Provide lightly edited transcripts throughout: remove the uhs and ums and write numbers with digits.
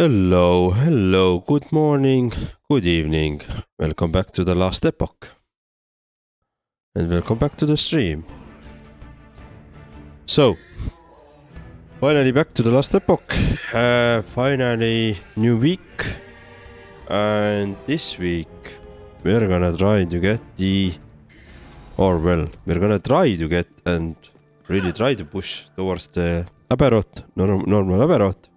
Hello, good morning, good evening. Welcome back to the Last Epoch. And welcome back to the stream. So, finally back to the Last Epoch. Finally new week. And this week we're gonna try to get and really try to push towards the Aberroth, normal Aberroth.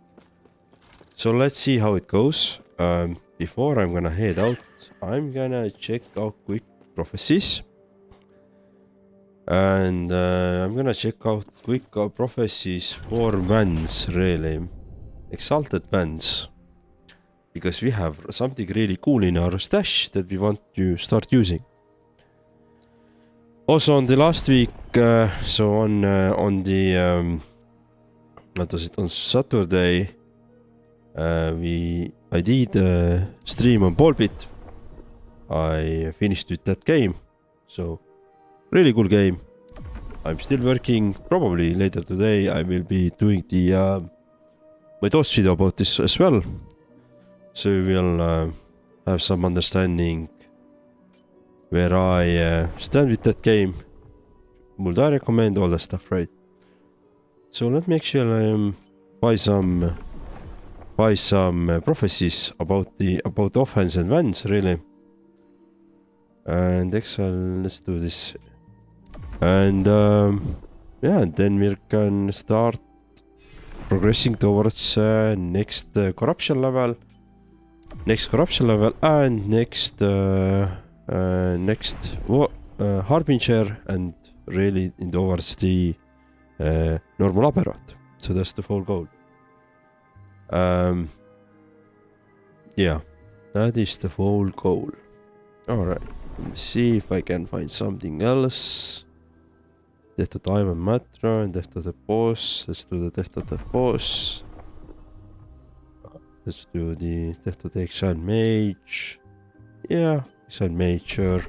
So let's see how it goes. Before I'm gonna head out, I'm gonna check out quick prophecies. And I'm gonna check out quick prophecies for bands, really. Exalted bands. Because we have something really cool in our stash that we want to start using. Also on the last week, so on the what was it, on Saturday, I did a stream on Ballbit. I finished with that game, so really cool game. I'm still working. Probably later today I will be doing the my thoughts video about this as well, so you will have some understanding where I stand with that game. Would I recommend all that stuff, right? So let me actually buy some prophecies about offense and vans, really. And Excel, let's do this. And yeah, then we can start progressing towards next corruption level, and next Harbinger, and really towards the normal Aberroth. So that's the full goal. Yeah, that is the full goal. Alright, let me see if I can find something else. Death of the Iron Matra and Death of the Boss. Let's do the Death of the Boss. Let's do the Death of the Exile Mage. Yeah, Exile Mage, sure.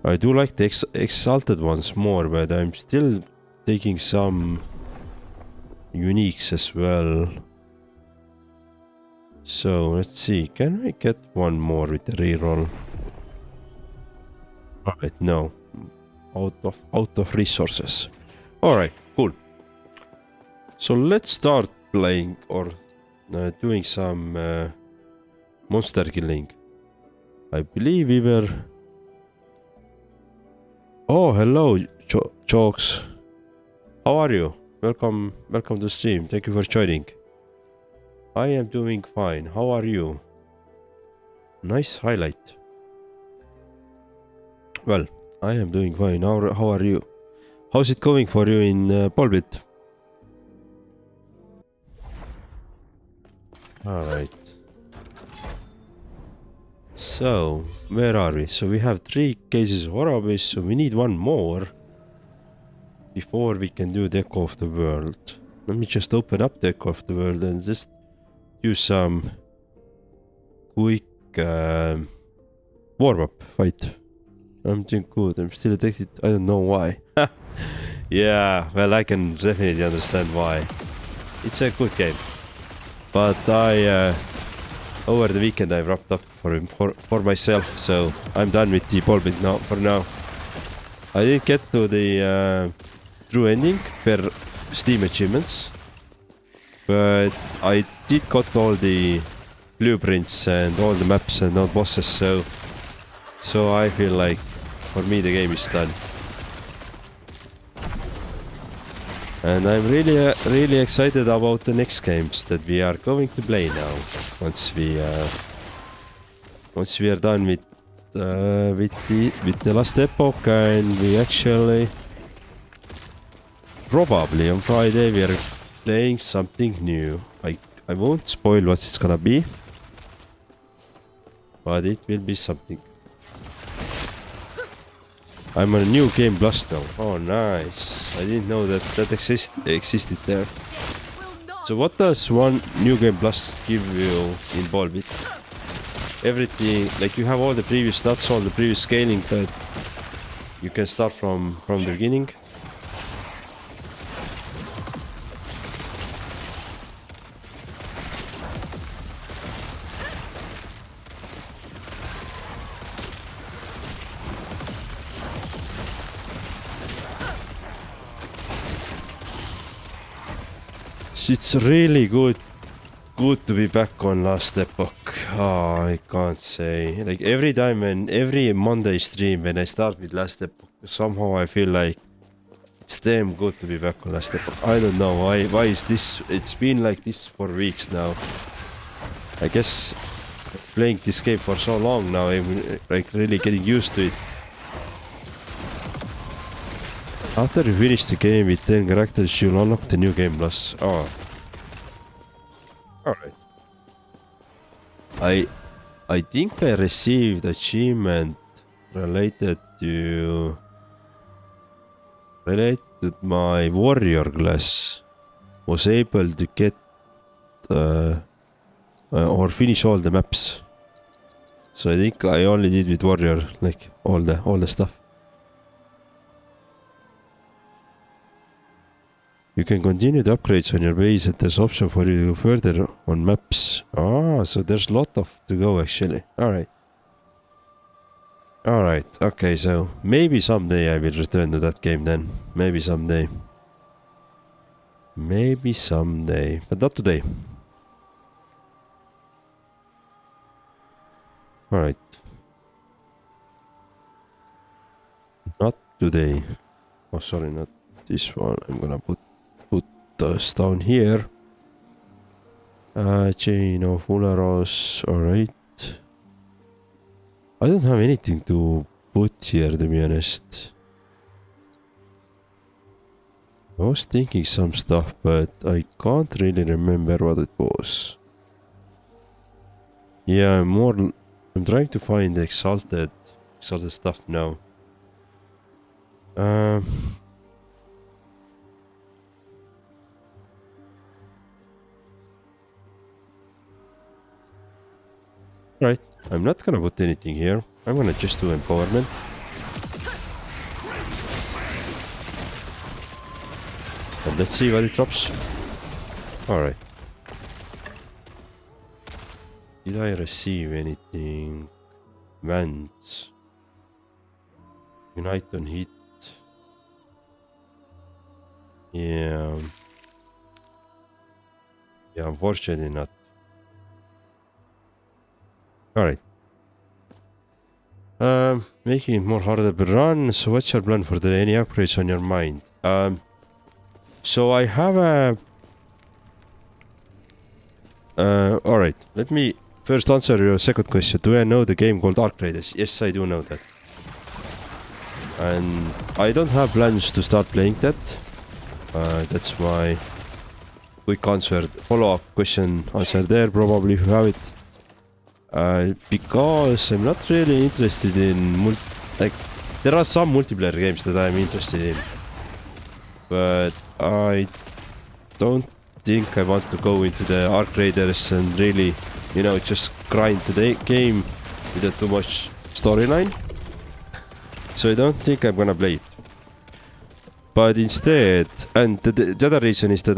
I do like the Exalted ones more, but I'm still taking some uniques as well. So let's see, can we get one more with the reroll? Alright, no. Out of resources. Alright, cool. So let's start playing or doing some monster killing. I believe we were... Oh, hello, Chokes. How are you? Welcome to the stream. Thank you for joining. I am doing fine. How are you? Nice highlight. Well, I am doing fine. How are you? How's it going for you in Ballbit? Alright. So, where are we? So we have 3 cases of Orobyss, so we need one more before we can do the Echo of the World. Let me just open up the Echo of the World and just do some quick warm-up fight. I'm doing good. I'm still addicted. I don't know why. Yeah, well, I can definitely understand why. It's a good game. But I over the weekend I wrapped up for myself, so I'm done with the Ballbit now. For now, I didn't get to the true ending per Steam achievements, but I did got all the blueprints and all the maps and all bosses, so I feel like for me the game is done. And I'm really excited about the next games that we are going to play now. Once we are done with the Last Epoch, and we actually probably on Friday we are playing something new. I won't spoil what it's gonna be, but it will be something. I'm on a new game plus now. Oh, nice. I didn't know that existed there. So what does one new game plus give you in Ballbit? Everything, like you have all the previous nuts, all the previous scaling, but you can start from the beginning. It's really good to be back on Last Epoch. Oh, I can't say. Like every time and every Monday stream when I start with Last Epoch, somehow I feel like it's damn good to be back on Last Epoch. I don't know why is this. It's been like this for weeks now. I guess playing this game for so long now, I'm like really getting used to it. After you finish the game with 10 characters, you'll unlock the new game plus. Oh. Alright. I think I received achievement related to my warrior class. Was able to get or finish all the maps. So I think I only did with warrior, like all the stuff. You can continue the upgrades on your base and there's option for you to go further on maps. Ah, so there's a lot of to go actually. Alright. Alright, okay, so maybe someday I will return to that game then. Maybe someday. Maybe someday, but not today. Alright. Not today. Oh, sorry, not this one. I'm gonna put us down here. Chain of Orobyss. Alright. I don't have anything to put here, to be honest. I was thinking some stuff, but I can't really remember what it was. Yeah, I'm trying to find the exalted stuff now. Right, I'm not gonna put anything here. I'm gonna just do empowerment. And let's see what it drops. Alright. Did I receive anything? Vents. Unite on hit. Yeah. Yeah, unfortunately not. Alright. Making it more harder to run. So what's your plan for the day? Any upgrades on your mind? So I have a... Alright, let me first answer your second question. Do I know the game called Orobyss? Yes, I do know that. And I don't have plans to start playing that. That's my quick answer. Follow-up question answer there, probably, if you have it. Because I'm not really interested in like there are some multiplayer games that I'm interested in, but I don't think I want to go into the arc raiders and really, you know, just grind the game with too much storyline. So I don't think I'm gonna play it. But instead, and the other reason is that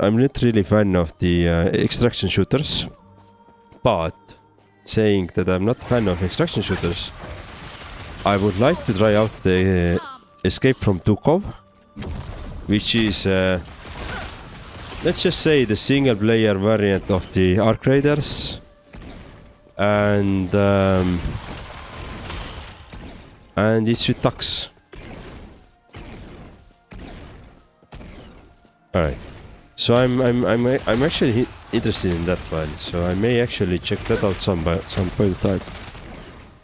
I'm not really fan of the extraction shooters. But saying that I'm not a fan of extraction shooters, I would like to try out the Escape from Tarkov, which is let's just say the single player variant of the Arc Raiders, and it's with Tux. Alright, so I'm actually interested in that one, so I may actually check that out some point of time.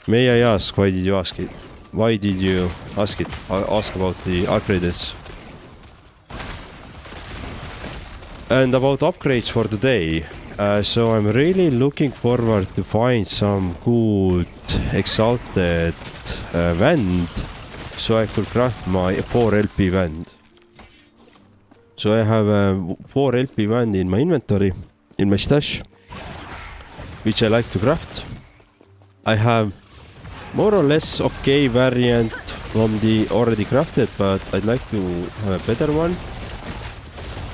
May I ask, why did you ask it? Why did you ask it? Ask about the upgrades. And about upgrades for today. So I'm really looking forward to find some good exalted wand, so I could craft my 4 LP wand. So I have a 4 LP wand in my inventory, in my stash, which I like to craft. I have more or less okay variant from the already crafted, but I'd like to have a better one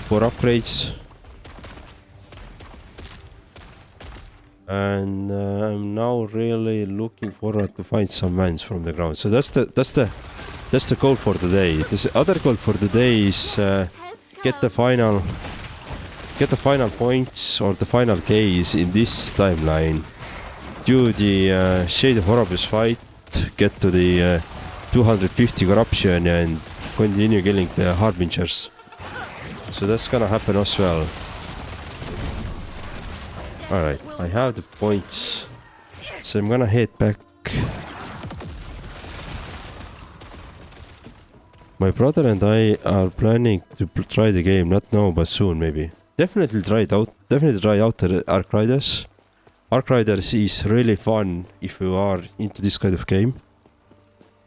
for upgrades. And I'm now really looking forward to find some vans from the ground. So that's the goal for today. The other goal for today is get the final get the final points or the final case in this timeline. Do the Shade of Orobyss fight, get to the 250 corruption and continue killing the Harbingers. So that's gonna happen as well. Alright, I have the points. So I'm gonna head back. My brother and I are planning to try the game, not now but soon maybe. Definitely try it out. Definitely try out the Ark Riders. Ark Riders is really fun if you are into this kind of game.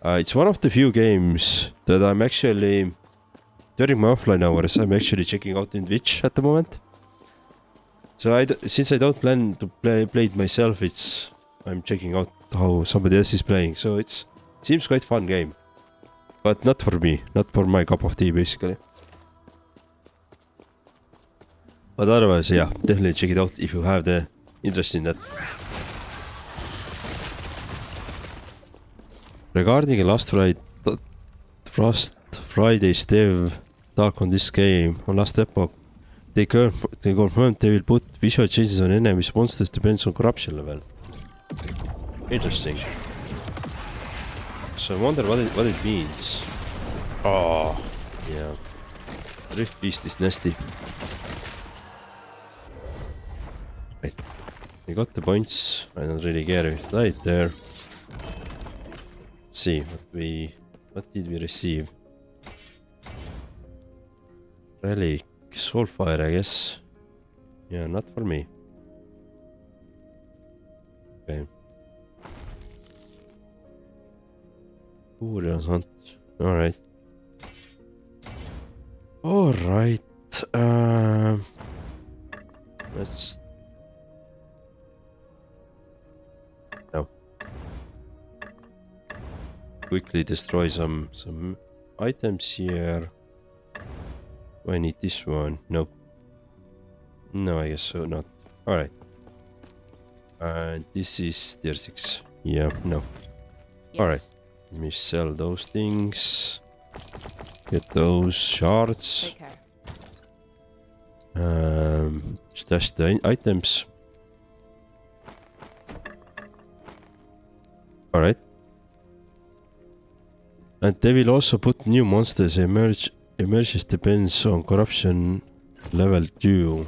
It's one of the few games that I'm actually, during my offline hours, I'm actually checking out in Twitch at the moment. So since I don't plan to play it myself, I'm checking out how somebody else is playing. So it seems quite fun game. But not for me, not for my cup of tea basically. But otherwise, yeah, definitely check it out if you have the interest in that. Regarding Last Friday's dev talk on this game, on Last Epoch, they confirmed they will put visual changes on enemies monsters depends on corruption level. Interesting. So I wonder what it means. Oh, yeah. Rift Beast is nasty. Right. We got the points. I don't really care if it died there. Let's see what did we receive? Relic, Soulfire, I guess. Yeah, not for me. Okay. Furious Hunt. Alright. Alright. Let's. No. Quickly destroy some items here. Oh, I need this one. Nope. No, I guess so not. Alright. And this is tier 6. Yeah, no. Yes. Alright. Let me sell those things. Get those shards. Stash the items. Alright. And they will also put new monsters. Emerges depends on corruption level 2.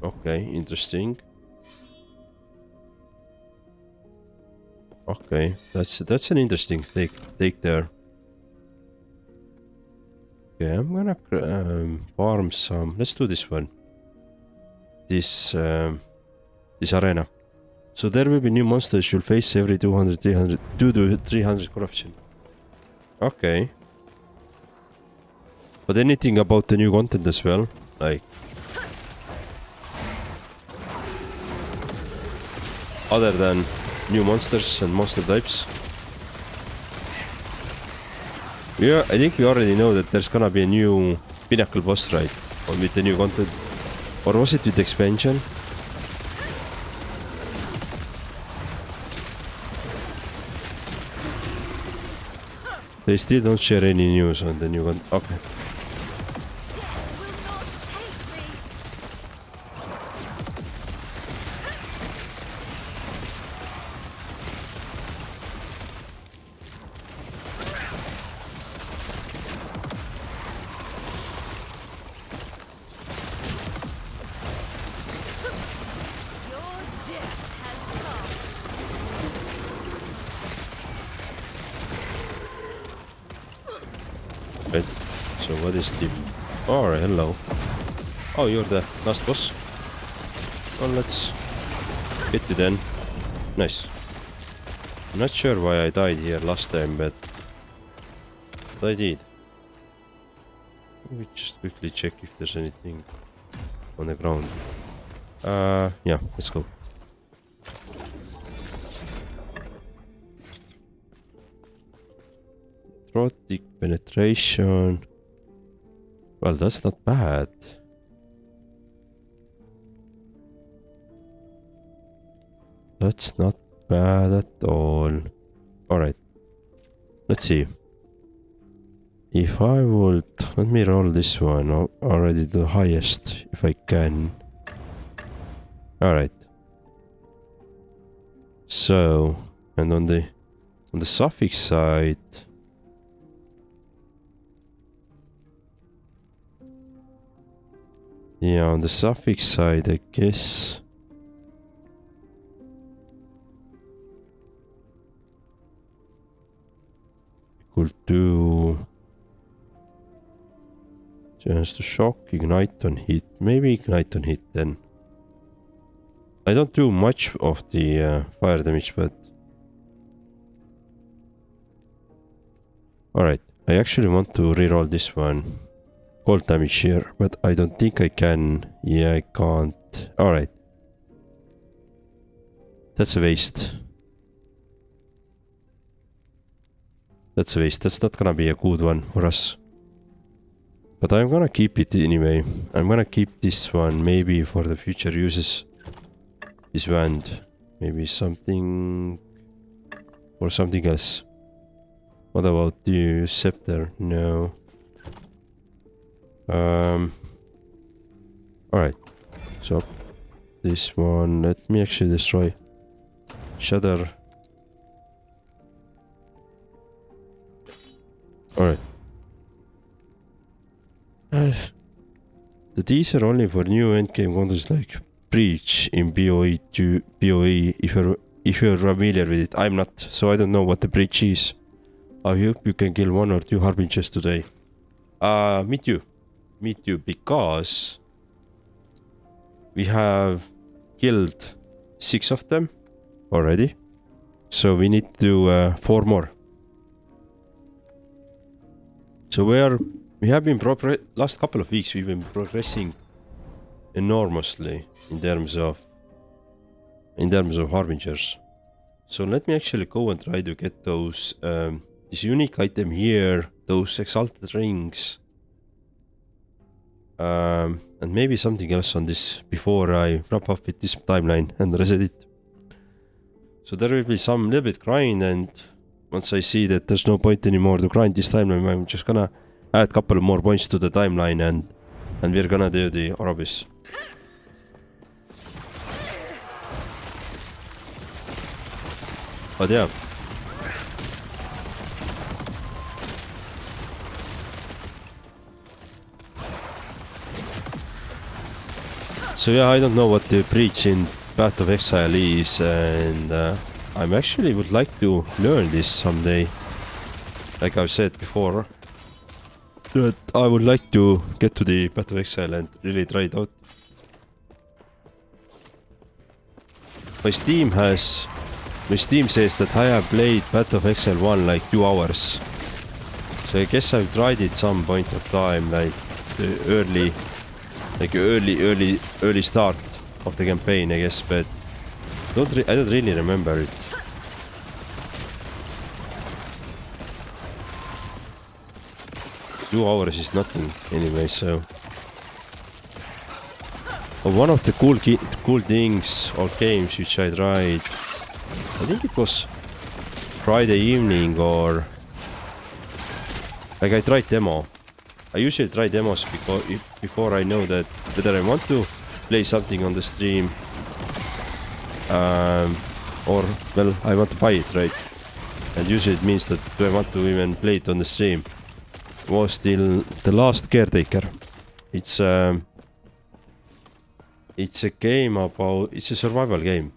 Okay, interesting. Okay, that's an interesting take there. Okay, I'm gonna farm some. Let's do this one. This arena. So there will be new monsters you'll face every 200, 300, 2 to 300 corruption. Okay. But anything about the new content as well? Like other than new monsters and monster types? Yeah, I think we already know that there's gonna be a new Pinnacle boss, right? Or with the new content. Or was it with expansion? They still don't share any news on the new content. Okay. Right. So what is the... Oh, hello. Oh, you're the last boss. Well, let's get you then. Nice. I'm not sure why I died here last time, but I did. Let me just quickly check if there's anything on the ground. Yeah, let's go. Necrotic penetration. Well, that's not bad. That's not bad at all. Alright. Let's see. If I would... Let me roll this one already to the highest, if I can. Alright. So, and on the suffix side... Yeah, on the suffix side, I guess... Could do... Just to shock, ignite on hit. Maybe ignite on hit then. I don't do much of the fire damage, but... Alright, I actually want to reroll this one. Cold damage here, but I don't think I can. Yeah, I can't. Alright. That's a waste. That's a waste. That's not gonna be a good one for us. But I'm gonna keep it anyway. I'm gonna keep this one maybe for the future uses. This wand. Maybe something... or something else. What about the scepter? No. Alright. So this one. Let me actually destroy Shudder. Alright. These are only for new endgame contests like Breach in BOE to BOE if you're familiar with it. I'm not, so I don't know what the Breach is. I hope you can kill 1 or 2 Harbingers today. Me too, because we have killed 6 of them already. So we need to do 4 more. So we have been last couple of weeks we've been progressing enormously in terms of Harbingers. So let me actually go and try to get those this unique item here, those exalted rings, and maybe something else on this before I wrap up with this timeline and reset it. So there will be some little bit grind, and once I see that there's no point anymore to grind this timeline, I'm just gonna add a couple more points to the timeline and we're gonna do the Orobyss. But yeah. So yeah, I don't know what the Breach in Path of Exile is, and I actually would like to learn this someday. Like I've said before, that I would like to get to the Path of Exile and really try it out. My Steam says that I have played Path of Exile 1 like 2 hours. So I guess I've tried it some point of time, like the early start of the campaign, I guess, but I don't really remember it. Two hours is nothing anyway, so... But one of the cool things or games which I tried, I think it was Friday evening, or... Like I tried demo. I usually try demos before I know that whether I want to play something on the stream, or, well, I want to buy it, right? And usually it means that do I want to even play it on the stream. Was still the Last Caretaker. It's a game about... It's a survival game.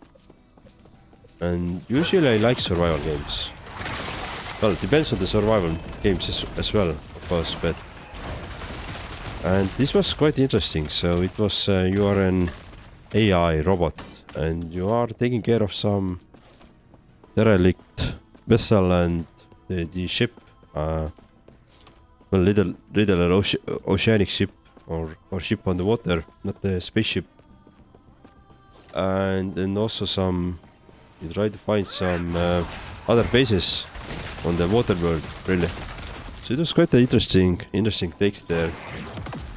And usually I like survival games. Well, it depends on the survival games as well, of course, but... And this was quite interesting. So it was... you are an AI robot, and you are taking care of some derelict vessel and the ship. Well, little oceanic ship or ship on the water, not a spaceship. And also some... You try to find some other bases on the water world, really. So it was quite an interesting text there.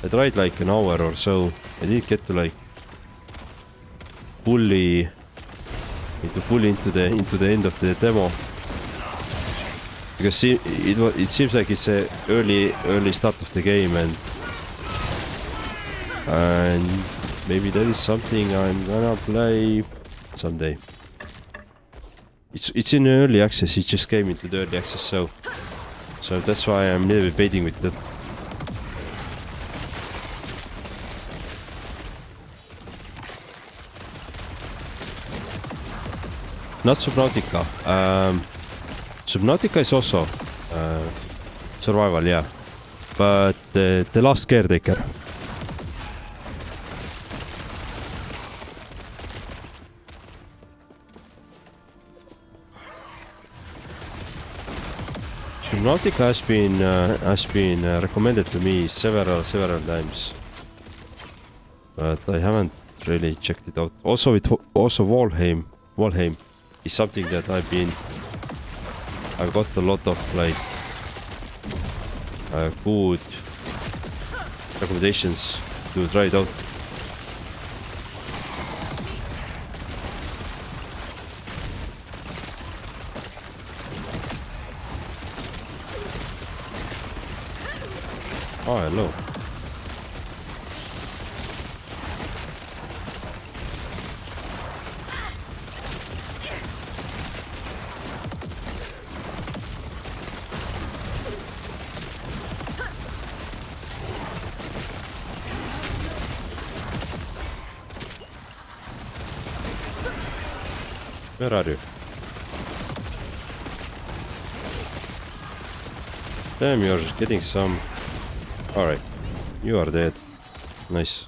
I tried like an hour or so. I didn't get to like fully into the end of the demo. Because it seems like it's a early start of the game, and maybe that is something I'm gonna play someday. It's in early access. It just came into the early access, so that's why I'm a little bit waiting with that. Not Subnautica. Subnautica is also survival, yeah. But the Last Caretaker. Subnautica has been recommended to me several times, but I haven't really checked it out. Also, Valheim is something that I've got a lot of like good recommendations to try it out. Oh, hello. Where are you? Damn, you're getting some... Alright, you are dead. Nice.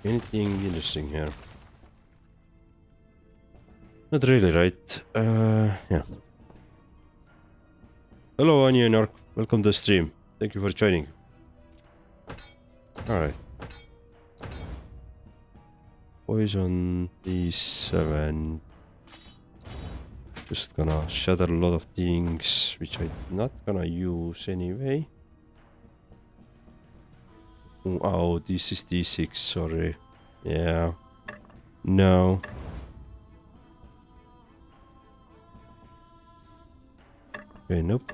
Anything interesting here? Not really, right? Yeah. Hello, Onion Arc. Welcome to the stream. Thank you for joining. Alright. Poison D7. Just gonna shatter a lot of things which I'm not gonna use anyway. Oh, this is D6, sorry. Yeah. No. Okay, nope.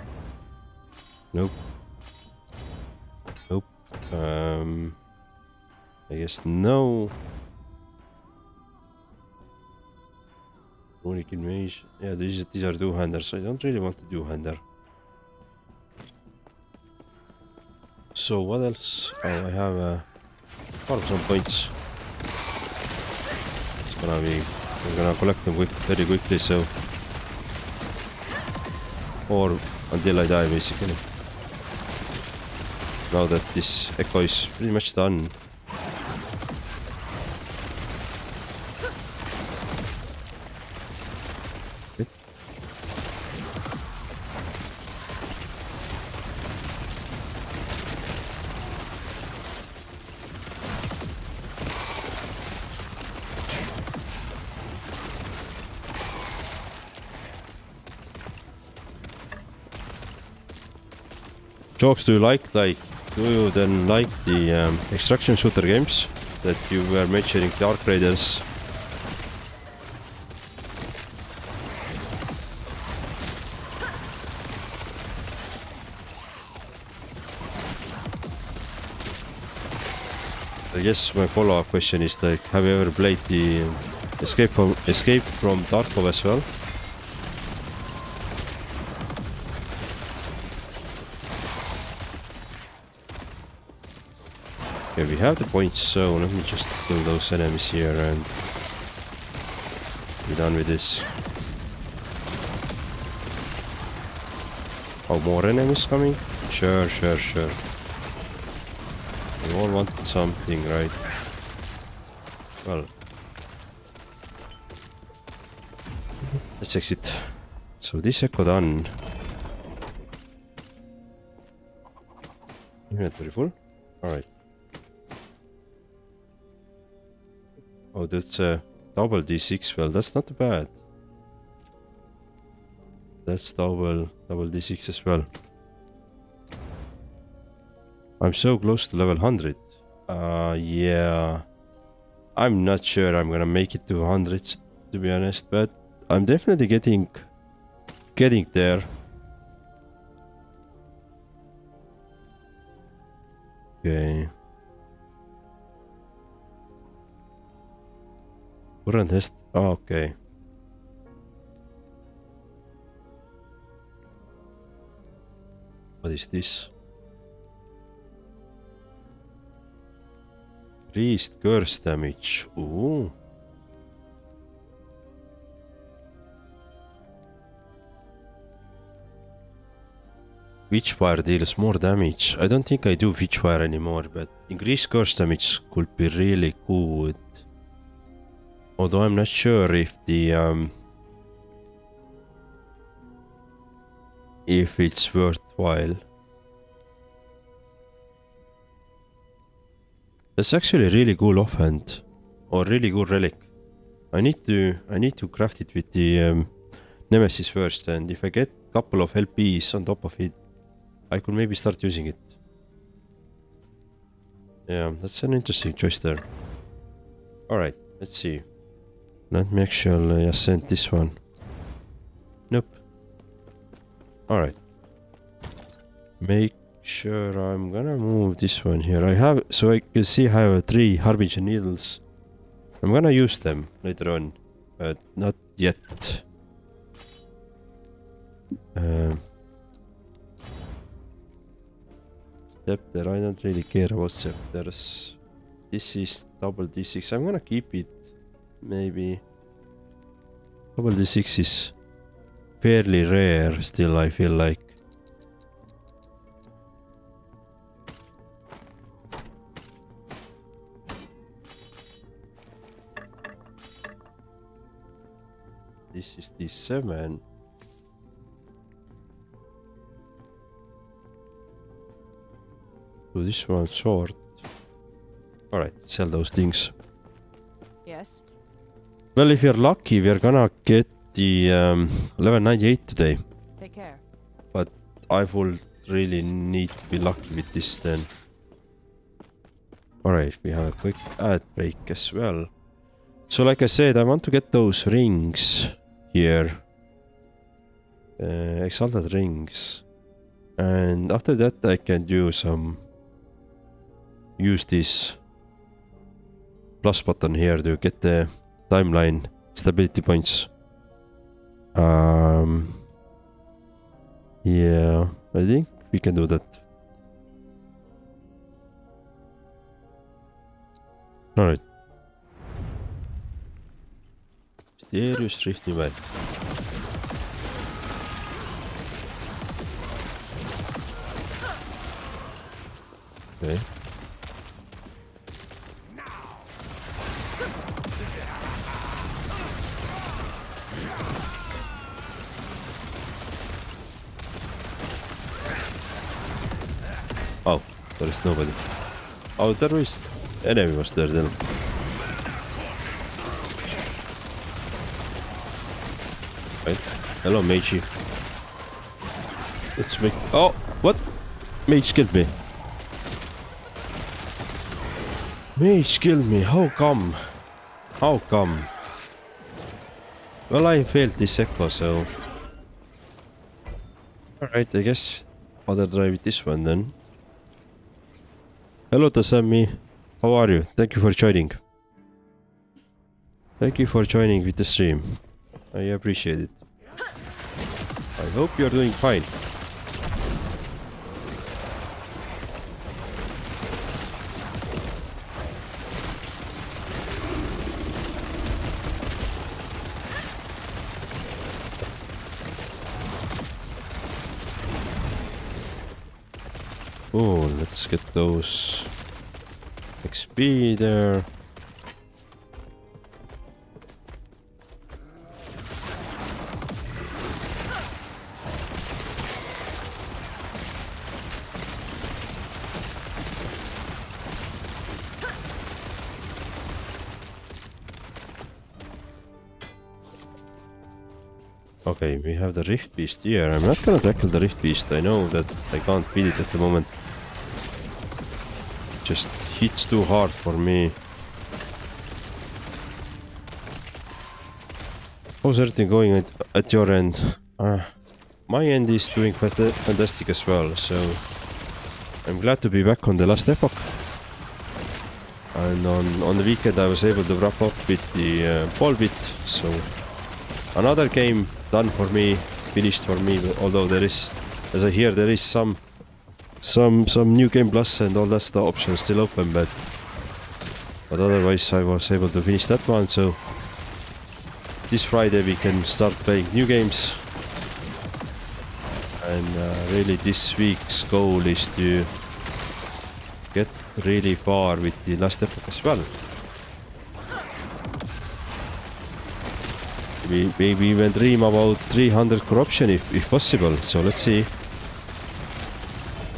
Nope. Nope. I guess no. Runic Mage. Yeah, these are two-handers. I don't really want to do-hander. So what else? Oh, I have some points. It's gonna be... I'm gonna collect them very quickly, so... Or until I die, basically. Now that this echo is pretty much done. Jokes, do you then like the extraction shooter games that you were mentioning, the Arc Raiders? I guess my follow-up question is like, have you ever played the Escape from Tarkov as well? Okay, we have the points, so let me just kill those enemies here and be done with this. Oh, more enemies coming? Sure. We all want something, right? Well, let's exit. So this echo done. Inventory full? Alright. Oh, that's a double D6. Well, that's not bad. That's double D6 as well. I'm so close to level 100. Yeah. I'm not sure I'm gonna make it to 100, to be honest, but I'm definitely getting getting there. Okay. Current test. Oh, okay. What is this? Increased curse damage. Ooh. Witchfire deals more damage. I don't think I do Witchfire anymore, but increased curse damage could be really good. Although I'm not sure if the if it's worthwhile. That's actually a really cool offhand or really good relic. I need to craft it with the Nemesis first, and if I get a couple of LPs on top of it, I could maybe start using it. Yeah, that's an interesting choice there. Alright, let's see. Let me actually ascend this one. Nope. Alright. Make sure I'm gonna move this one here. I have, so I can see I have 3 Harbinger needles. I'm gonna use them later on, but not yet. Scepter, I don't really care about scepters. This is double D6. I'm gonna keep it. Maybe. Double D6 is fairly rare still, I feel like. This is D7. So this one's short. Alright, sell those things. Yes. Well, if you're lucky, we're gonna get the level 98 today. Take care. But I would really need to be lucky with this then. Alright, we have a quick ad break as well. So like I said, I want to get those rings here. Exalted rings. And after that I can do some... use this plus button here to get the timeline stability points. Yeah, I think we can do that. Alright. Mysterious Rift event. Okay. Oh, there is nobody. Oh, there is enemy was there then. Right. Hello, Magey. Let's make... Oh, what? Mage killed me. Mage killed me. How come? How come? Well, I failed this echo, so... Alright, I guess I'll try with this one then. Hello, Tasami. How are you? Thank you for joining. Thank you for joining with the stream. I appreciate it. I hope you're doing fine. Oh, let's get those XP there. Okay, we have the Rift Beast here. I'm not gonna tackle the Rift Beast. I know that I can't beat it at the moment. Just hits too hard for me. How's everything going at your end? my end is doing fantastic as well, so I'm glad to be back on the Last Epoch. And on the weekend I was able to wrap up with the ball bit, so another game done for me, finished for me, although there is, as I hear, there is some new game plus and all that the options still open, but otherwise I was able to finish that one, so this Friday we can start playing new games. And really this week's goal is to get really far with the Last Epoch as well. We even dream about 300 corruption if possible, so let's see.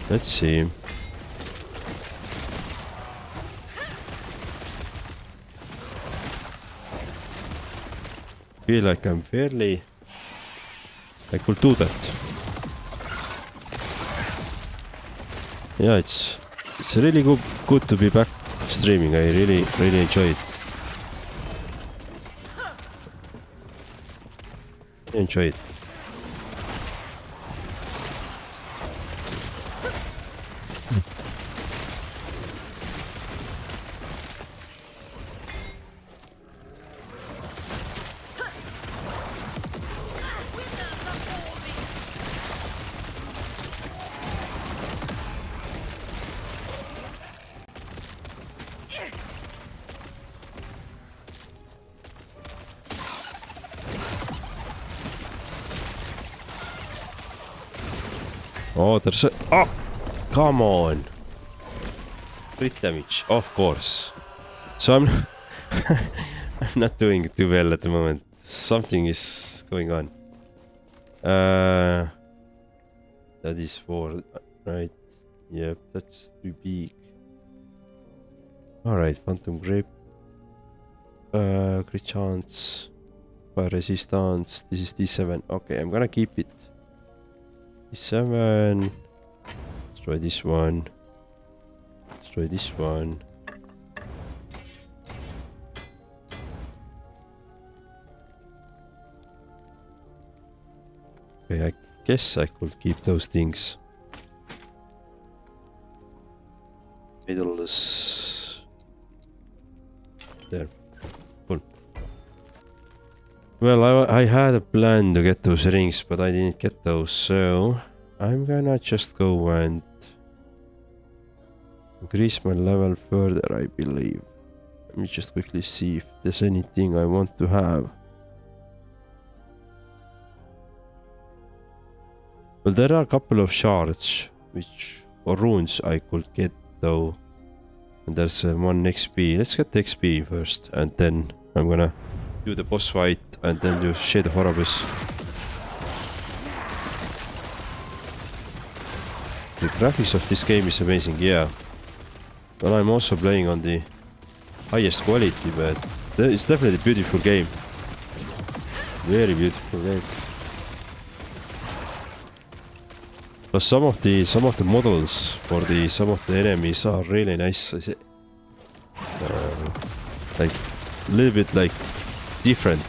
Let's see. Feel like I'm fairly... I could do that. Yeah, it's really good to be back streaming. I really enjoy it. Enjoy it. Oh, there's a... Oh! Come on! Crit damage, of course. So I'm... I'm not doing too well at the moment. Something is going on. That is 4, right? Yep, that's too big. Alright, Phantom Grip. Crit chance. Fire resistance. This is D7. Okay, I'm gonna keep it. D7. Destroy this one. Destroy this one. Okay, I guess I could keep those things. Middle is there. Cool. Well, I had a plan to get those rings, but I didn't get those, so I'm gonna just go and increase my level further, I believe. Let me just quickly see if there's anything I want to have. Well, there are a couple of shards, or runes I could get though. And there's 1 XP. Let's get the XP first, and then I'm gonna do the boss fight, and then do Shade of Orobyss. The graphics of this game is amazing, yeah. Well, I'm also playing on the highest quality, but it's definitely a beautiful game. Very beautiful game. Plus some of the models for some of the enemies are really nice. Like a little bit like different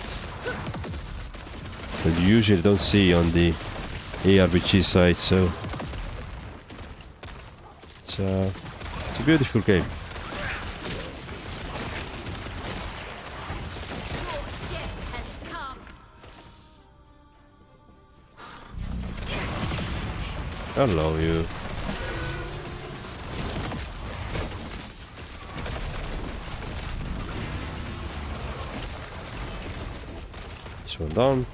that you usually don't see on the ARPG side, so it's a beautiful game. Hello, you. This one down.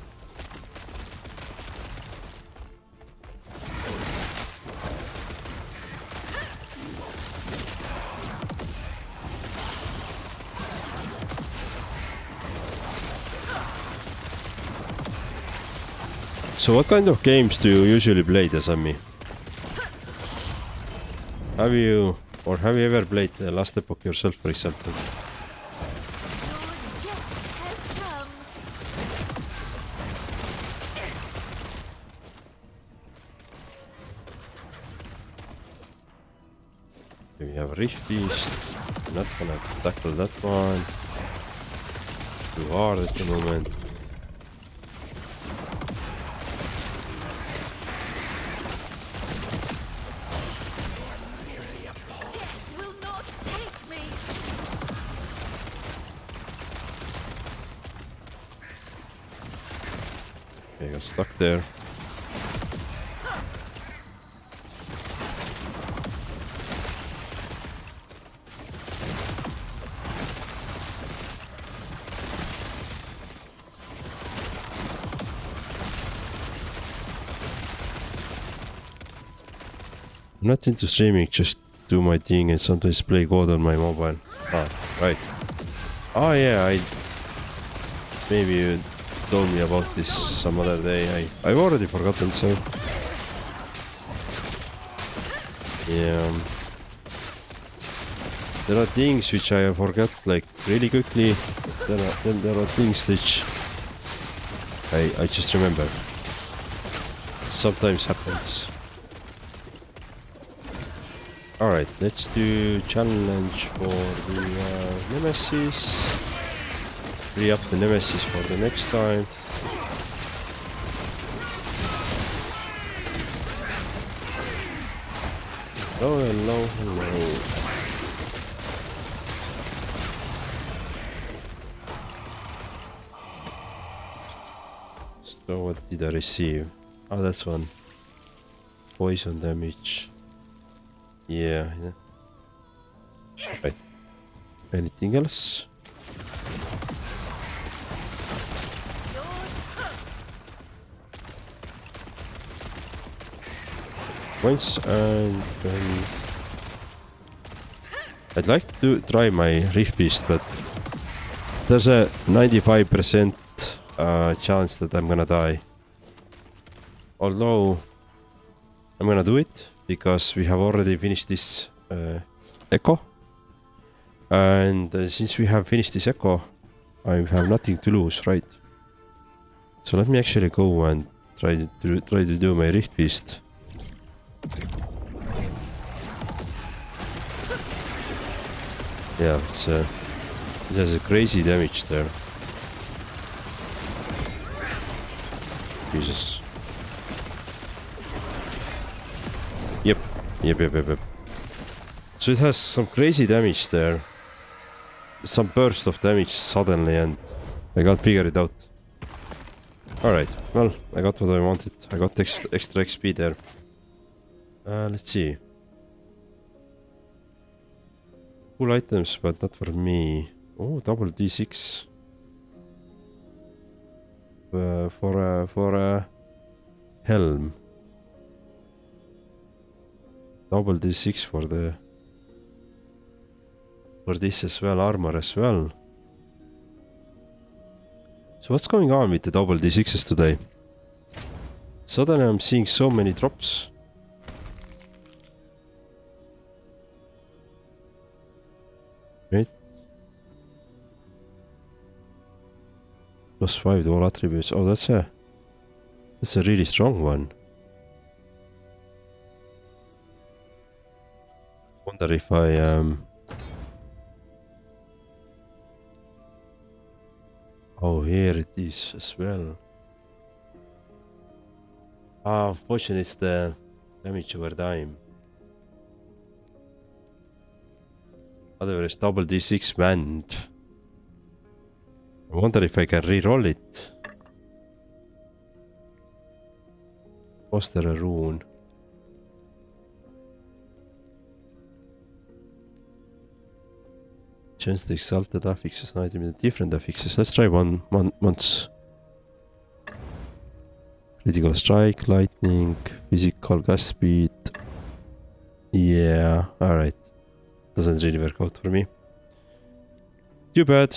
So what kind of games do you usually play, Desami? Have you ever played Last Epoch yourself, for example? We have a Rift Beast. I'm not gonna tackle that one. Too hard at the moment. stuck there. I'm not into streaming, just do my thing and sometimes play God on my mobile. Ah, right. Oh yeah, maybe you told me about this some other day. I've already forgotten, so yeah. There are things which I forgot like really quickly. Then there are things which I just remember. Sometimes happens. Alright, let's do challenge for the Nemesis. Free up the Nemesis for the next time. Hello, hello, hello. So what did I receive? Oh, that's one. Poison damage. Yeah. Right. Anything else? Points and then I'd like to try my Rift Beast, but there's a 95% chance that I'm gonna die. Although I'm gonna do it because we have already finished this echo, and since we have finished this echo, I have nothing to lose, right? So let me actually go and try to do my Rift Beast. Yeah, it has a crazy damage there. Jesus. Yep. So it has some crazy damage there. Some burst of damage suddenly, and I can't figure it out. Alright, well, I got what I wanted. I got extra XP there. Let's see. Cool items, but not for me. Oh, double D6. For a helm. Double D6 for this as well, armor as well. So what's going on with the double D6s today? Suddenly I'm seeing so many drops. Right. +5 to all attributes. Oh, that's a really strong one. Wonder if I oh, here it is as well. Unfortunately it's the damage over time. Otherwise double D6 banned. I wonder if I can re-roll it. Was there a rune? Change the exalted affixes and item in different affixes. Let's try one once. Critical strike, lightning, physical gas speed. Yeah, alright. Doesn't really work out for me. Too bad,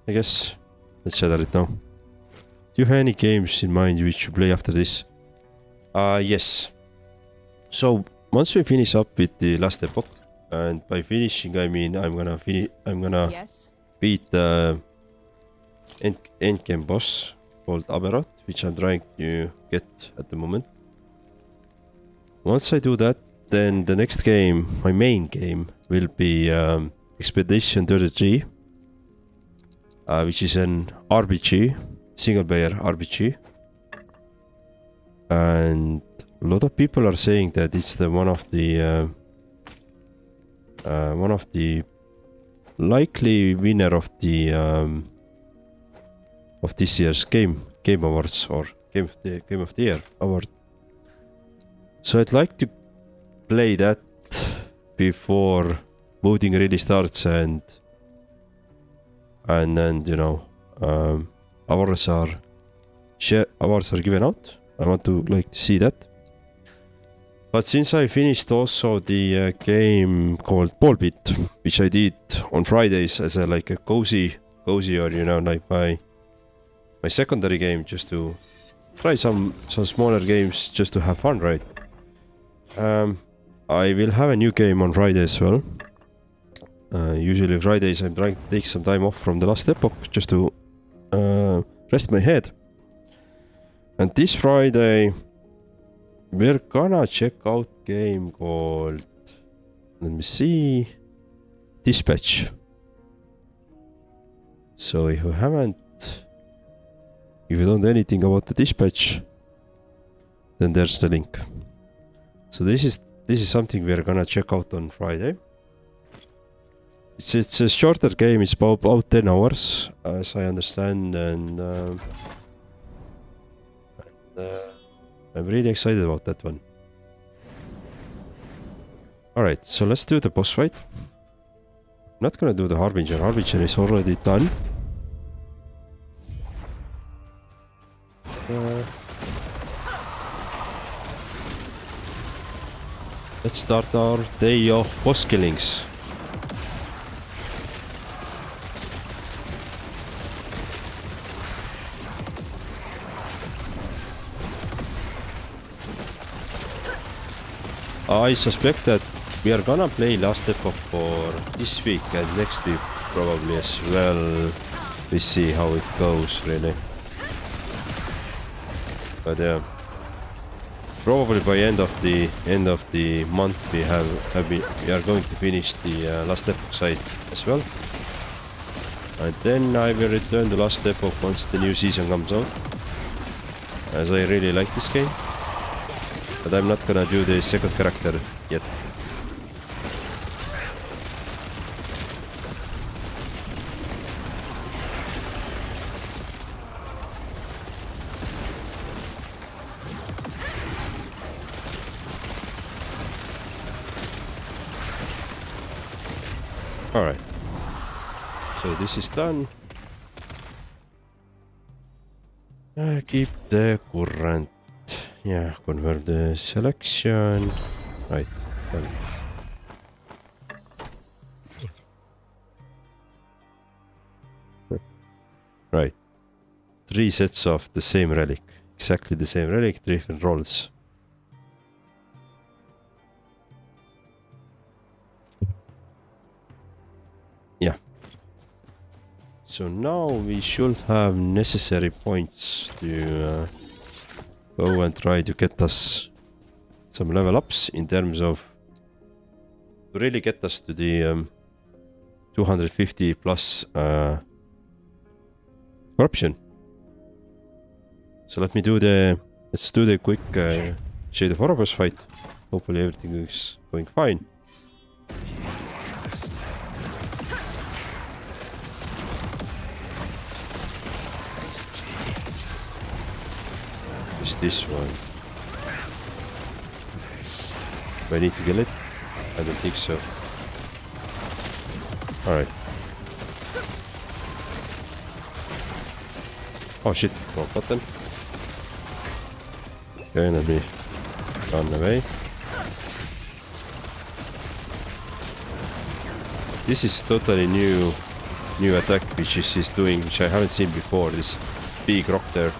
I guess. Let's shatter it now. Do you have any games in mind which you play after this? Yes. So once we finish up with the Last Epoch, and by finishing I mean I'm gonna Yes. beat the endgame boss called Aberroth, which I'm trying to get at the moment. Once I do that, then the next game, my main game, will be Expedition 33, which is an RPG, single player RPG. And a lot of people are saying that it's the one of the likely winner of the of this year's game awards or Game of the Year award. So I'd like to play that before voting really starts and you know, awards are given out. I want to like to see that. But since I finished also the game called Ballbit, which I did on Fridays as a like a cozy or you know like my secondary game, just to try some smaller games just to have fun, right? I will have a new game on Friday as well. Usually Fridays I'm trying to take some time off from the Last Epoch just to rest my head. And this Friday we're gonna check out game called, let me see, Dispatch. So if you don't know anything about the Dispatch, then there's the link. So this is something we're gonna check out on Friday. It's a shorter game. It's about 10 hours, as I understand, and I'm really excited about that one. Alright, so let's do the boss fight. I'm not gonna do the Harbinger. Harbinger is already done. Let's start our day of boss killings. I suspect that we are gonna play Last Epoch for this week and next week probably as well. We see how it goes really. But yeah, probably by end of the month we are going to finish the Last Epoch side as well. And then I will return to Last Epoch once the new season comes out, as I really like this game. But I'm not gonna do the second character yet. Alright. So this is done. Keep the current. Yeah, confirm the selection. Right, done. Right. 3 sets of the same relic. Exactly the same relic, 3 different rolls. Yeah. So now we should have necessary points to go and try to get us some level ups in terms of to really get us to the 250 plus corruption. So let's do the quick Shade of Orobyss fight. Hopefully everything is going fine. This one. Do I need to kill it? I don't think so. Alright. Oh shit, wrong button. Okay, let me run away. This is totally new attack which is doing, which I haven't seen before. This big rock there.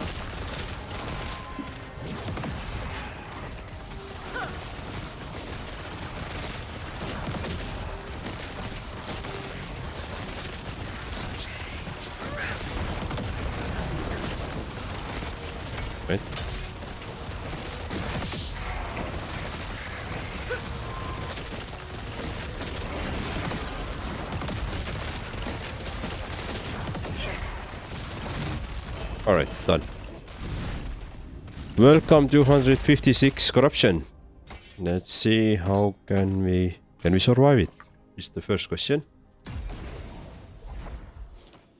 Right. Alright, done. Welcome 256 corruption. Let's see how can we survive it? Is the first question.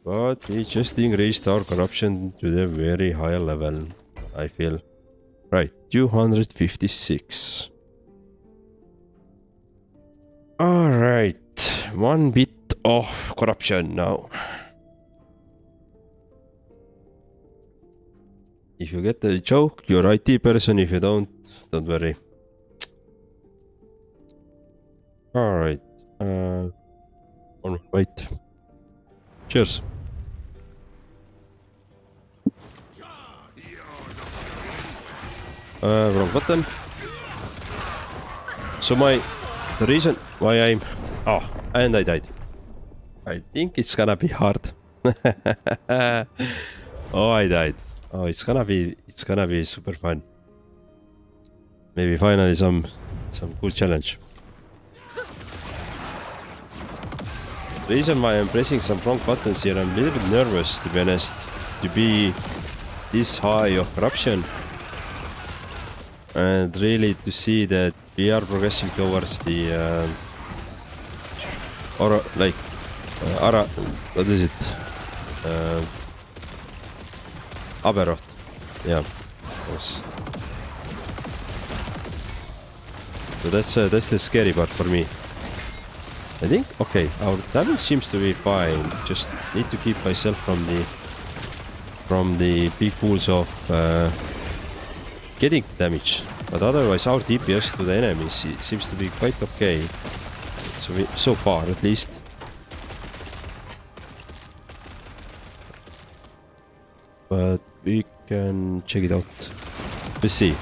But we just increased our corruption to the very high level. I feel. Right, 256. Alright, one bit of corruption now. If you get the joke, you're IT person. If you don't worry. Alright, wait. Cheers. Wrong button. So the reason why I'm... Oh, and I died. I think it's gonna be hard. Oh, I died. Oh, it's gonna be super fun. Maybe finally some cool challenge. The reason why I'm pressing some wrong buttons here, I'm a little bit nervous, to be honest, to be this high of corruption. And really to see that we are progressing towards the what is it? Aberroth. Yeah, of course. So that's the scary part for me. I think okay, our damage seems to be fine. Just need to keep myself from the big pools of getting damage, but otherwise our DPS to the enemies seems to be quite okay. So far at least. But we can check it out. Let's see.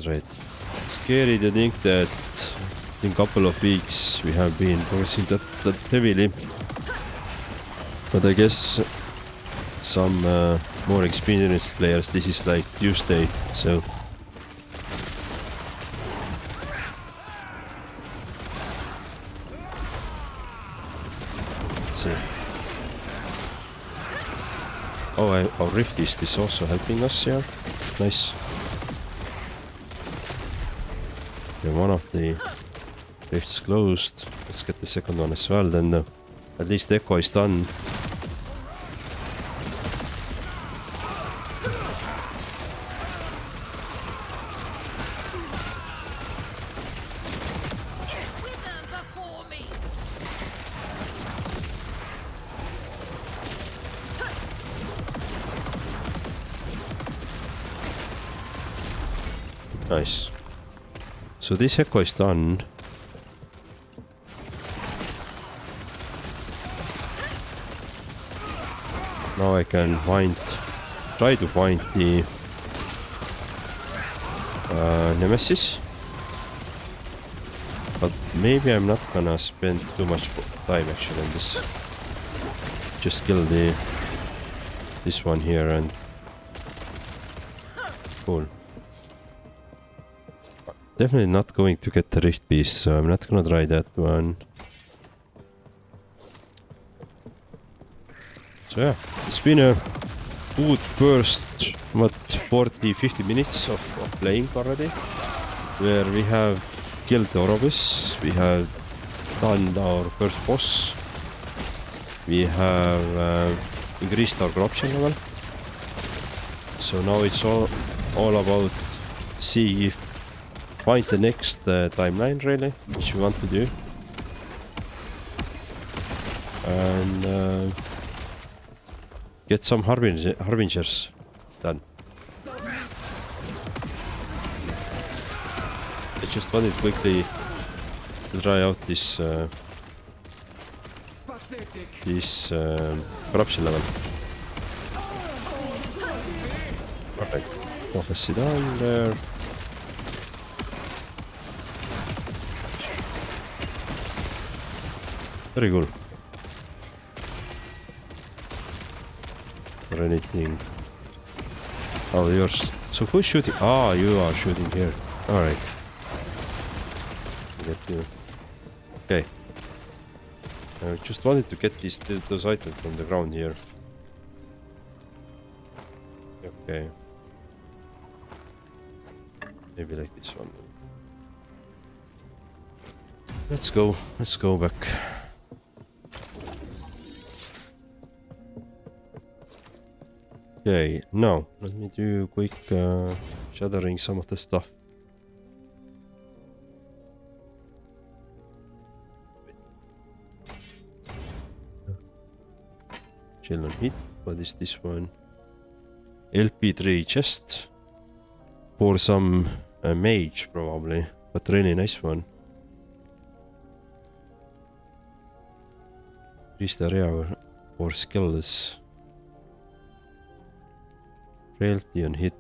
Right. Scary to think that in a couple of weeks we have been progressing that heavily. But I guess some more experienced players, this is like Tuesday, so... Let's see. Oh, our rift is also helping us here. Nice. Okay, one of the rifts closed. Let's get the second one as well, then at least the echo is done. Nice. So this echo is done. Now I can try to find the Nemesis. But maybe I'm not gonna spend too much time actually on this. Just kill this one here and... Cool. Definitely not going to get the rift piece, so I'm not gonna try that one. So yeah, it's been a good first, 40-50 minutes of playing already. Where we have killed the Orobyss, we have done our first boss. We have increased our corruption level. So now it's all about see if find the next timeline really, which we want to do. And get some Harbingers done. I just wanted quickly to try out this corruption level. Perfect. Prophecy down there. Very cool. Or anything Oh, yours. So who's shooting? Ah, you are shooting here. Alright. Get you. Okay. I just wanted to get those items from the ground here. Okay. Maybe like this one. Let's go back. Okay, now let me do quick shattering some of the stuff. Chill on hit. What is this one? LP3 chest for some mage probably, but really nice one. Increase the area for skills. Frailty on hit.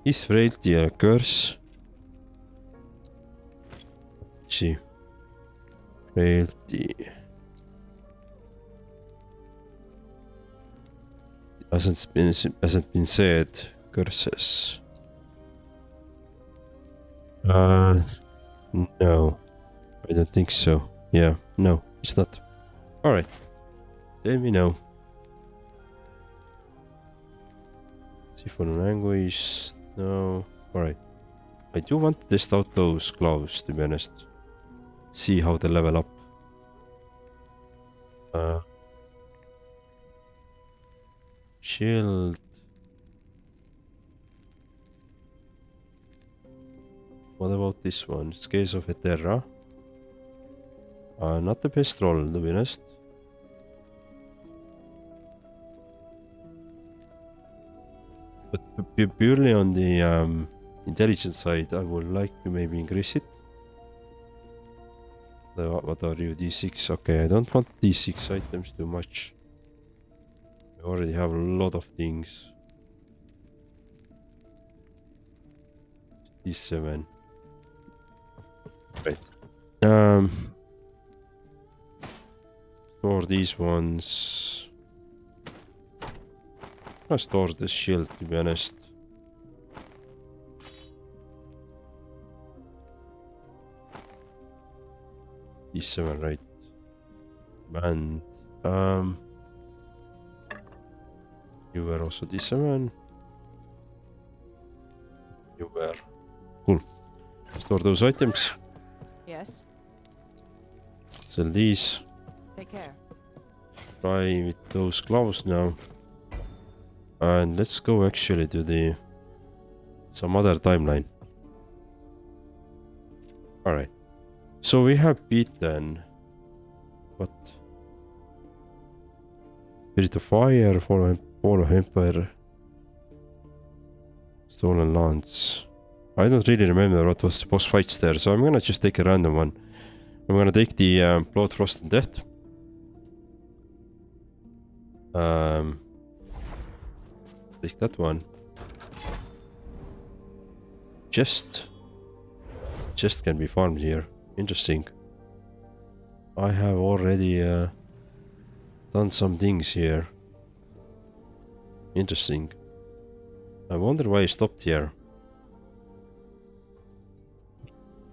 Is frailty a curse? Let's see. Frailty. Hasn't been said. Curses. No. I don't think so. Yeah, no, it's not. Alright. Let me know. See for language. No. Alright. I do want to test out those gloves, to be honest. See how they level up. Shield. What about this one? Scales of Eterra. Not the best roll, to be honest. But purely on the intelligence side, I would like to maybe increase it. What are you? D6? Okay, I don't want D6 items too much. I already have a lot of things. D7. Right. Store these ones. I'll store the shield, to be honest. D7, right? And you were also D7. You were. Cool. Store those items. Yes. Sell these. Take care. Try with those gloves now. And let's go actually to some other timeline. Alright. So we have beaten what? Spirit of Fire, Fall of Empire, Stolen Lance. I don't really remember what was the boss fights there, so I'm gonna just take a random one. I'm gonna take the Blood, Frost and Death. Take that one. Chest can be farmed here. Interesting. I have already done some things here. Interesting. I wonder why I stopped here.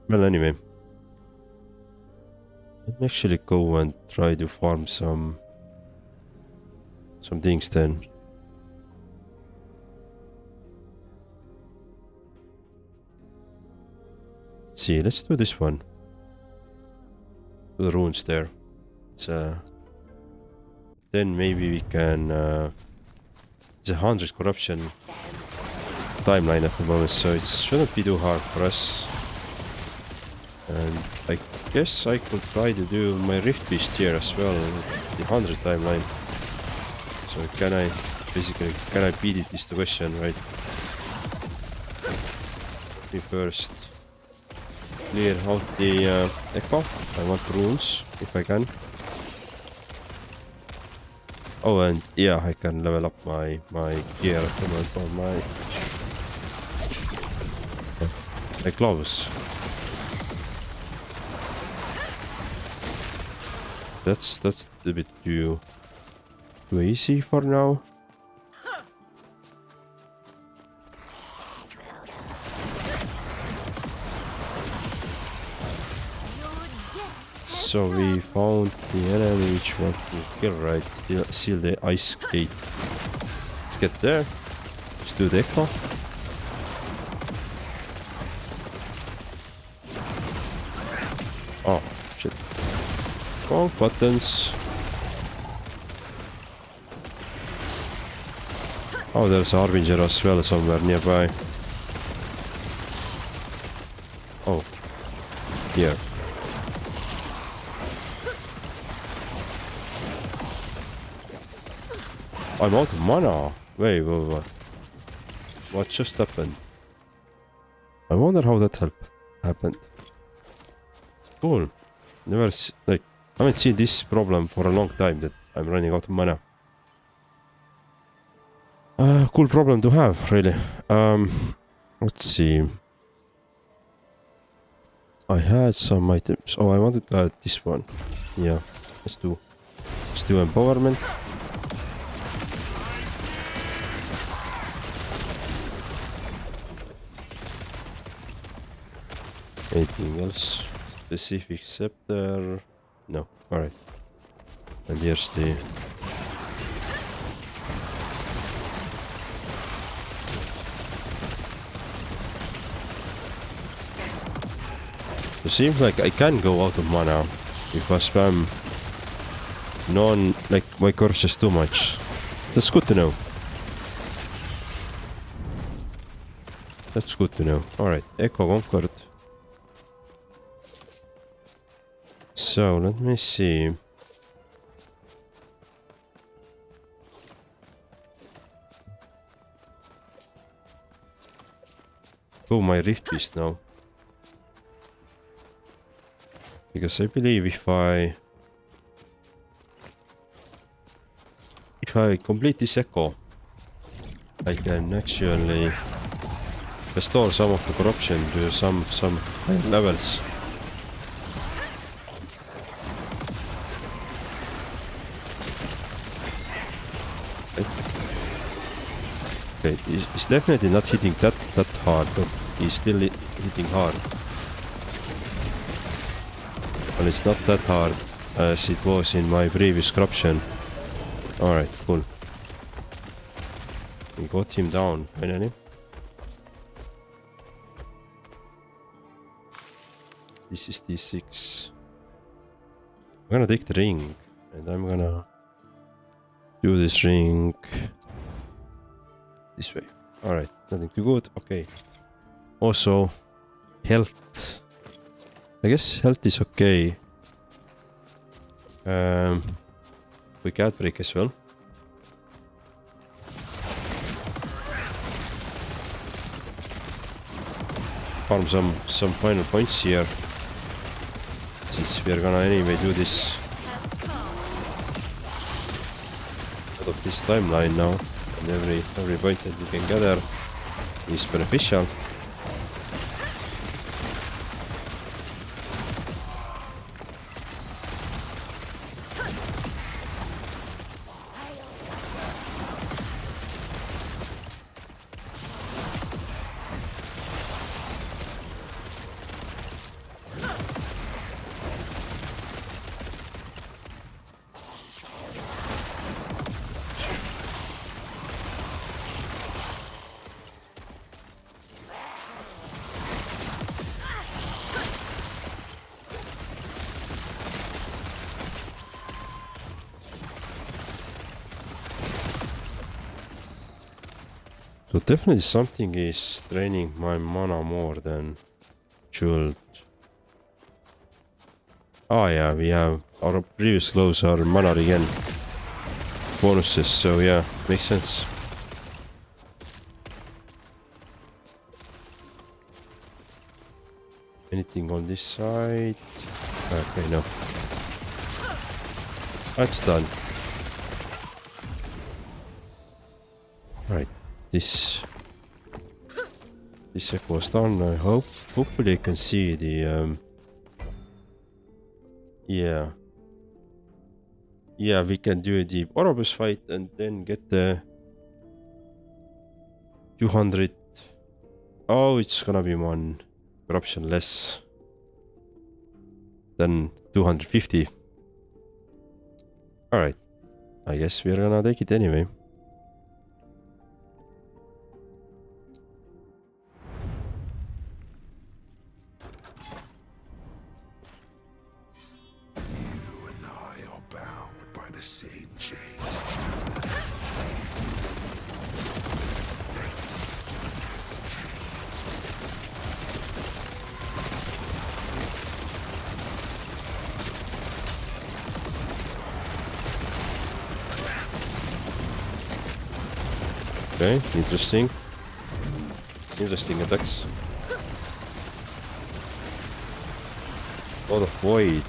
Well, anyway. Let me actually go and try to farm some things then. Let's see, let's do this one. Do the runes there. It's then maybe we can it's 100 corruption timeline at the moment, so it shouldn't be too hard for us. And I guess I could try to do my Rift Beast here as well, the 100 timeline. So can I beat it is the question, right? Let me first clear out the echo. I want runes if I can. Oh, and yeah, I can level up my gear at the moment on my gloves. That's a bit too easy for now. So we found the enemy which want to kill, right? Seal the ice gate. Let's get there. Let's do the echo. Oh, shit. Wrong buttons. Oh, there's a Harbinger as well somewhere nearby. Oh, here. I'm out of mana. Wait. What just happened? I wonder how that happened. Cool. I haven't seen this problem for a long time that I'm running out of mana. Cool problem to have, really. Let's see. I had some items. Oh, I wanted to add this one. Yeah, let's do empowerment. Anything else specific scepter? No. Alright. And here's the it seems like I can go out of mana if I spam my curses too much. That's good to know. That's good to know. Alright, Echo conquered. So, let me see. Oh, my Rift Beast now. Because I believe if I complete this echo, I can actually restore some of the corruption to some high levels. Okay, he's definitely not hitting that hard, but he's still hitting hard. But it's not that hard as it was in my previous corruption. Alright, cool. We got him down finally. This is D6. I'm gonna take the ring and I'm gonna do this ring this way. Alright, nothing too good. Okay. Also, health. I guess health is okay. Quick outbreak as well. Farm some final points here. Since we are gonna anyway do this out of this timeline now, and every point that you can gather is beneficial. So definitely something is draining my mana more than should. Oh yeah, we have our previous clothes are mana regen bonuses, so yeah, makes sense. Anything on this side? Okay, no. That's done. Right. This echo was done. I hopefully I can see the yeah, we can do the Orobyss fight and then get the 200. Oh, it's gonna be one corruption less than 250. Alright. I guess we're gonna take it anyway. You and I are bound by the same chains. Okay, interesting. Interesting attacks. A lot of void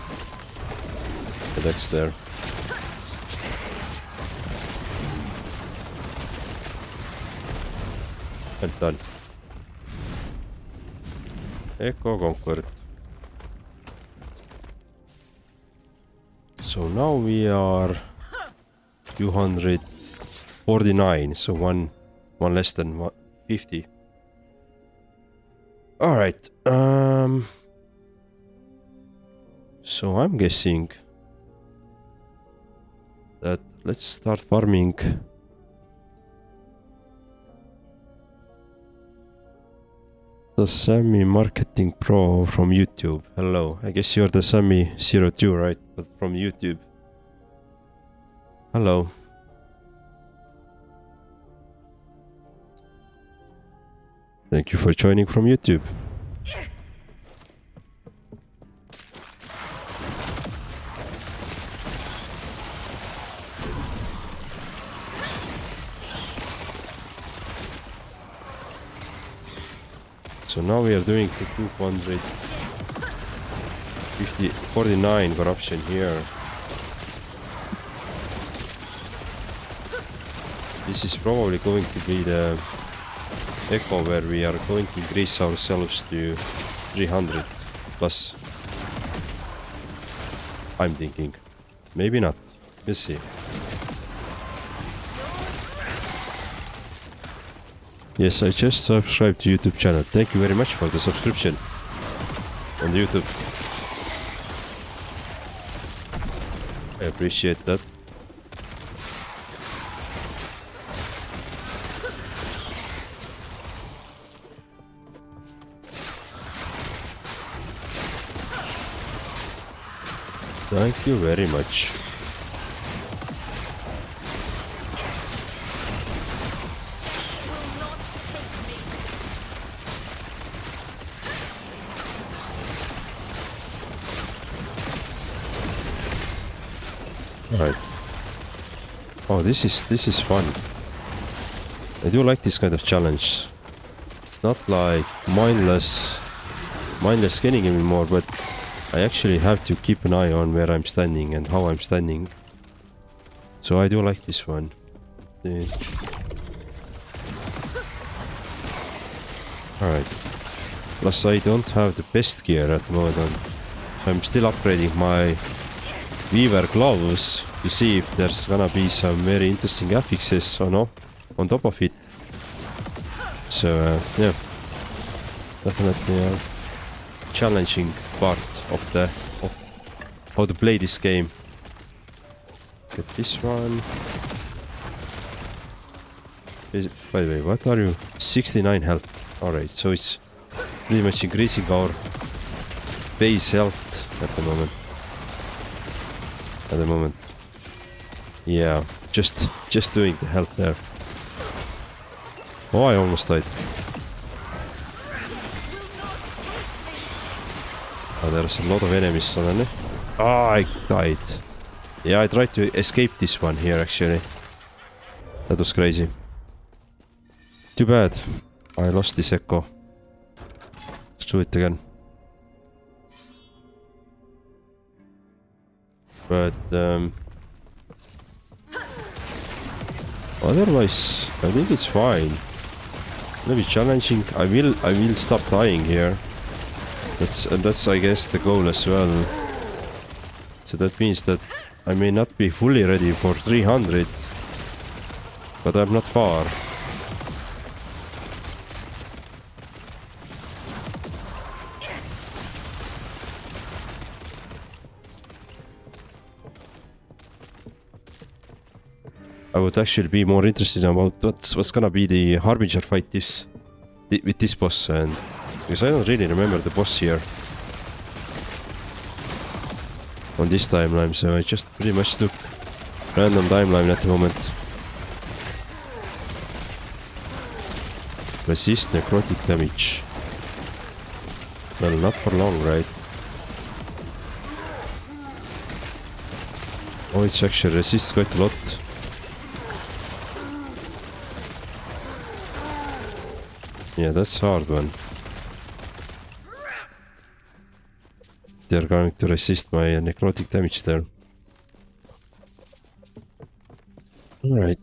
attacks there. And done. Echo conquered. So now we are 249, so one less than 50. All right. So I'm guessing that let's start farming. The Sammy Marketing Pro from YouTube. Hello. I guess you're the Sammy02, right? But from YouTube. Hello. Thank you for joining from YouTube. So now we are doing the 249 corruption here. This is probably going to be the echo where we are going to increase ourselves to 300 plus. I'm thinking. Maybe not. We'll see. Yes, I just subscribed to YouTube channel. Thank you very much for the subscription on YouTube. I appreciate that. Thank you very much. Right. Oh, this is fun. I do like this kind of challenge. It's not like mindless scanning anymore, but I actually have to keep an eye on where I'm standing and how I'm standing. So I do like this one. Alright. Plus I don't have the best gear at the moment. So I'm still upgrading my Weaver gloves to see if there's gonna be some very interesting affixes or no on top of it. So yeah, definitely a challenging part of how to play this game. Get this one. By the way, what are you? 69 health. Alright, so it's pretty much increasing our base health at the moment. Yeah, just doing the health there. Oh, I almost died. Oh, there's a lot of enemies suddenly. Oh, I died. Yeah, I tried to escape this one here actually. That was crazy. Too bad. I lost this echo. Let's do it again. But otherwise, I think it's fine. Maybe challenging. I will stop dying here. That's I guess the goal as well. So that means that I may not be fully ready for 300, but I'm not far. I would actually be more interested about what's gonna be the Harbinger fight with this boss, and because I don't really remember the boss here on this timeline, so I just pretty much took random timeline at the moment. Resist necrotic damage. Well, not for long, right? Oh, it's actually resists quite a lot. Yeah, that's a hard one. They're going to resist my necrotic damage there. Alright.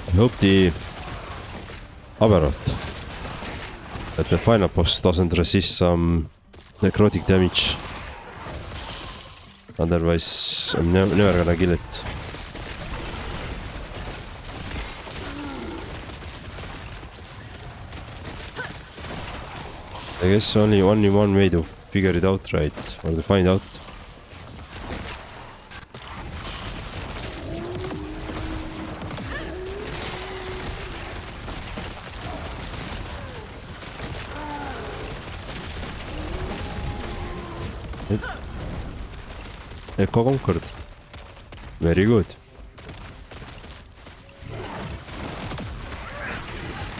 I hope the Aberroth, that the final boss doesn't resist some necrotic damage. Otherwise, I'm never gonna kill it. I guess only one way to figure it out, right? Or to find out. Echo conquered. Very good.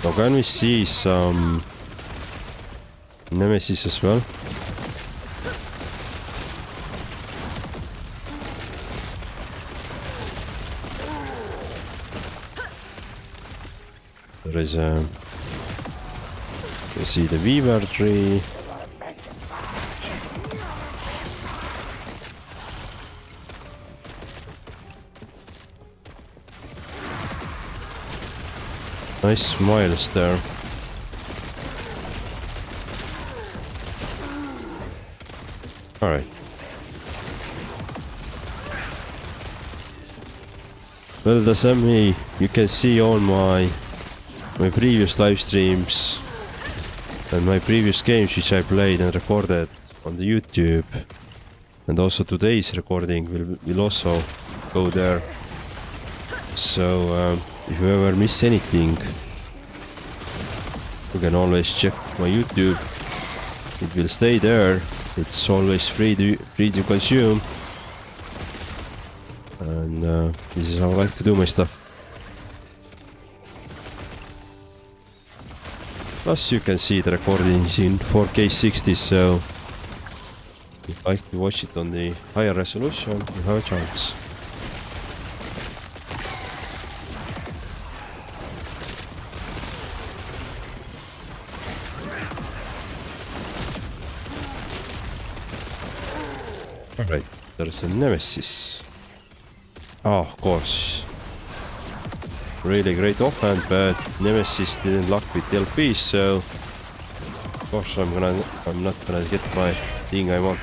Now can we see some nemesis as well? There is a... You see the weaver tree. Nice smiles there. Alright. Well, that's me. You can see all my previous live streams and my previous games which I played and recorded on the YouTube. And also today's recording will also go there. So if you ever miss anything, you can always check my YouTube. It will stay there. It's always free to consume. And this is how I like to do my stuff. Plus you can see the recordings in 4K 60, so if you like to watch it on the higher resolution, you have a chance. Alright, there's a nemesis. Oh, of course. Really great offhand, but nemesis didn't luck with LP, so of course I'm not gonna get my thing I want.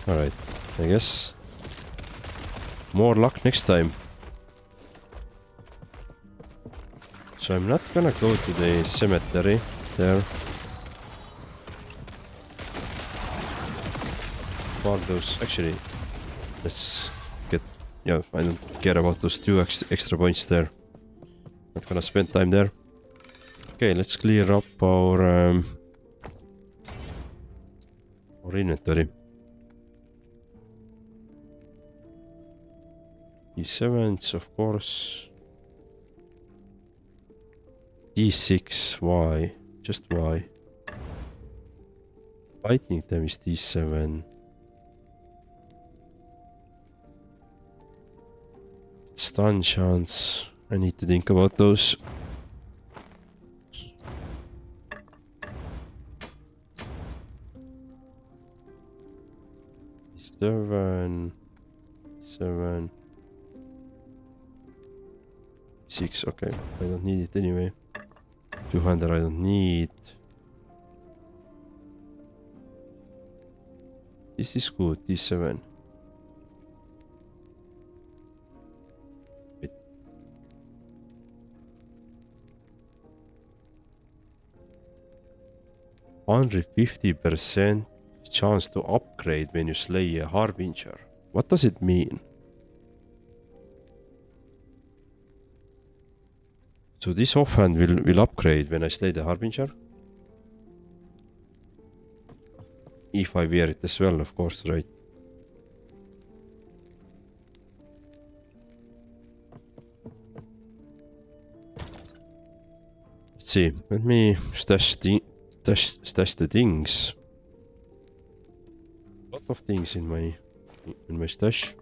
Alright, I guess more luck next time. So I'm not gonna go to the cemetery there. Those actually, let's get, yeah, I don't care about those 2 extra points there. Not gonna spend time there. Okay, let's clear up our inventory. D7s, of course. D6, why? Just why? Lightning damage D7. Stun chance. I need to think about those. Seven, 6. Okay, I don't need it anyway. 200 I don't need. This is good, D7. Wait. %50% chance to upgrade when you slay a Harbinger. What does it mean? So this offhand will upgrade when I slay the Harbinger? If I wear it as well, of course, right? Let's see. Let me stash the things. A lot of things in my stash.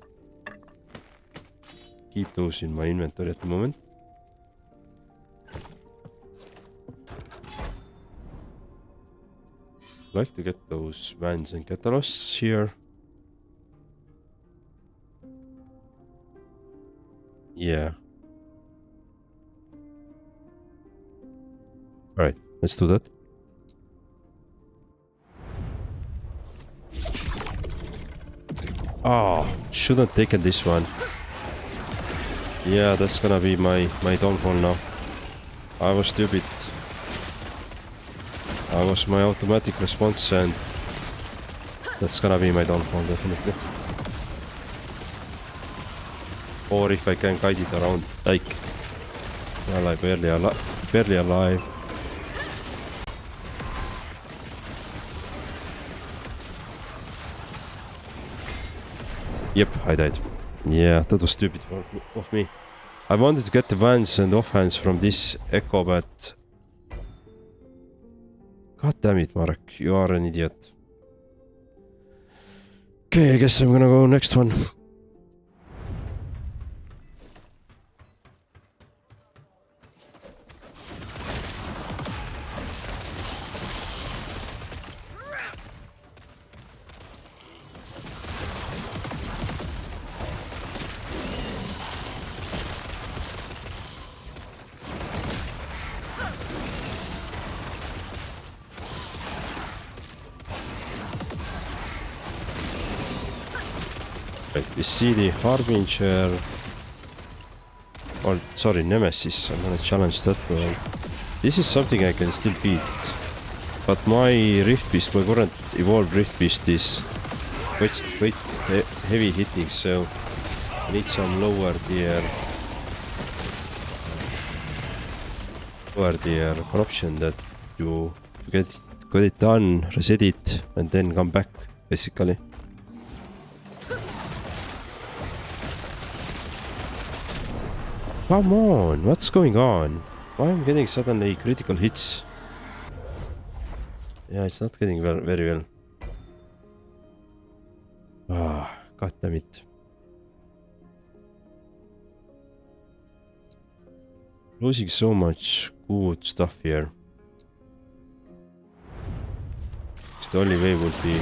Keep those in my inventory at the moment. Like to get those vans and catalysts here. Yeah. Alright, let's do that. Oh, shouldn't have taken this one. Yeah, that's gonna be my downfall now. I was stupid. I was my automatic response and that's gonna be my downfall definitely. Or if I can guide it around, like, well, I'm barely alive. Yep, I died. Yeah, that was stupid of me. I wanted to get the vans and offhands from this echo, but god damn it, Marek, you are an idiot. Okay, I guess I'm gonna go next one. We see the Harbinger, or sorry, Nemesis. I'm gonna challenge that one. This is something I can still beat, but my Rift Beast, my current evolved Rift Beast is quite heavy hitting, so I need some lower tier corruption that you get it done, reset it, and then come back basically. Come on, what's going on? Why am I getting suddenly critical hits? Yeah, it's not getting very well. Ah, god damn it. Losing so much good stuff here. The only way would be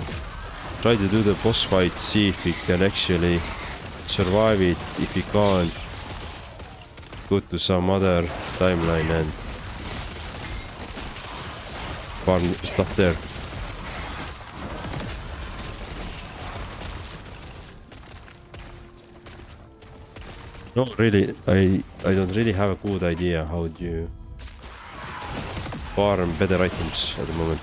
try to do the boss fight, see if we can actually survive it. If we can't, go to some other timeline and farm stuff there. No, really, I don't really have a good idea how do you farm better items at the moment.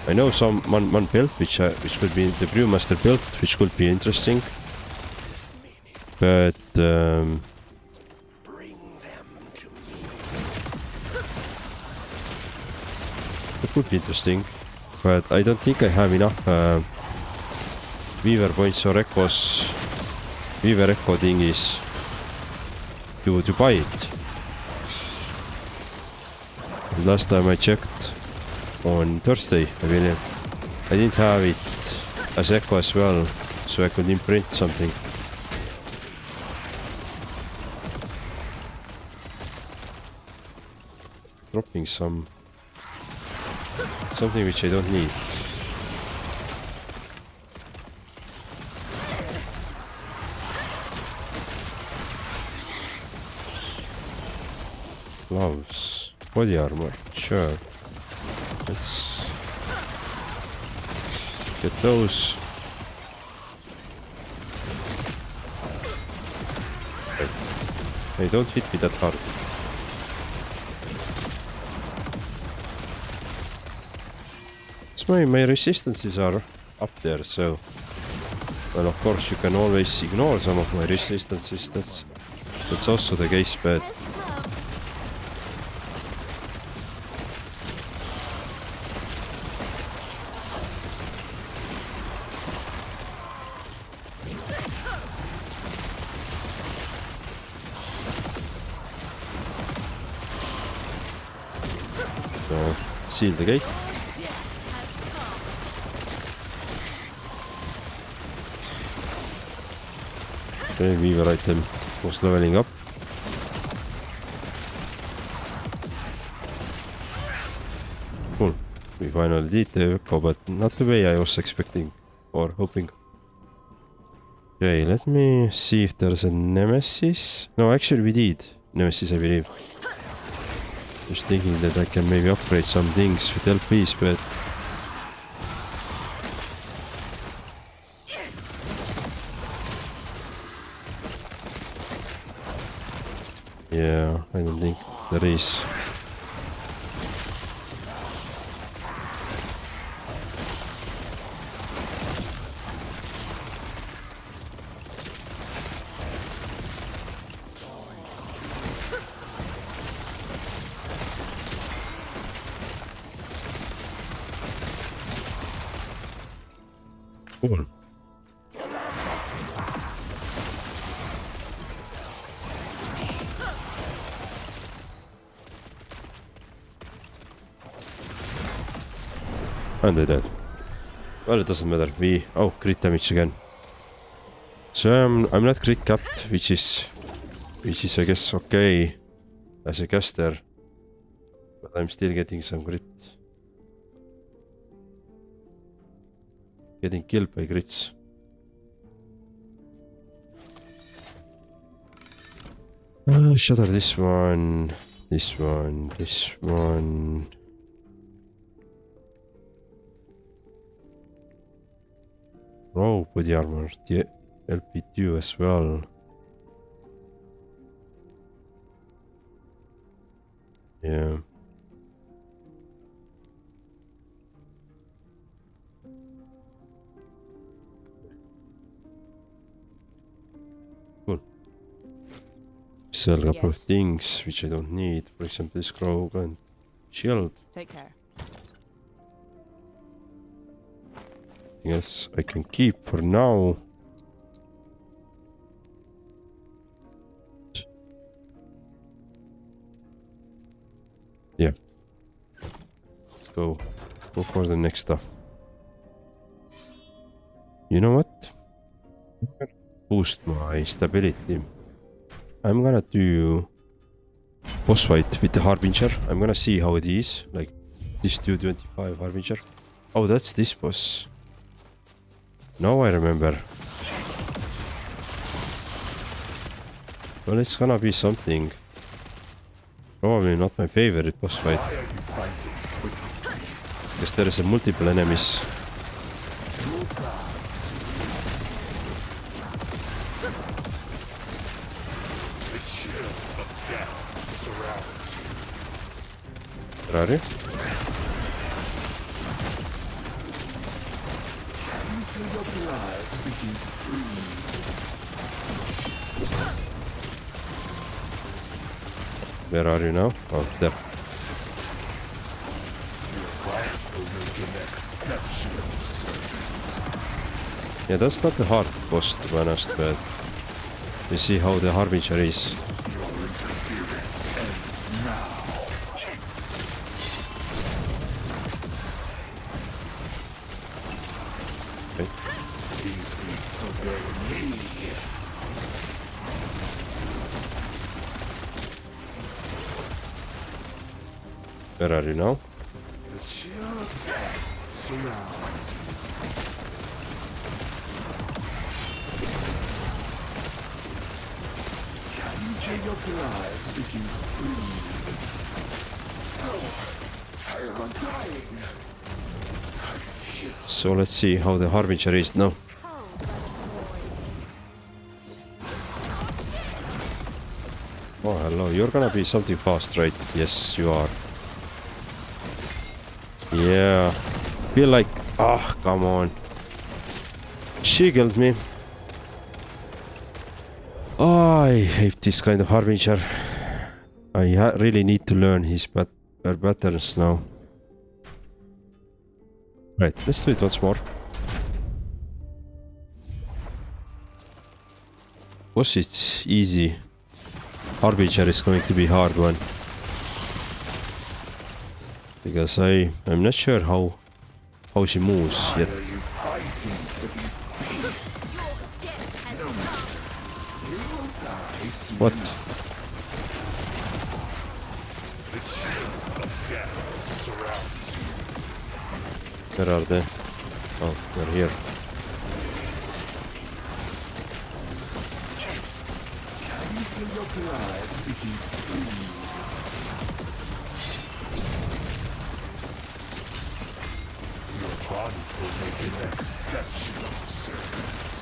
I know one build which could be the Brewmaster build, which could be interesting, but it could be interesting, but I don't think I have enough Weaver points or echoes, Weaver echo thingies to buy it. And last time I checked, on Thursday, I believe, I didn't have it as echo as well, so I could imprint something. Dropping something which I don't need. Gloves, body armor, sure. Let's get those. Wait. Hey, don't hit me that hard. It's my resistances are up there, so... Well, of course you can always ignore some of my resistances, that's also the case, but... So, seal the gate. Okay, Weaver item was leveling up. Cool. We finally did the echo, but not the way I was expecting or hoping. Okay, let me see if there's a Nemesis. No, actually we did Nemesis, I believe. Just thinking that I can maybe upgrade some things with LPs, but... Yeah, I don't think there is. Cool. And they're dead. Well, it doesn't matter. Oh, crit damage again. So I'm not crit capped, which is I guess okay as a caster, but I'm still getting some crit. Getting killed by crits. Shatter this one, this one, this one. Oh, body armor, the LP2 as well. Yeah. Cool. Sell a couple of things which I don't need. For example, this Grog and shield. Take care. Yes, I can keep for now. Yeah. Let's go for the next stuff. You know what? I'm gonna boost my stability. I'm gonna do boss fight with the Harbinger. I'm gonna see how it is. Like this 225 Harbinger. Oh, that's this boss. Now I remember. Well, it's gonna be something. Probably not my favorite boss fight. Because there is a multiple enemies. Where are you? Where are you now? Oh, there. Yeah, that's not the hard boss to be honest, but you see how the Harbinger is. Okay. Where are you now? The chill of death surrounds you. Can you feel your blood begin to freeze? Oh, I am So let's see how the Harbinger is now. Oh hello, you're gonna be something fast, right? Yes, you are. Yeah. Feel like... Ah, come on. She killed me. Oh, I hate this kind of Harbinger. I really need to learn his patterns now. Right, let's do it once more. Was it easy? Harbinger is going to be hard one. Because I'm not sure how she moves yet. Are you fighting for these beasts? No matter. You will die soon. What? The chill of death surrounds you. Where are they? Oh, they're here. Can you feel your blood begin to freeze? Your body will make an exceptional servant.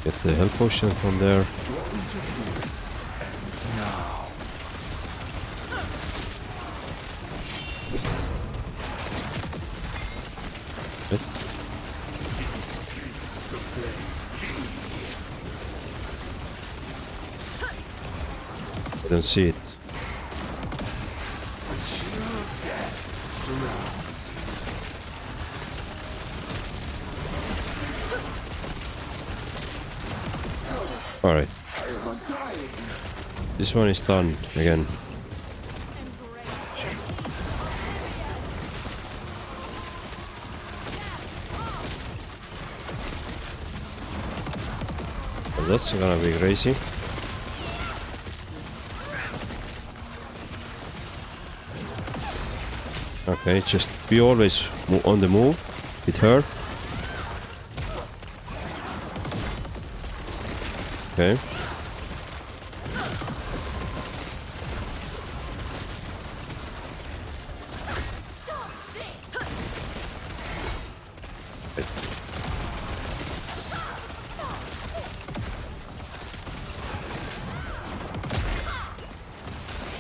Get the health potion from there. Your interference ends now. What? These beasts obey me. I don't see it. The chill of death surrounds you. Alright. I am undying. This one is done again. Well, that's gonna be crazy. Okay, just be always on the move with her. Okay.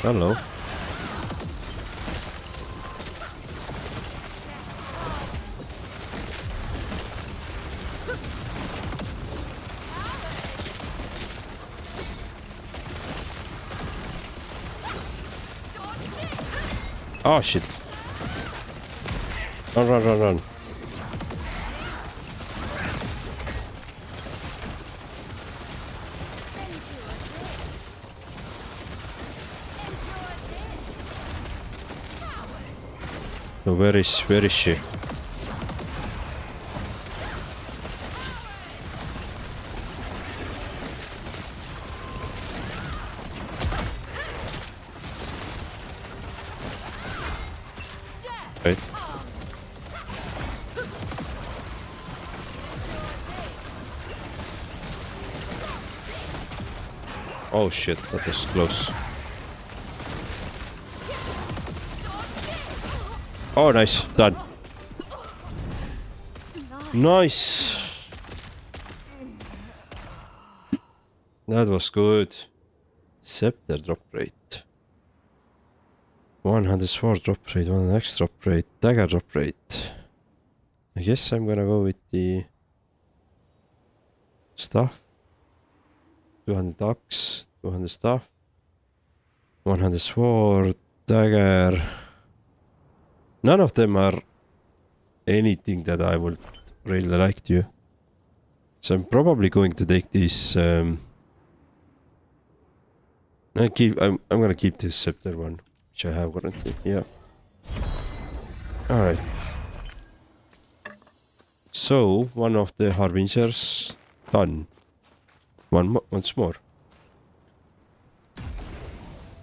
Hello. Oh shit. Run, run, run, run. So where is she? Right. Oh shit, that was close. Oh nice, done. Nice. That was good. Scepter drop rate. 100 sword drop rate, 1 axe drop rate, dagger drop rate. I guess I'm gonna go with the stuff. 200 axe, 200 stuff, 100 sword, dagger. None of them are anything that I would really like to. So I'm probably going to take this. I'm gonna keep this scepter one, which I have currently. Yeah. All right. So one of the Harbingers done. Once more.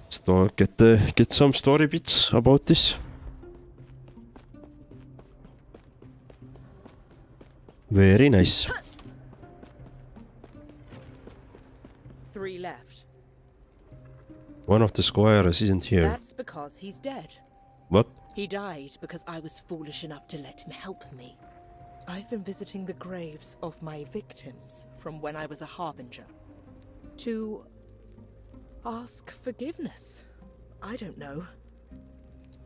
So get some story bits about this. Very nice. 3 left. One of the squires isn't here. That's because he's dead. What? He died because I was foolish enough to let him help me. I've been visiting the graves of my victims from when I was a Harbinger. To ask forgiveness. I don't know.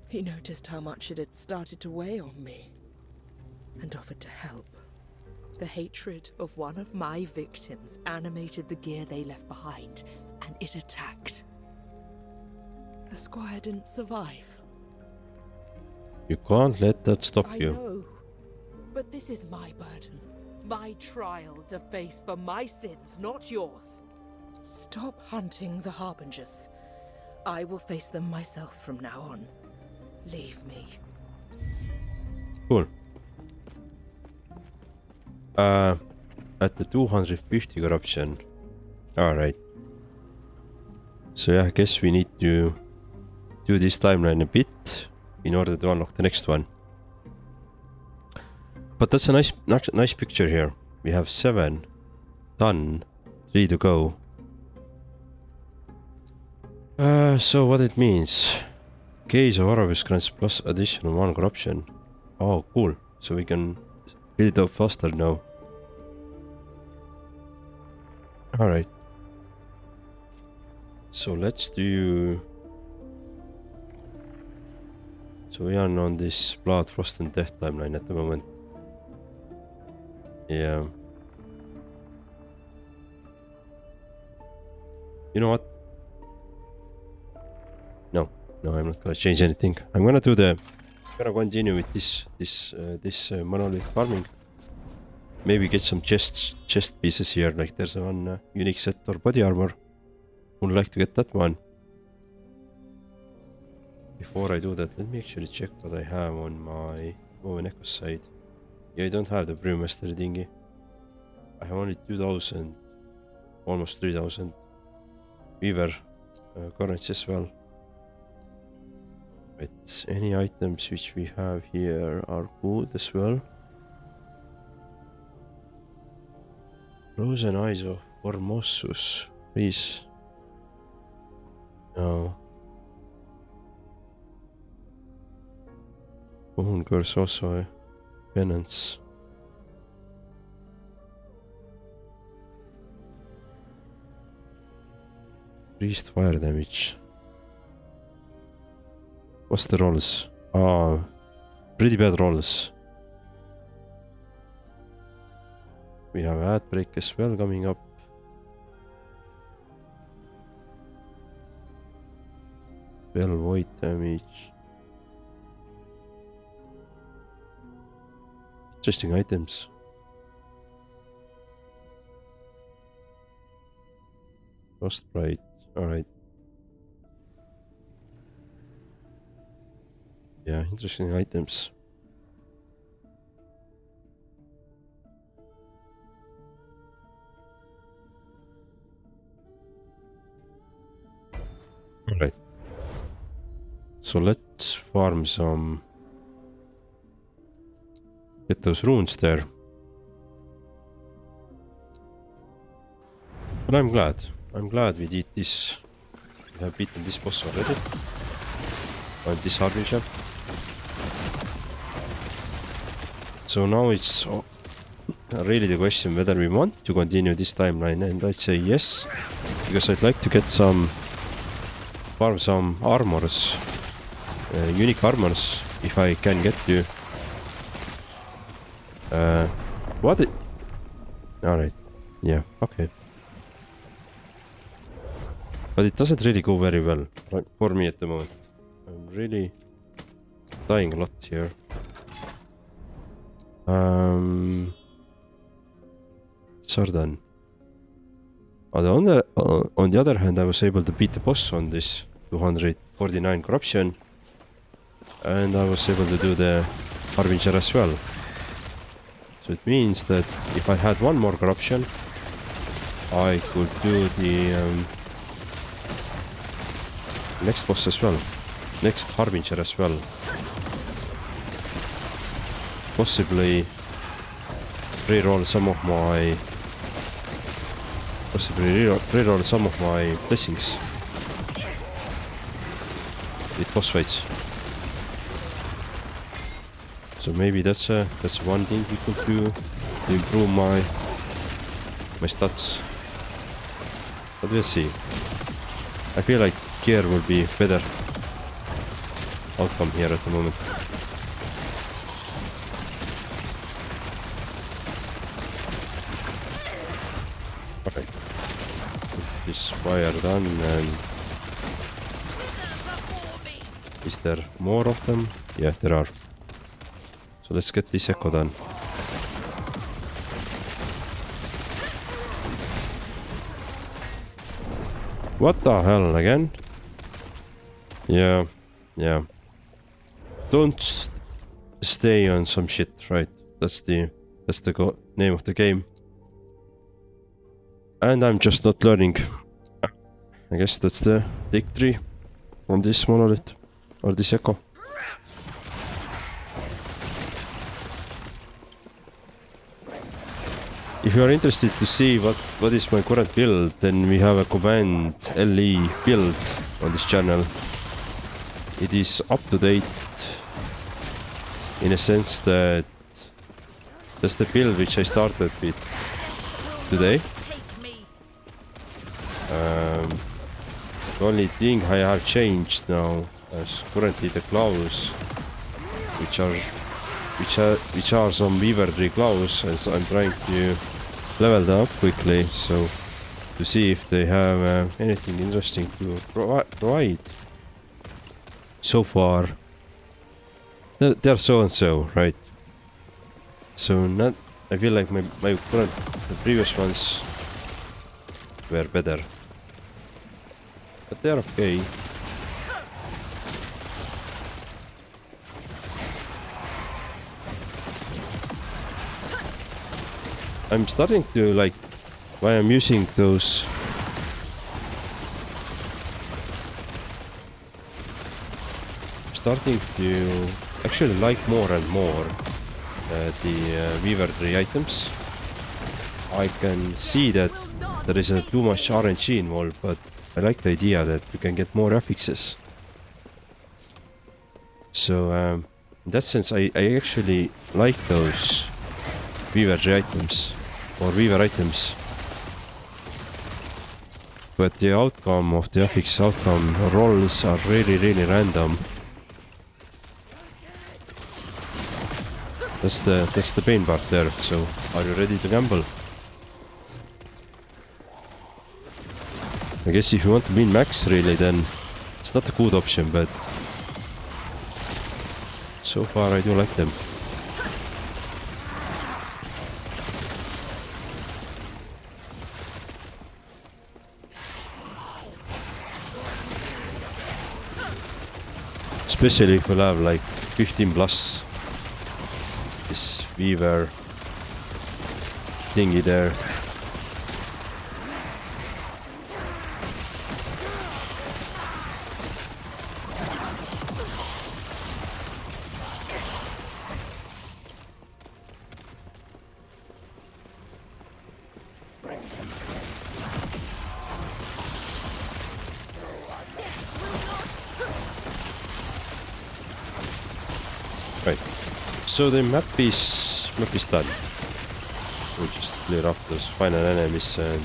He noticed how much it had started to weigh on me and offered to help. The hatred of one of my victims animated the gear they left behind, and it attacked. The squire didn't survive. You can't let that stop I you. know, but this is my burden, my trial to face for my sins, not yours. Stop hunting the Harbingers. I will face them myself from now on. Leave me. Cool. At the 250 corruption. Alright. So yeah, I guess we need to do this timeline a bit in order to unlock the next one. But that's a nice picture here. We have 7 done, 3 to go. So what it means? Case of Orobyss grants plus additional 1 corruption. Oh, cool. So we can build up faster now. Alright. So let's do... So we are on this Blood, Frost and Death timeline at the moment. Yeah. You know what? No, I'm not gonna change anything. I'm gonna continue with this monolith farming. Maybe get some chest pieces here. Like there's one unique set or body armor. Would like to get that one. Before I do that, let me actually check what I have on my Woven Echo side. Yeah, I don't have the Brewmaster thingy. I have only 2000, almost 3000 Weaver currency as well. But any items which we have here are good as well. Frozen Eyes of Formosus. Please. No. Bone Curse also a penance. Priest fire damage. What's the rolls? Ah, pretty bad rolls. We have Outbreak as well coming up. Spell void damage. Interesting items. Frostbite. Alright. Yeah, interesting items. Alright. So let's farm some. Get those runes there. But I'm glad. I'm glad we did this. We have beaten this boss already. And this Harbinger. So now it's really the question whether we want to continue this timeline, and I'd say yes, because I'd like to get some, farm some armors, unique armors, if I can get to. What? Alright, yeah, okay. But it doesn't really go very well for me at the moment. I'm really dying a lot here. Sardan. On the other hand, I was able to beat the boss on this 249 corruption, and I was able to do the Harbinger as well. So it means that if I had one more corruption, I could do the next boss as well, next Harbinger as well. Possibly reroll some of my blessings. with boss fights. So maybe that's one thing we could do to improve my stats. But we'll see. I feel like gear will be better outcome here at the moment. Okay. This fire done, and is there more of them? Yeah, there are. So let's get this echo done. What the hell again? Yeah. Don't stay on some shit, right? That's the name of the game. And I'm just not learning. I guess that's the take 3 on this monolith or this echo. If you are interested to see what is my current build, then we have a command LE build on this channel. It is up to date in a sense that that's the build which I started with today. The only thing I have changed now is currently the claws, which are some Weaver tree claws, as I'm trying to level them up quickly, so to see if they have anything interesting to provide. So far, they're so and so, right? So not. I feel like the previous ones were better, but they're okay. I'm starting to like why I'm using those starting to actually like more and more the Weaver tree items. I can see that there is too much RNG involved, but I like the idea that you can get more affixes. So in that sense I actually like those Weaver tree items or Weaver items. But the outcome of the affix outcome rolls are really random. That's the pain part there. So are you ready to gamble? I guess if you want to min max really, then it's not a good option, but so far I do like them. Especially if we'll have like 15 plus this Weaver thingy there. Right, so the map is done. We'll just clear up those final enemies and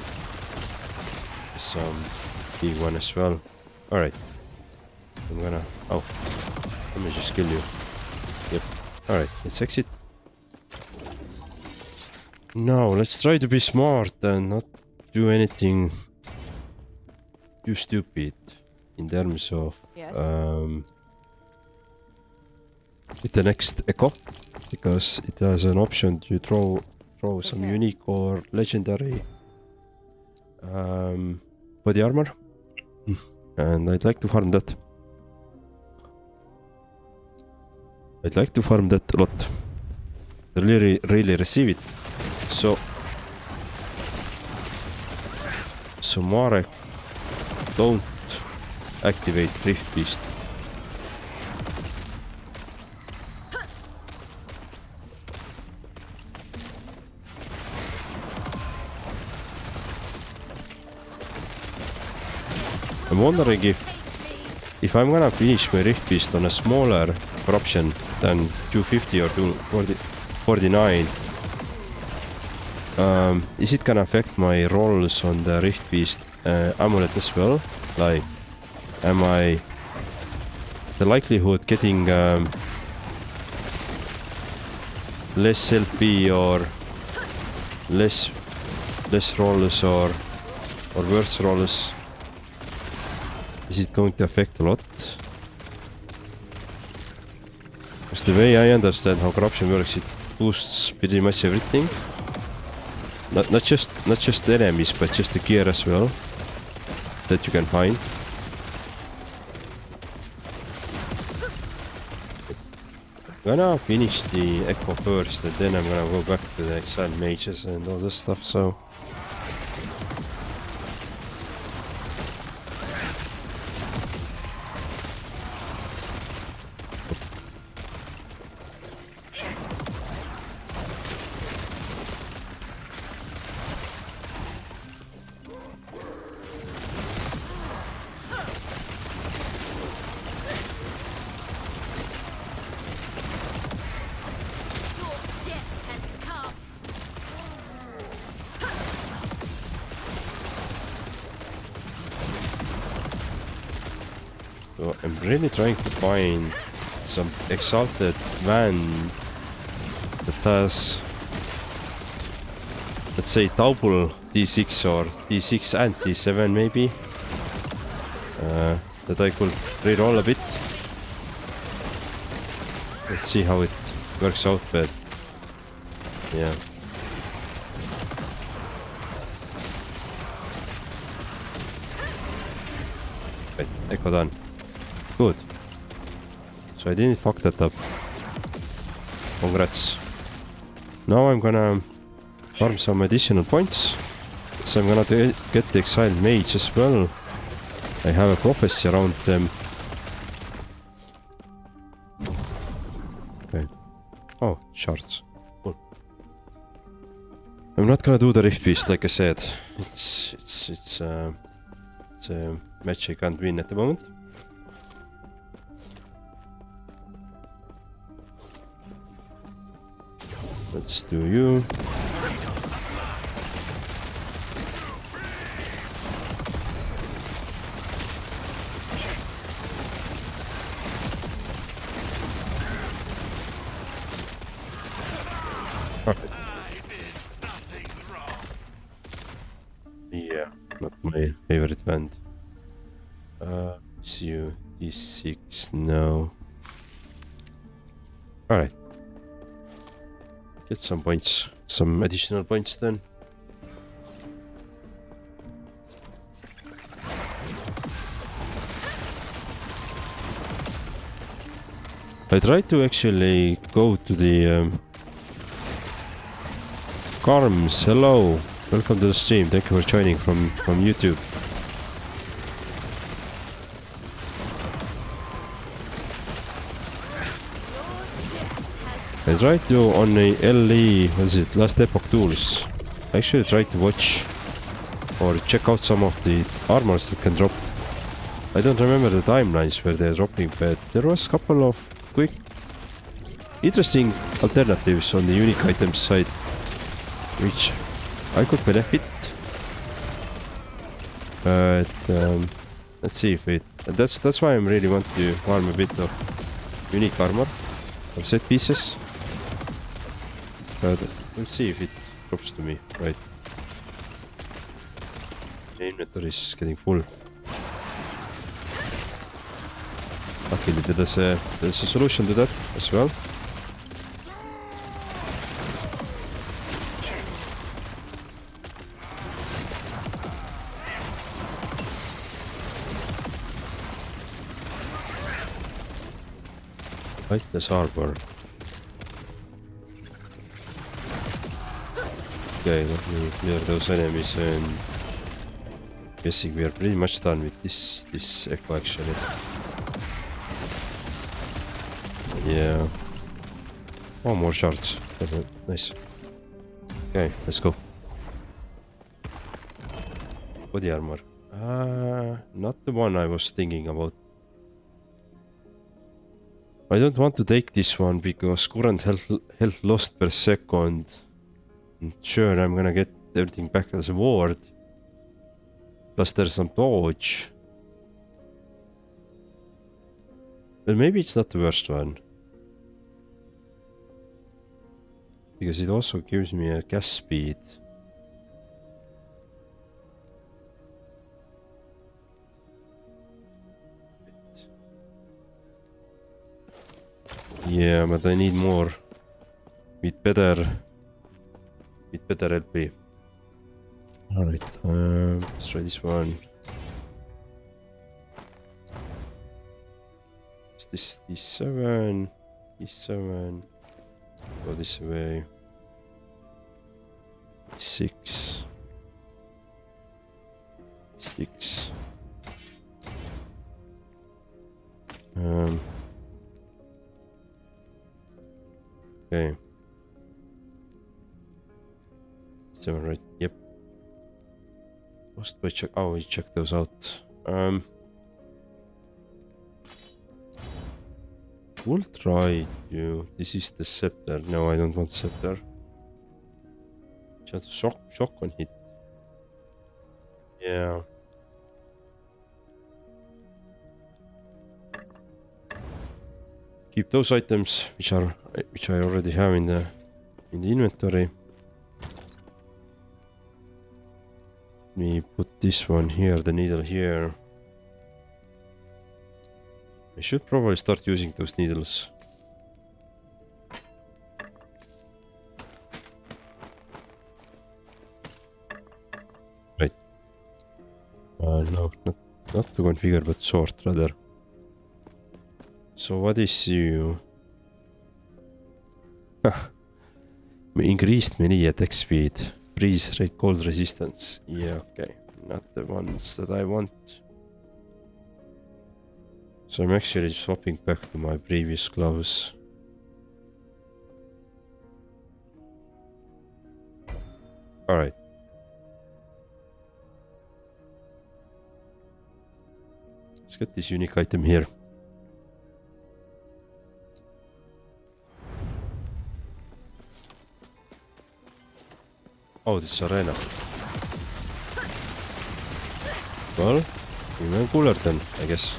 some big one as well. Alright, I'm gonna... oh, let me just kill you. Yep, alright, let's exit. Now, let's try to be smart and not do anything too stupid in terms of... Yes. With the next echo, because it has an option to throw some unique or legendary body armor, and I'd like to farm that. I'd like to farm that a lot. Really receive it. So Marek, don't activate Rift Beast. I'm wondering if if I'm gonna finish my Rift Beast on a smaller corruption than 250 or 249, is it gonna affect my rolls on the Rift Beast amulet as well? Like, am I the likelihood getting less LP or less rolls or worse rolls? Is it going to affect a lot? Because the way I understand how corruption works, it boosts pretty much everything. Not just the enemies, but just the gear as well that you can find. I'm gonna finish the Echo first, and then I'm gonna go back to the Exiled Mages and all this stuff, so... So I'm really trying to find some exalted van that has, let's say, double D6 or D6 and D7 maybe, that I could reroll a bit. Let's see how it works out, but yeah. Right, Echo done. Good. So I didn't fuck that up. Congrats. Now I'm gonna farm some additional points. So I'm gonna get the Exiled Mage as well. I have a prophecy around them. Okay. Oh, shards. Cool. I'm not gonna do the Rift Beast like I said. It's a match I can't win at the moment. Let's do you. Perfect. Yeah, not my favorite band. See you D6 no. Alright. Get some points, some additional points then. I tried to actually go to the Carms, hello, welcome to the stream, thank you for joining from YouTube. I tried to on a LE, what is it, Last Epoch tools. I actually tried to watch or check out some of the armors that can drop. I don't remember the timelines where they're dropping, but there was a couple of quick, interesting alternatives on the unique items side, which I could benefit. But let's see if it. That's why I really want to farm a bit of unique armor or set pieces. But let's see if it drops to me, right? The inventory is getting full. Luckily there's a solution to that as well. Lightless harbor. Okay, let me clear those enemies and guessing we are pretty much done with this echo actually. Yeah. Oh, more shards. Nice. Okay, let's go. Body armor. Not the one I was thinking about. I don't want to take this one because current health lost per second. Sure, I'm gonna get everything back as a ward. Plus there's some dodge. But maybe it's not the worst one. Because it also gives me a gas speed. Yeah, but I need more. With better LP. Alright, let's try this one. Is this D7? D7. Go this way. 6. 6. Okay. 7, right? Yep. Must we check? Oh, we check those out. We'll try you. This is the scepter. No, I don't want scepter. Just shotgun hit. Yeah. Keep those items which I already have in the inventory. Let me put this one here, the needle here. I should probably start using those needles. Right. No, not to configure, but sort rather. So what is you? Increased melee attack speed, freeze rate, cold resistance. Yeah, okay, not the ones that I want. So I'm actually swapping back to my previous gloves. Alright. Let's get this unique item here. Oh, this is arena. Well, even cooler then, I guess.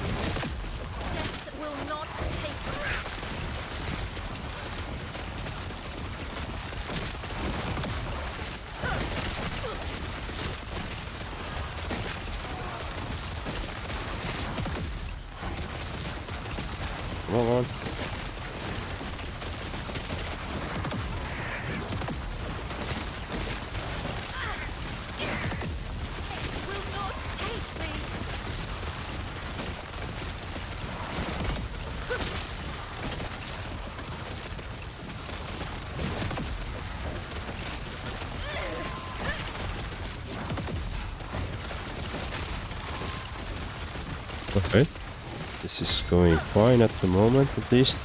Come on. Okay, this is going fine at the moment, at least.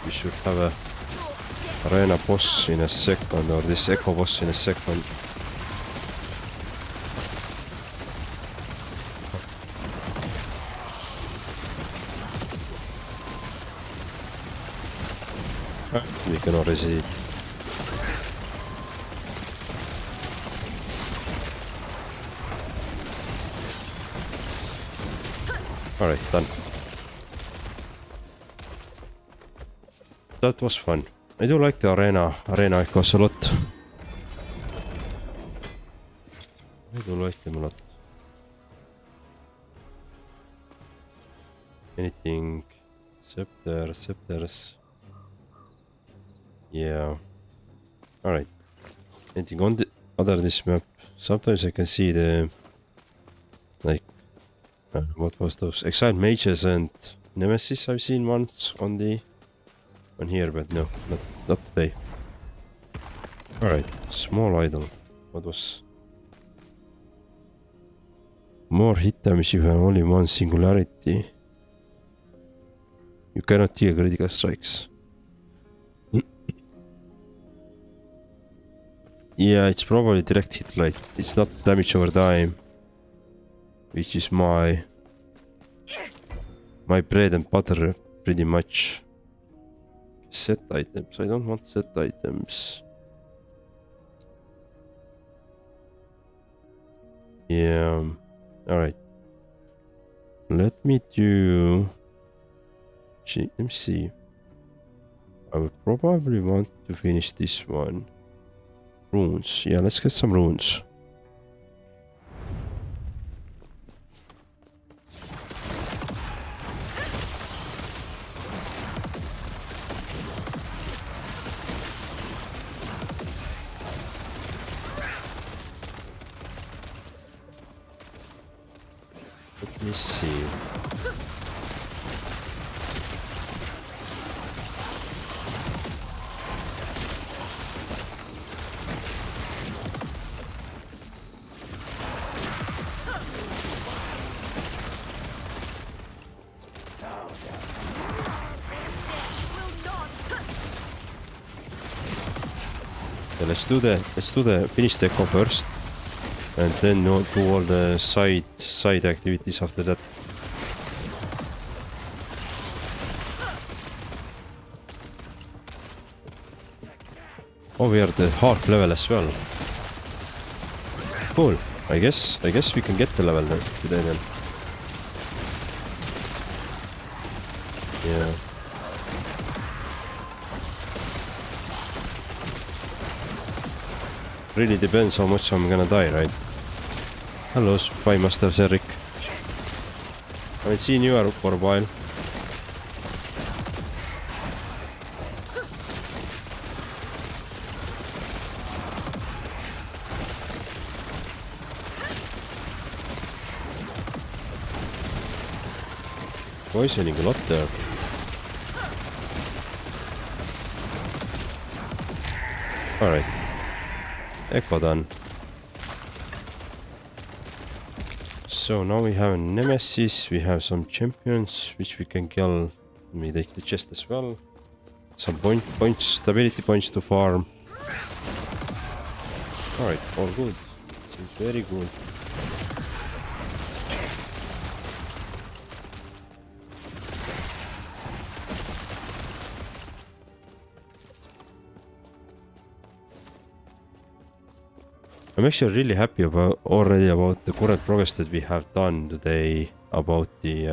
We should have a arena boss in a second, or this echo boss in a second. We can already see it. Alright, done. That was fun. I do like the arena echoes a lot. I do like them a lot. Anything? Scepters. Yeah. Alright. Anything on the other this map? Sometimes I can see the like what was those? Exiled mages and nemesis I've seen once on here, but no, not today. Alright, small idol. What was? More hit damage if you have only one singularity. You cannot deal critical strikes. Yeah, it's probably direct hit light. It's not damage over time. Which is my my bread and butter pretty much. Set items. I don't want set items. Yeah. Alright. Let me do... Let me see. I would probably want to finish this one. Runes. Yeah, let's get some runes. Let me see. Yeah, let's do the finish the echo first. And then do all the side activities after that. Oh, we are the harp level as well. Cool. I guess we can get the level then today then. Yeah. Really depends how much I'm gonna die, right? Hello, Spy Master Zerrik. I haven't seen you for a while. Poisoning a lot there. Alright. Echo done. So now we have a nemesis, we have some champions which we can kill. Let me take the chest as well. Some points, stability points to farm. Alright, all good. Seems very good. I'm actually really happy about the current progress that we have done today about the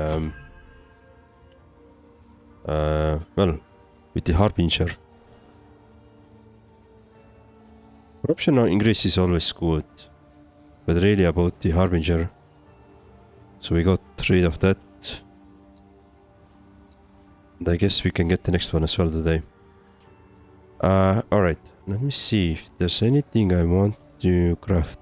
well, with the Harbinger. Corruption increase is always good, but really about the Harbinger. So we got rid of that. And I guess we can get the next one as well today. Alright, let me see if there's anything I want to craft.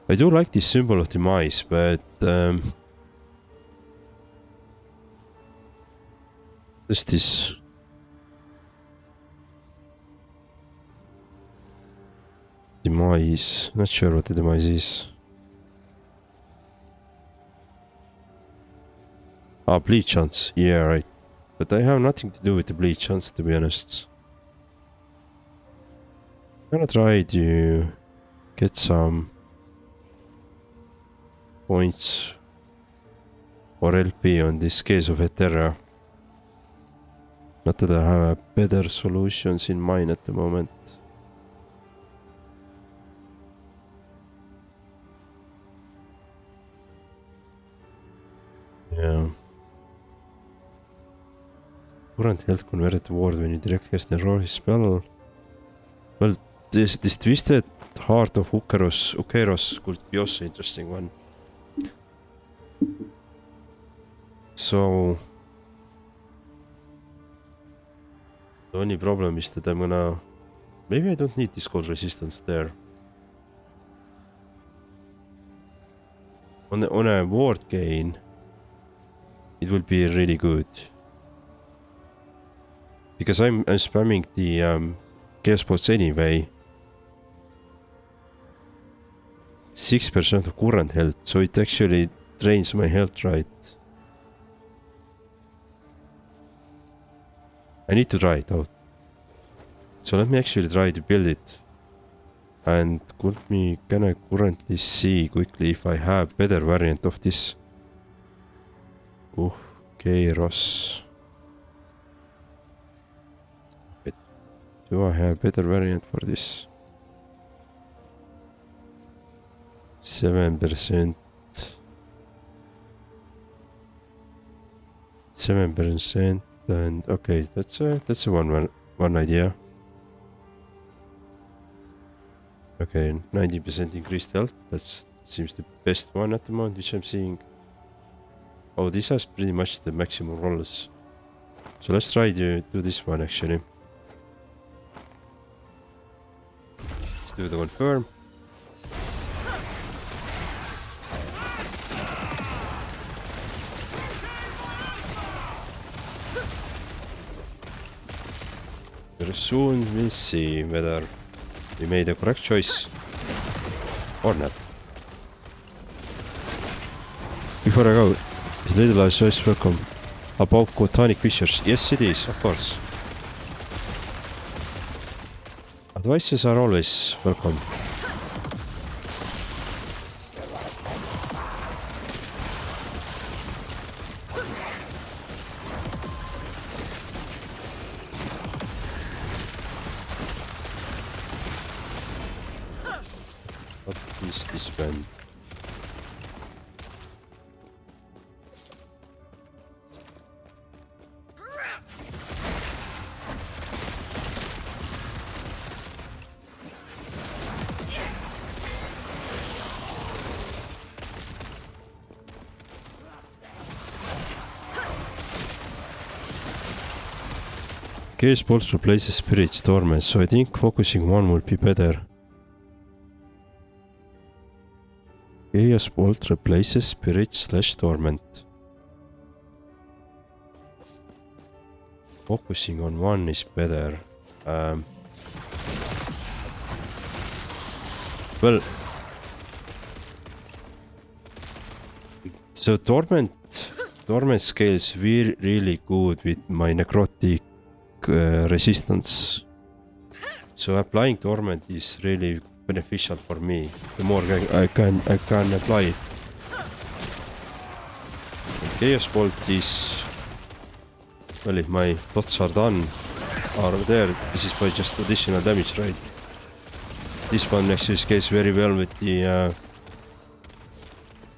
I do like this symbol of the mice, but what's this? Demise. Not sure what the demise is. Ah, bleach chance. Yeah, right. But I have nothing to do with the bleach chance, to be honest. I'm gonna try to get some points or LP on this case of Eterra. Not that I have better solutions in mind at the moment. Yeah. Current health converted to ward when you direct cast an Orobyss spell. Well, this twisted heart of Ukeros could be also interesting one. So the only problem is that I'm gonna... Maybe I don't need this cold resistance there. On a ward gain, it will be really good. Because I'm spamming the chaos pots anyway. 6% of current health, so it actually drains my health, right? I need to try it out. So let me actually try to build it. And can I currently see quickly if I have better variant of this? Kairos. Wait, do I have better variant for this? 7%. 7%, and okay, that's a one idea. Okay, 90% increased health. That seems the best one at the moment, which I'm seeing. Oh, this has pretty much the maximum rolls. So let's try to do this one actually. Let's do the confirm. Very soon we'll see whether we made a correct choice or not. Before I go, is Little Eyes choice welcome? About botanic fissures? Yes, it is, of course. Advices are always welcome. What is this one? Chaos Bolt replaces Spirit's Torment, so I think focusing one would be better. Chaos Bolt replaces Spirit/Torment. Focusing on one is better. Well, so Torment scales really good with my necrotic resistance. So applying Torment is really beneficial for me. The more I can apply. And Chaos Bolt is, well, if my dots are done, are there, this is by just additional damage, right? This one actually scales very well with the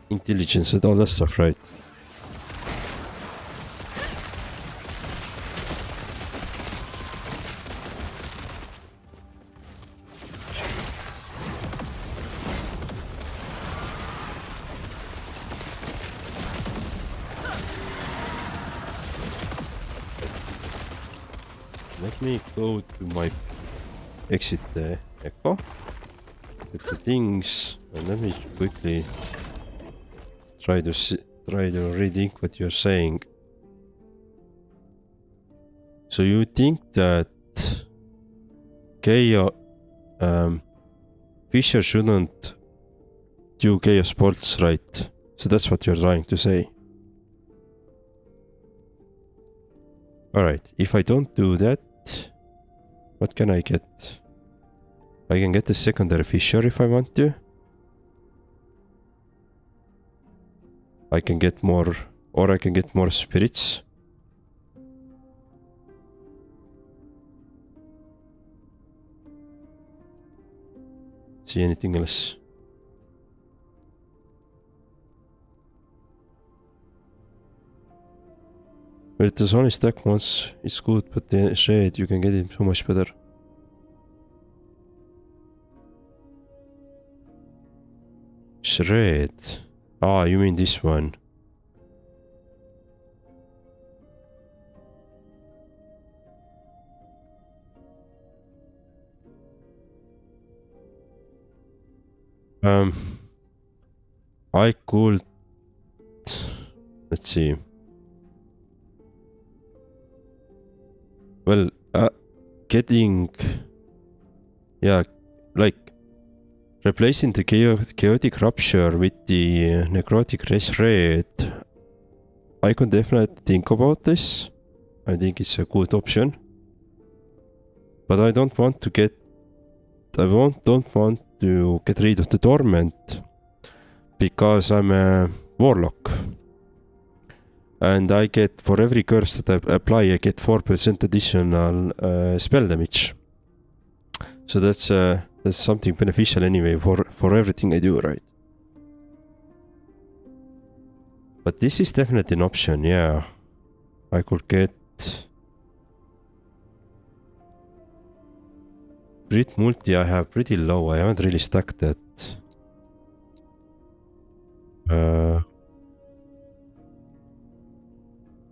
intelligence and all that stuff, right? Let me go to my exit echo, get the things, and let me quickly try to rethink what you're saying. So you think that Fisher shouldn't do Chaos Bolts, right? So that's what you're trying to say. Alright, if I don't do that, what can I get? I can get a secondary Fisher if I want to. I can get more, or I can get more spirits. See anything else? Well, it does only stack once, it's good, but the shade, you can get it so much better. Shred. Ah, you mean this one. I could... Let's see. Well, getting... Yeah, like... Replacing the chaotic rupture with the necrotic shred. I can definitely think about this. I think it's a good option. But I don't want to get don't want to get rid of the torment because I'm a warlock. And I get, for every curse that I apply, I get 4% additional spell damage. So that's something beneficial anyway for everything I do, right? But this is definitely an option, yeah. I could get Crit multi I have pretty low. I haven't really stacked that.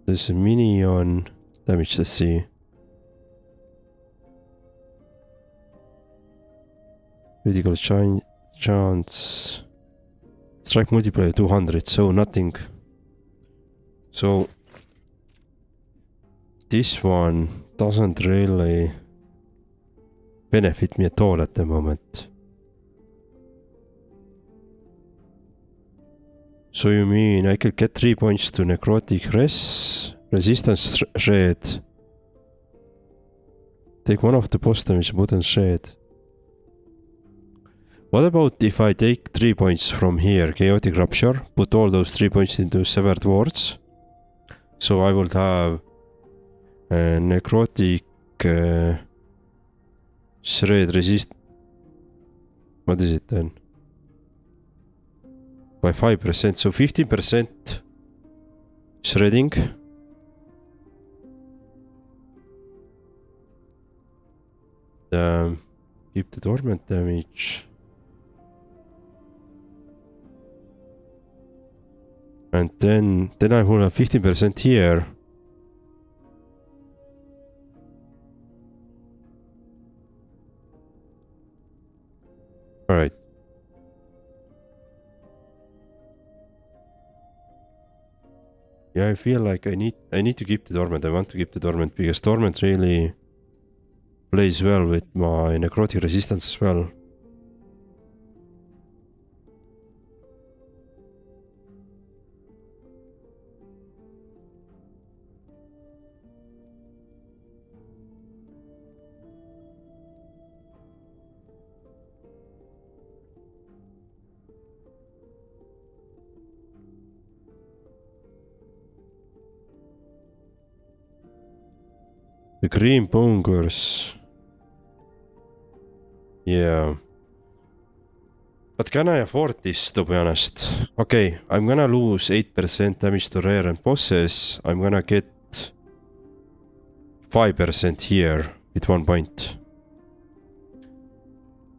There's a minion damage, let's see. Critical chance. Strike multiplier 200, so nothing. So this one doesn't really benefit me at all at the moment. So you mean I could get 3 points to necrotic resistance shred. Take one of the boss damage, put on shred. What about if I take 3 points from here, chaotic rupture, put all those 3 points into severed wards? So I would have necrotic shred resist. What is it then? By 5%, so 15% shredding. Keep the dormant damage. And then I will have 15% here. All right. Yeah, I feel like I need to keep the dormant. I want to keep the dormant because dormant really plays well with my necrotic resistance as well. The green bongers. Yeah. But can I afford this, to be honest? Okay, I'm gonna lose 8% damage to rare and bosses. I'm gonna get 5% here with 1 point.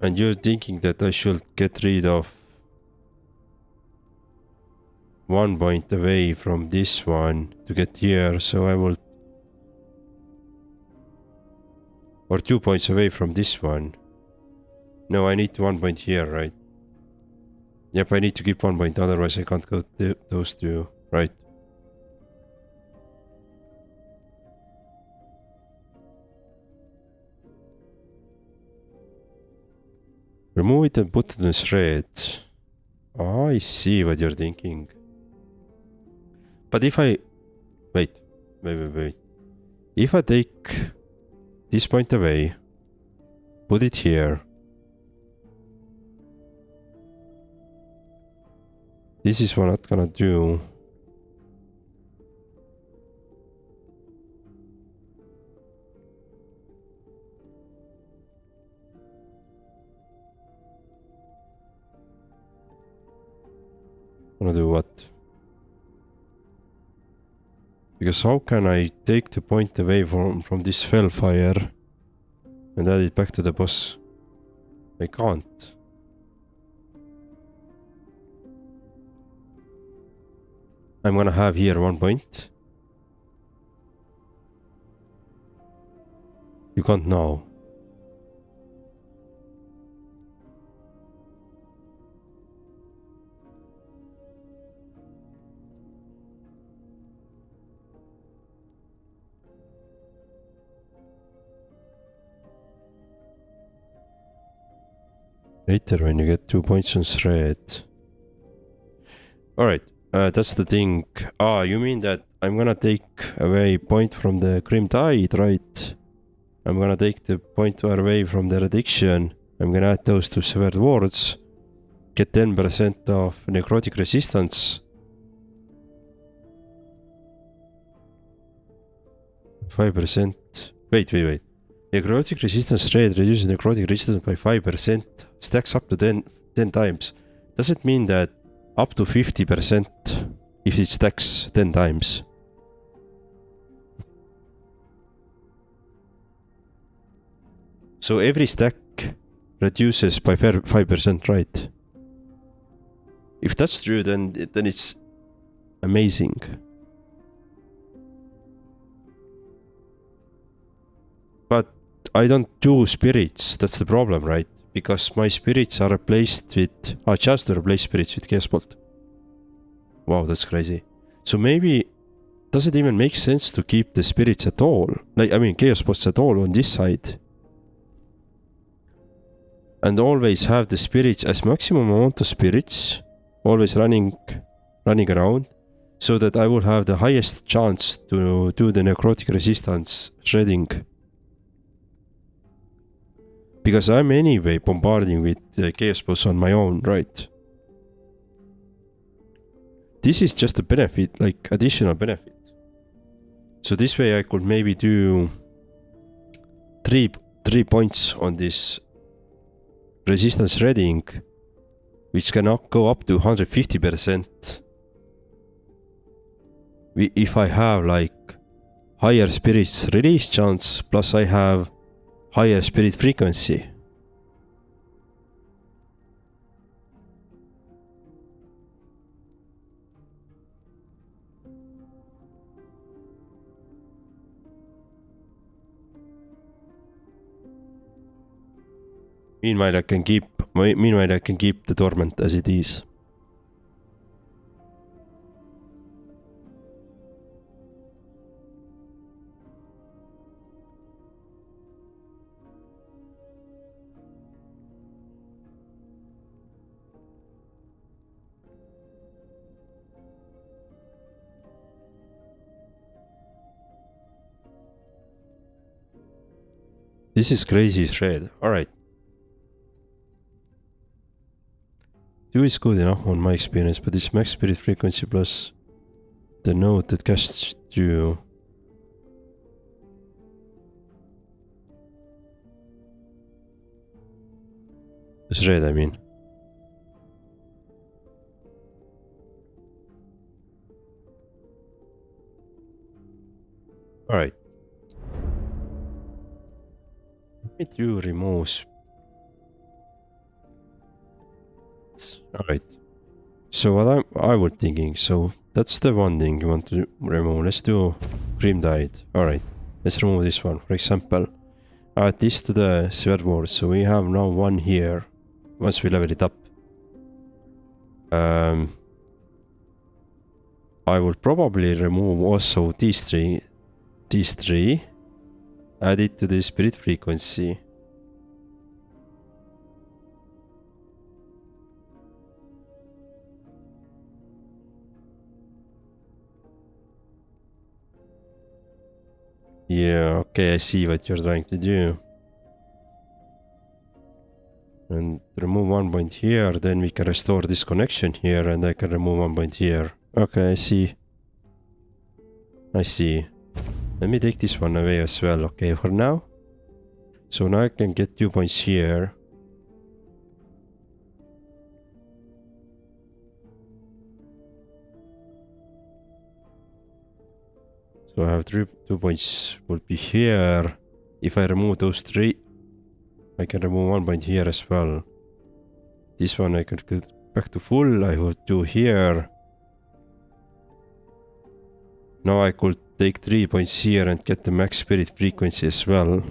And you're thinking that I should get rid of 1 point away from this one to get here, so I will... Or 2 points away from this one. No, I need 1 point here, right? Yep, I need to keep 1 point, otherwise I can't go to those two, right? Remove it and put it in shred. Oh, I see what you're thinking. But if I... Wait. If I take this point away, put it here. This is what I'm not gonna do. Gonna do what? Because how can I take the point away from this Fellfire and add it back to the boss? I can't. I'm gonna have here 1 point. You can't now. Later when you get 2 points on shred. Alright, that's the thing. Ah, you mean that I'm gonna take away point from the Grim Tide, right? I'm gonna take the point away from the addiction. I'm gonna add those to severed wards. Get 10% of necrotic resistance. 5%. Wait. Necrotic resistance trade reduces necrotic resistance by 5%. Stacks up to 10 times. Does it mean that up to 50% if it stacks 10 times? So every stack reduces by 5%, right? If that's true, then it's amazing. But I don't do spirits, that's the problem, right? Because my spirits are replaced with... just to replace spirits with Chaos Bolt. Wow, that's crazy. So maybe... Does it even make sense to keep the spirits at all? Like, I mean, Chaos Bolts at all on this side? And always have the spirits as maximum amount of spirits. Always running around. So that I will have the highest chance to do the necrotic resistance shredding. Because I'm anyway bombarding with Chaos Bolts on my own, right? This is just a benefit, like additional benefit. So this way I could maybe do 3 points on this resistance shredding, which can go up to 150%. If I have like higher spirits release chance, plus I have higher spirit frequency. Meanwhile, I can keep the torment as it is. This is crazy shred. Alright. 2 is good enough on my experience, but it's max spirit frequency plus the node that casts you. Shred, I mean. Alright. Let me do removes. Alright. So what I was thinking, so that's the one thing you want to remove. Let's do Grim Tide. Alright. Let's remove this one. For example, add this to the Sword Ward. So we have now one here. Once we level it up. I will probably remove also these three. Add it to the spirit frequency. Yeah, okay, I see what you're trying to do. And remove 1 point here, then we can restore this connection here, and I can remove 1 point here. Okay, I see. Let me take this one away as well, okay, for now. So now I can get 2 points here. So I have 2 points would be here. If I remove those 3, I can remove 1 point here as well. This one I could get back to full. I would do here. Now I could take 3 points here and get the max spirit frequency as well.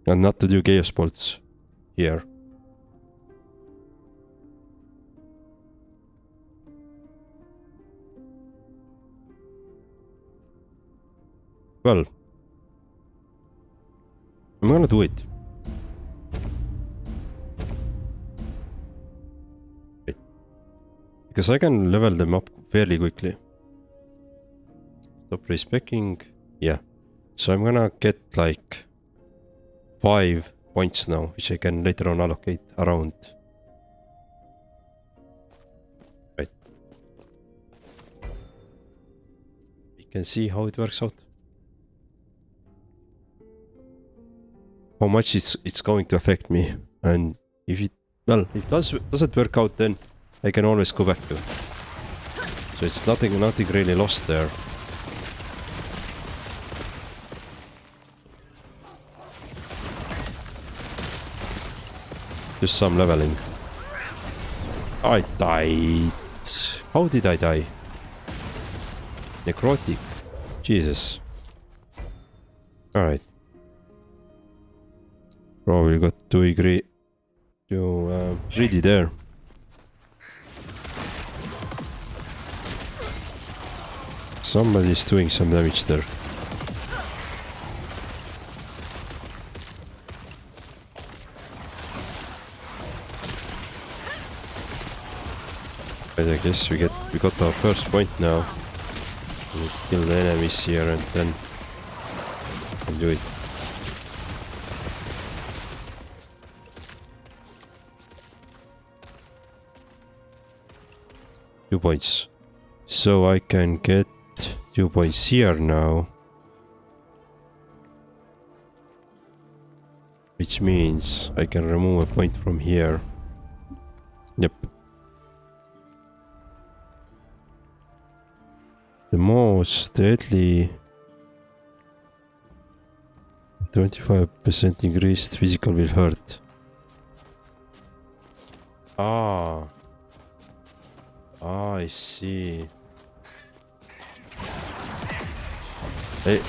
And not to do Chaos Bolts here. Well, I'm gonna do it. Wait. Because I can level them up fairly quickly. Stop respecking. Yeah. So I'm gonna get like 5 points now, which I can later on allocate around. Right. We can see how it works out. How much it's going to affect me, and if it doesn't work out, then I can always go back to it. So it's nothing really lost there. Just some leveling. I died. How did I die? Necrotic. Jesus. Alright. Probably got too greedy there. Somebody's doing some damage there. But I guess we got our first point now. We kill the enemies here and then we'll do it. Two points. So I can get 2 points here now. Which means I can remove a point from here. Yep. The most deadly 25% increased physical will hurt. I see.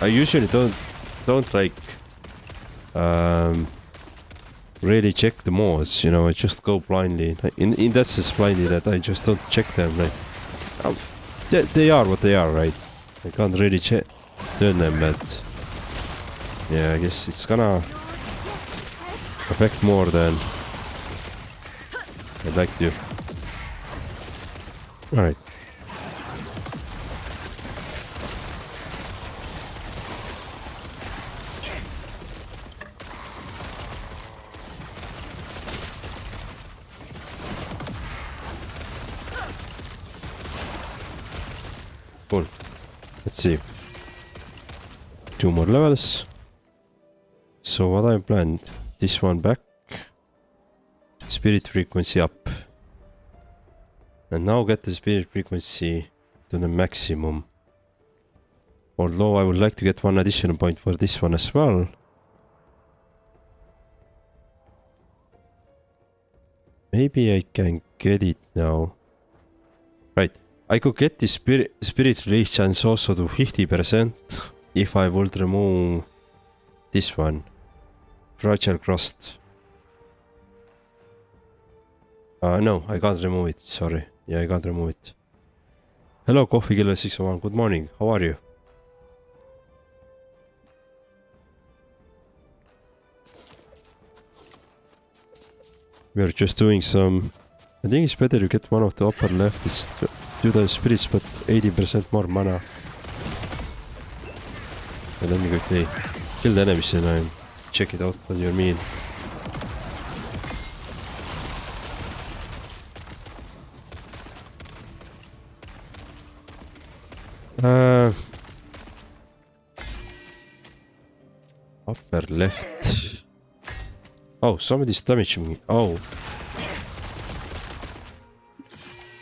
I usually don't like really check the mods, you know. I just go blindly. In that sense blindly that I just don't check them. Like they are what they are, right? I can't really turn them, but yeah, I guess it's gonna affect more than I'd like to. Alright. Cool. Let's see. 2 more levels. So what I planned, this one back, spirit frequency up. And now get the spirit frequency to the maximum. Although I would like to get 1 additional point for this one as well. Maybe I can get it now. Right. I could get the spirit release chance also to 50% if I would remove this one. Fragile crust. No, I can't remove it, sorry. Yeah, I can't remove it. Hello, Coffee Killer 601, good morning, how are you? We're just doing some... I think it's better to get one of the upper left. It's do the spirits, but 80% more mana. And let me quickly kill the enemies and I check it out what you mean. Upper left. Oh, somebody's damaging me. Oh.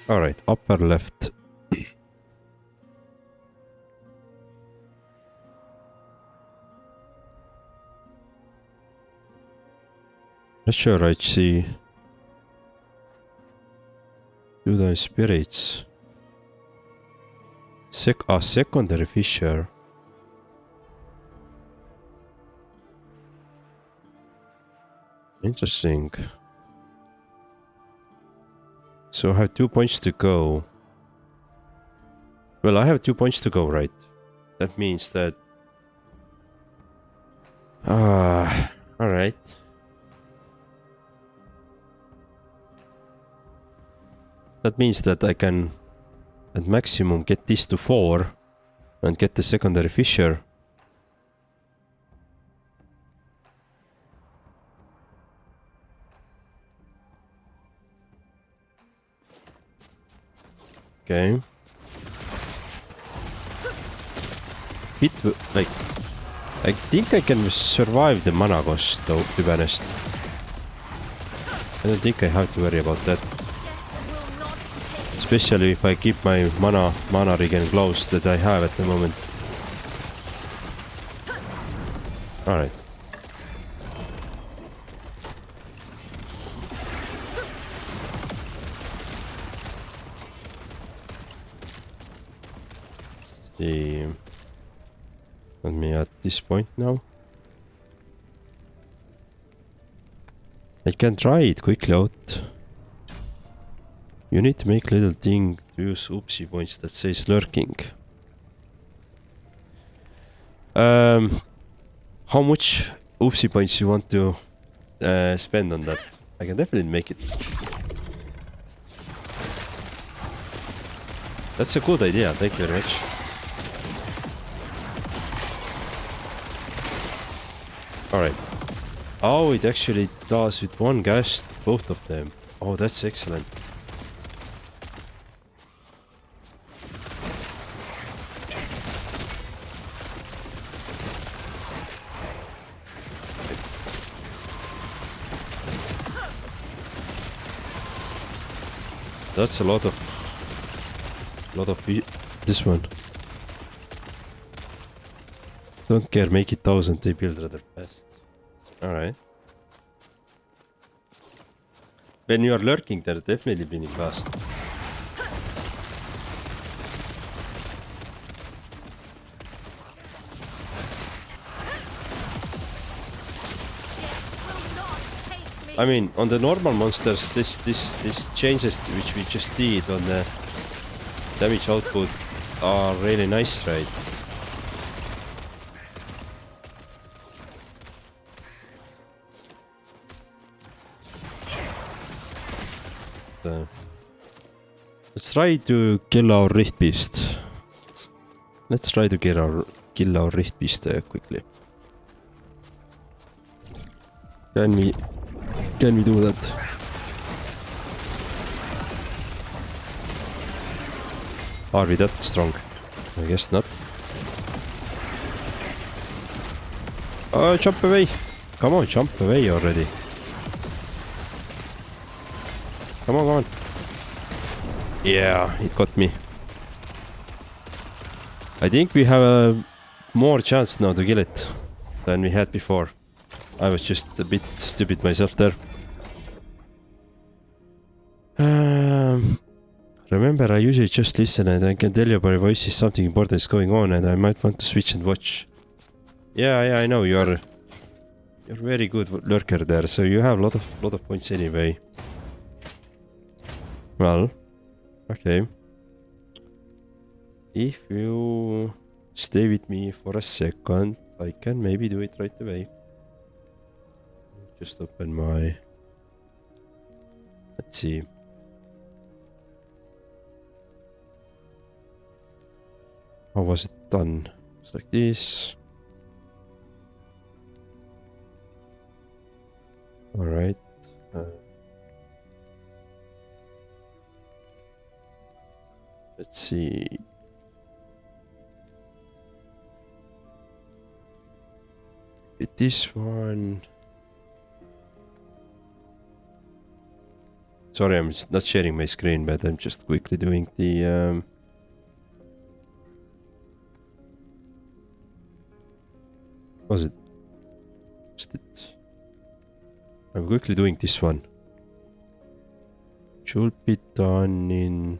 Alright, upper left. Not sure I see. Do the spirits. Secondary fissure. Interesting. So I have 2 points to go. Well, I have 2 points to go, right? That means that... alright. That means that I can, at maximum, get this to 4 and get the secondary fissure. Okay. Like, I think I can survive the mana cost though, to be honest. I don't think I have to worry about that. Especially if I keep my mana regen close that I have at the moment. Alright. See. Let me at this point now. I can try it quickly out. You need to make little thing to use oopsie points that says lurking. How much oopsie points you want to spend on that? I can definitely make it. That's a good idea, thank you very much. Alright. Oh, it actually does with one cast, both of them. Oh, that's excellent. That's a lot of this one. Don't care, make it 1000, they build rather fast. Alright. When you are lurking, they're definitely building fast. I mean, on the normal monsters, this changes which we just did on the damage output are really nice, right? Let's try to kill our Rift Beast. Let's try to kill our Rift Beast quickly. Can we do that? Are we that strong? I guess not. Oh, jump away! Come on, jump away already. Come on, come on. Yeah, it got me. I think we have a more chance now to kill it than we had before. I was just a bit stupid myself there. Remember, I usually just listen and I can tell you by voice if something important is going on and I might want to switch and watch. Yeah, I know you're very good lurker there, so you have lot of points anyway. Well, okay. If you stay with me for a second, I can maybe do it right away. Just open my... Let's see. How was it done? It's like this. Alright. Let's see. With this one... Sorry, I'm not sharing my screen, but I'm just quickly doing the... What was it? Just it. I'm quickly doing this one. Should be done in...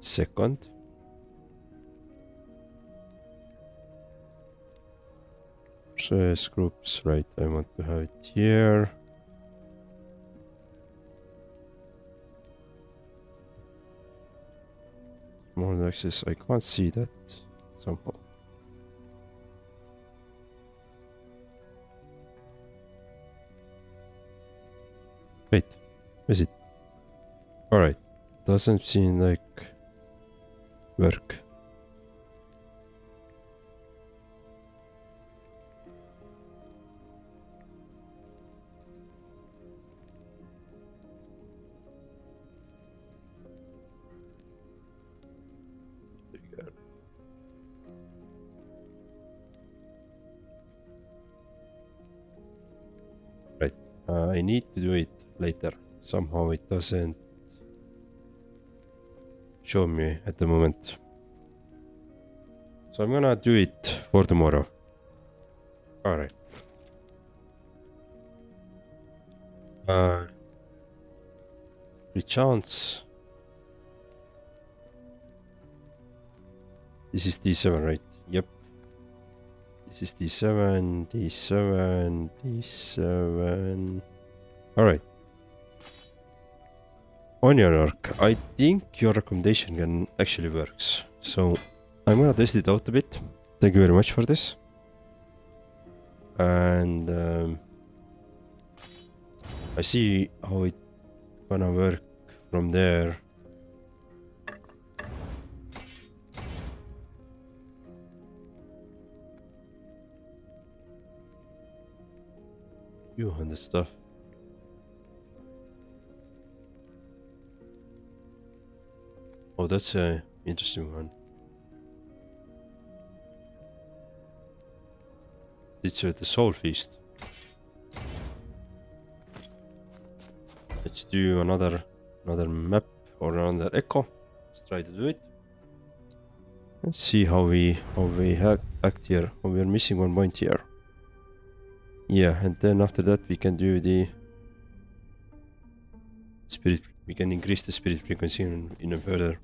second. Process groups, right, I want to have it here. More access, I can't see that somehow. Wait, is it? Alright, doesn't seem like work. I need to do it later. Somehow it doesn't show me at the moment. So I'm gonna do it for tomorrow. Alright. Chance. This is D7, right? Yep. This is D7, D7, D7. Alright. On your arc, I think your recommendation can actually works. So I'm gonna test it out a bit. Thank you very much for this. And I see how it's gonna work from there. You and the stuff. Oh, that's a interesting one. It's the Soul Feast. Let's do another map or another echo. Let's try to do it. Let's see how we act here. Oh, we are missing 1 point here. Yeah, and then after that we can do the spirit. We can increase the spirit frequency in a further.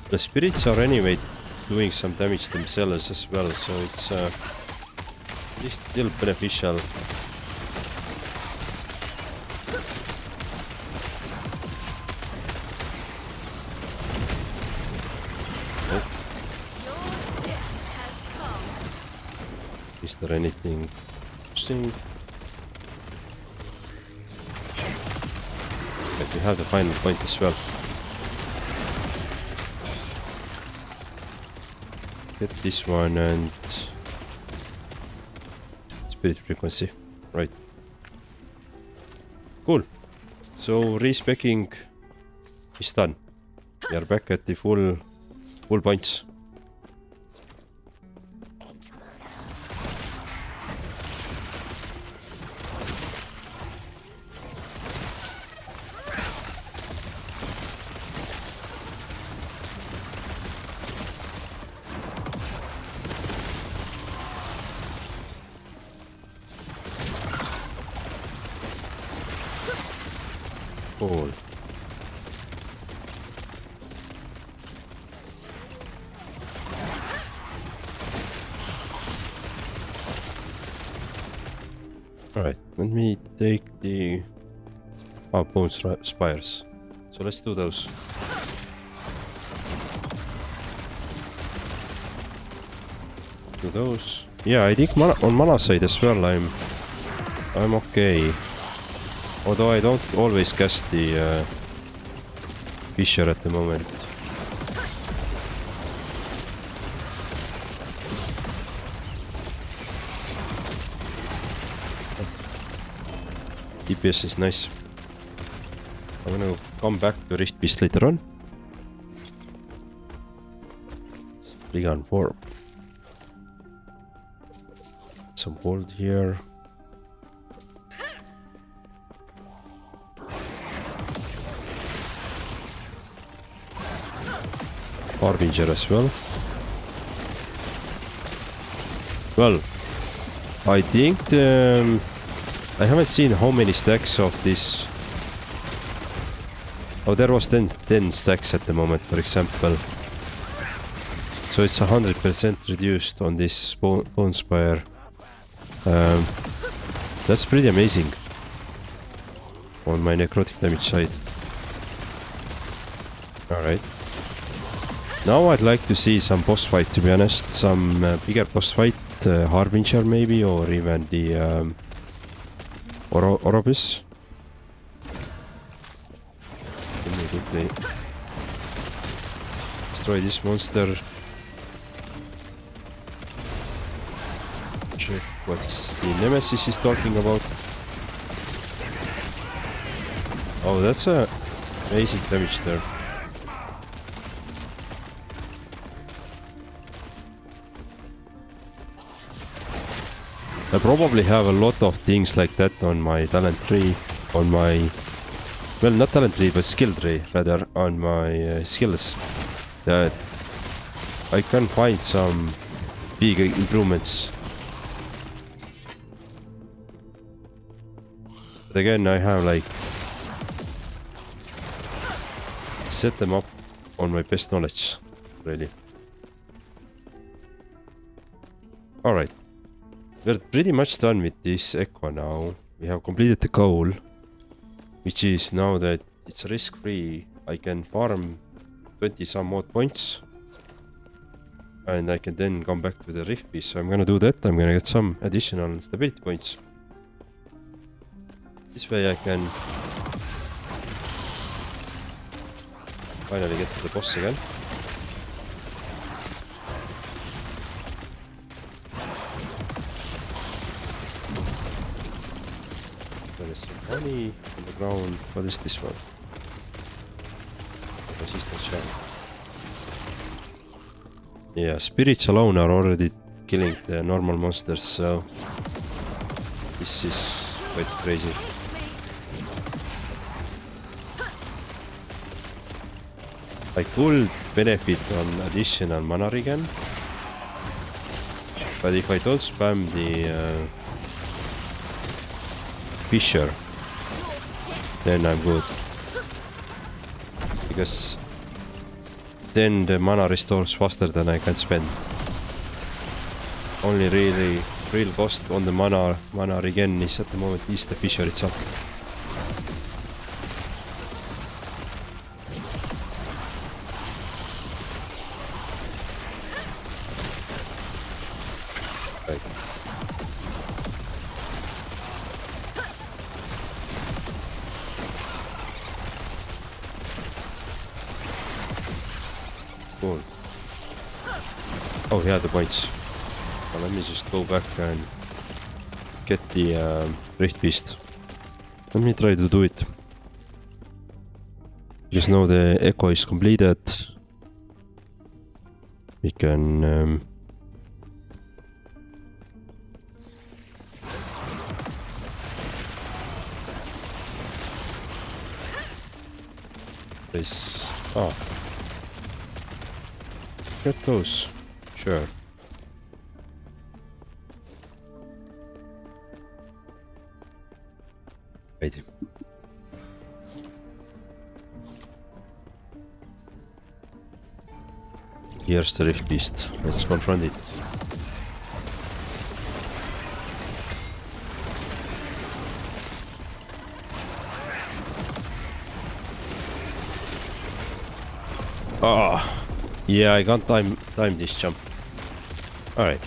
The spirits are anyway doing some damage themselves as well, so it's still beneficial. Oh. Is there anything interesting? But we have the final point as well. Get this one and spirit frequency, right? Cool. So respecking is done. We are back at the full points. Cool. Alright, let me take the bone spires. So let's do those. Do those. Yeah, I think on mana side as well I'm okay. Although I don't always cast the Fisher at the moment. DPS is nice. I'm gonna come back to Rift Beast later on. Brigand form. Some gold here. Harbinger as well. Well, I think I haven't seen how many stacks of this. Oh, there was 10 stacks at the moment, for example. So it's 100% reduced on this bone spire. That's pretty amazing on my necrotic damage side. Alright. Now I'd like to see some boss fight, to be honest. Some bigger boss fight, Harbinger maybe, or even the Orobyss. Let me quickly destroy this monster. what's the Nemesis is talking about. Oh, that's a amazing damage there. I probably have a lot of things like that on my talent tree, on my... Well, not talent tree, but skill tree, rather, on my skills. That I can find some big improvements. But again, I have like... set them up on my best knowledge, really. Alright. We're pretty much done with this Echo now. We have completed the goal, which is now that it's risk-free. I can farm 20 some odd points, and I can then come back to the Rift Beast. So I'm gonna do that. I'm gonna get some additional stability points. This way I can finally get to the boss again. There is some money on the ground. What is this one? Resistance shell. Yeah, spirits alone are already killing the normal monsters, so this is quite crazy. I could benefit on additional mana regen, but if I don't spam the Fisher, then I'm good. Because then the mana restores faster than I can spend. Only real cost on the mana regen is at the moment is the Fisher itself. Right. Cool. Oh yeah, the points. Well, let me just go back and get the Rift Beast. Let me try to do it. Because now the Echo is completed. We can this. Oh. Get those. Sure. Wait. Here's the Rift Beast. Let's confront it. Ah. Yeah, I can't time this jump. Alright.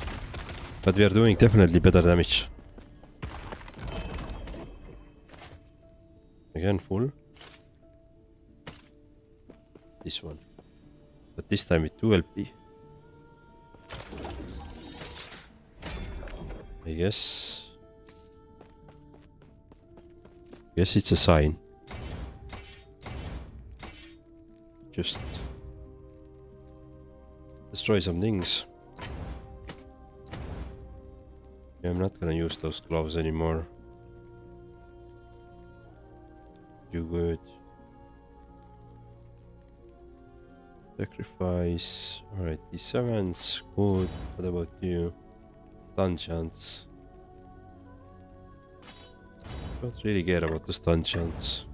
But we are doing definitely better damage. Again, full. This one. But this time with 2 LP. I guess it's a sign. Just destroy some things. Yeah, I'm not gonna use those gloves anymore. You good. Sacrifice. Alright, D7's good. What about you? Stun chance. Don't really care about the stun chance.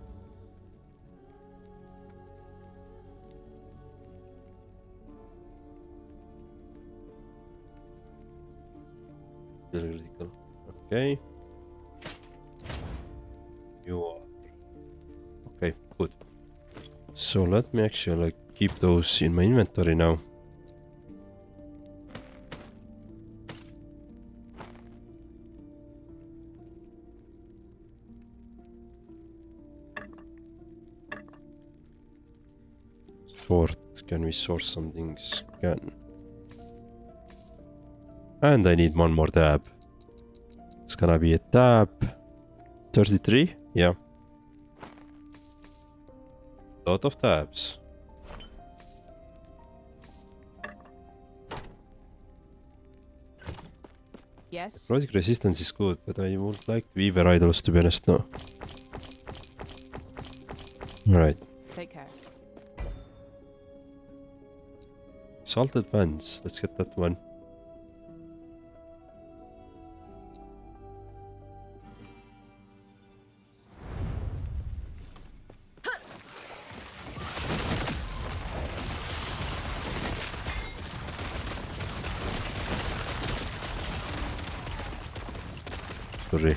Critical. Okay. You are. Okay, good. So let me actually keep those in my inventory now. Sort. Can we source some things? Can. And I need one more tab. It's gonna be a tab. 33? Yeah. Lot of tabs. Yes. Project resistance is good, but I would like Weaver idols, to be honest, no. Alright. Take care. Salted Vans. Let's get that one. Sorry.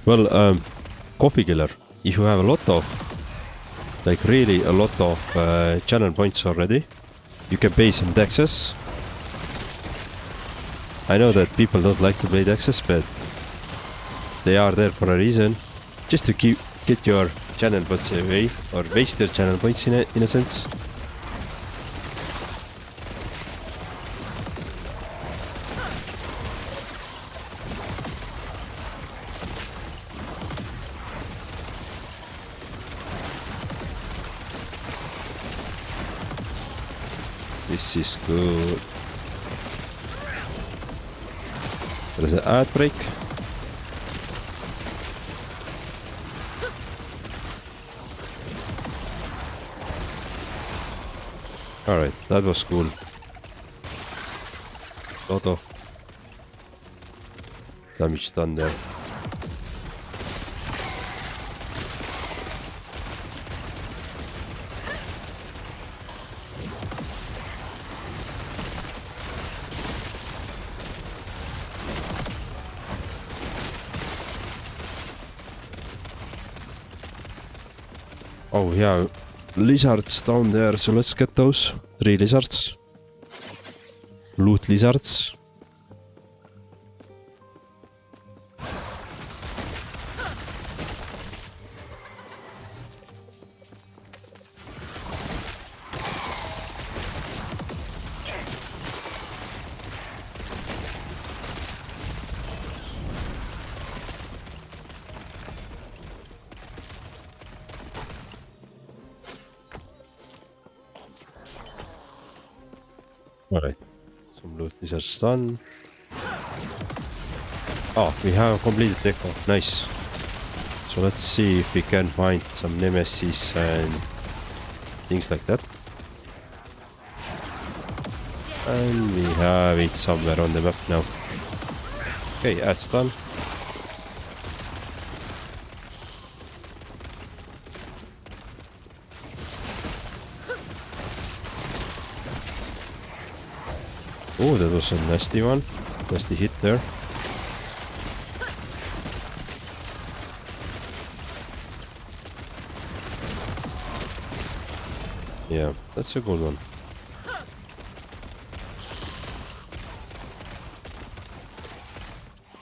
Well, coffee killer. If you have a lot of, like really a lot of channel points already, you can pay some taxes. I know that people don't like to pay taxes, but they are there for a reason. Just to get your channel points away, or waste your channel points in a sense. This is good. There's an ad break. Alright, that was cool. Lot of damage done there. Oh yeah, lizards down there, so let's get those. 3 lizards. Loot lizards. Alright, some loot lizards done. Oh, we have completed deco. Nice. So let's see if we can find some nemesis and things like that. And we have it somewhere on the map now. Okay, that's done. Oh, that was a nasty one. Nasty hit there. Yeah, that's a good one.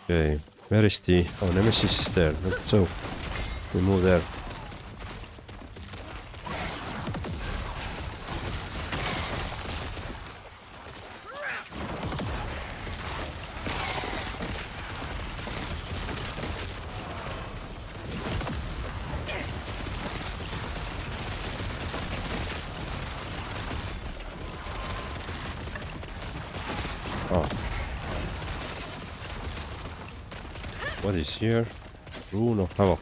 Okay, where is the... Oh, Nemesis is there. So, we move there. Oh. What is here? Rune of Havoc.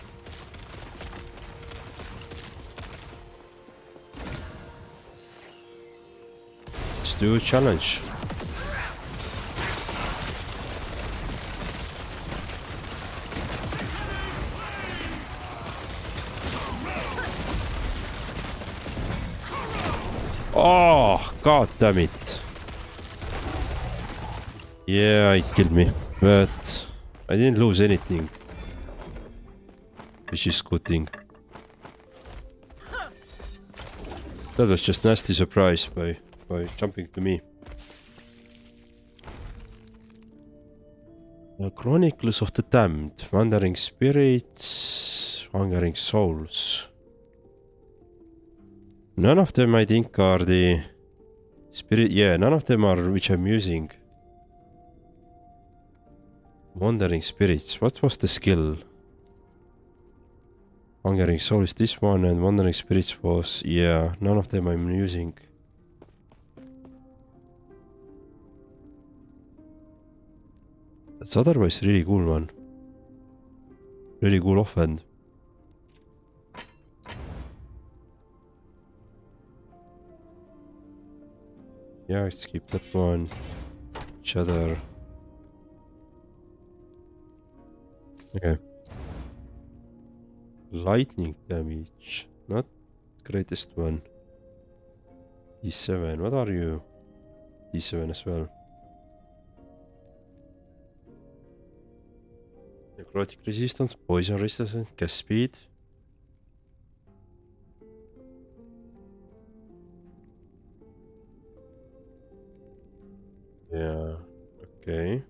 Let's do a challenge. Oh, god damn it. Yeah, it killed me, but I didn't lose anything, which is good thing. That was just nasty surprise by jumping to me. Chronicles of the Damned, Wandering Spirits, Wandering Souls. None of them I think are the spirit. Yeah, none of them are which I'm using. Wandering spirits. What was the skill? Hungering soul is this one, and wandering spirits was, yeah, none of them I'm using. That's otherwise really cool one. Really cool offhand. Yeah, let's keep that one. Each other. Okay. Lightning damage. Not greatest one. D7. What are you? D7 as well. Necrotic resistance, poison resistance, cast speed. Yeah, okay.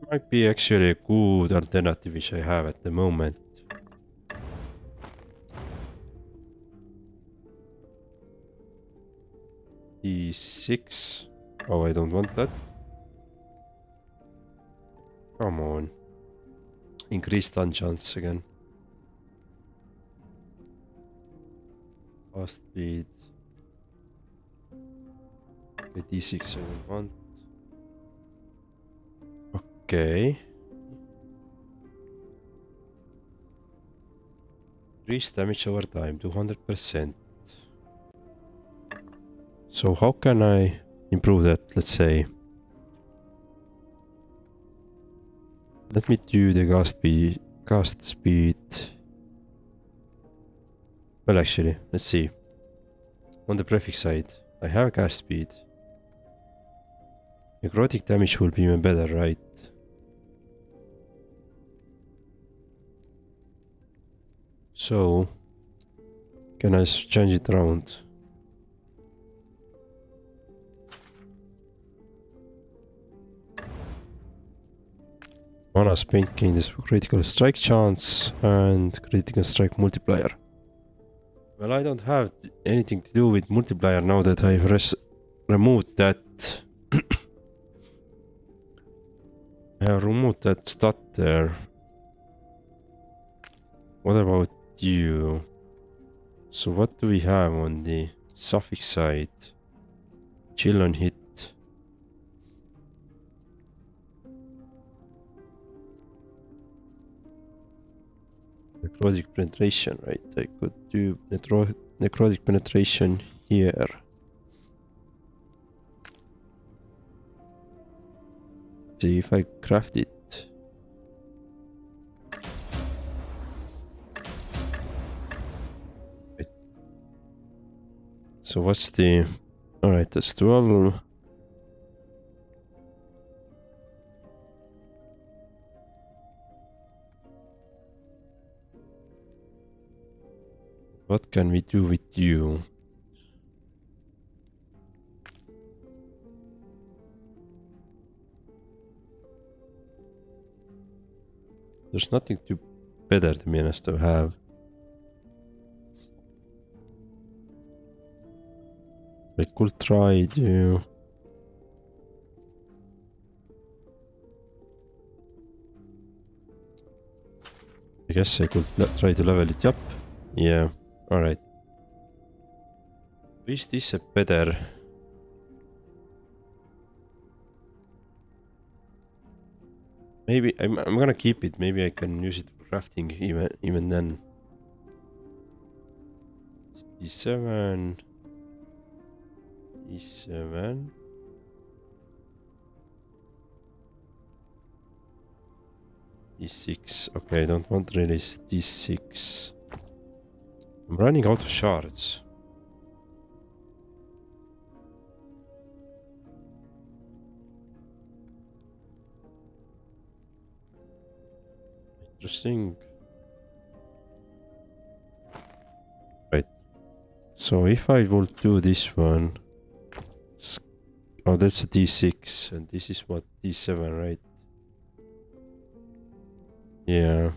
Might be actually a good alternative which I have at the moment. D6. Oh, I don't want that. Come on. Increase stun chance again. Fast speed. Okay, D6 I don't want. Okay. Increase damage over time, 200%. So how can I improve that, let's say? Let me do the cast speed. Well, actually, let's see. On the prefix side, I have cast speed. Necrotic damage will be even better, right? So, can I change it around? Mana spent gain this critical strike chance and critical strike multiplier. Well, I don't have anything to do with multiplier now that I've removed that. I have removed that stat there. What about you? So what do we have on the suffix side? Chill on hit. Necrotic penetration, right? I could do necrotic penetration here. See if I craft it. Wait. So what's the... Alright, that's 12. What can we do with you? There's nothing too better to be honest to have. I could try to... I guess I could try to level it up. Yeah. Alright. Is this a better? Maybe I'm gonna keep it. Maybe I can use it for crafting even then. D7. D7. D6. Okay, I don't want really D6. I'm running out of shards. Interesting. Right. So if I will do this one... Oh, that's a D6. And this is what? D7, right? Yeah.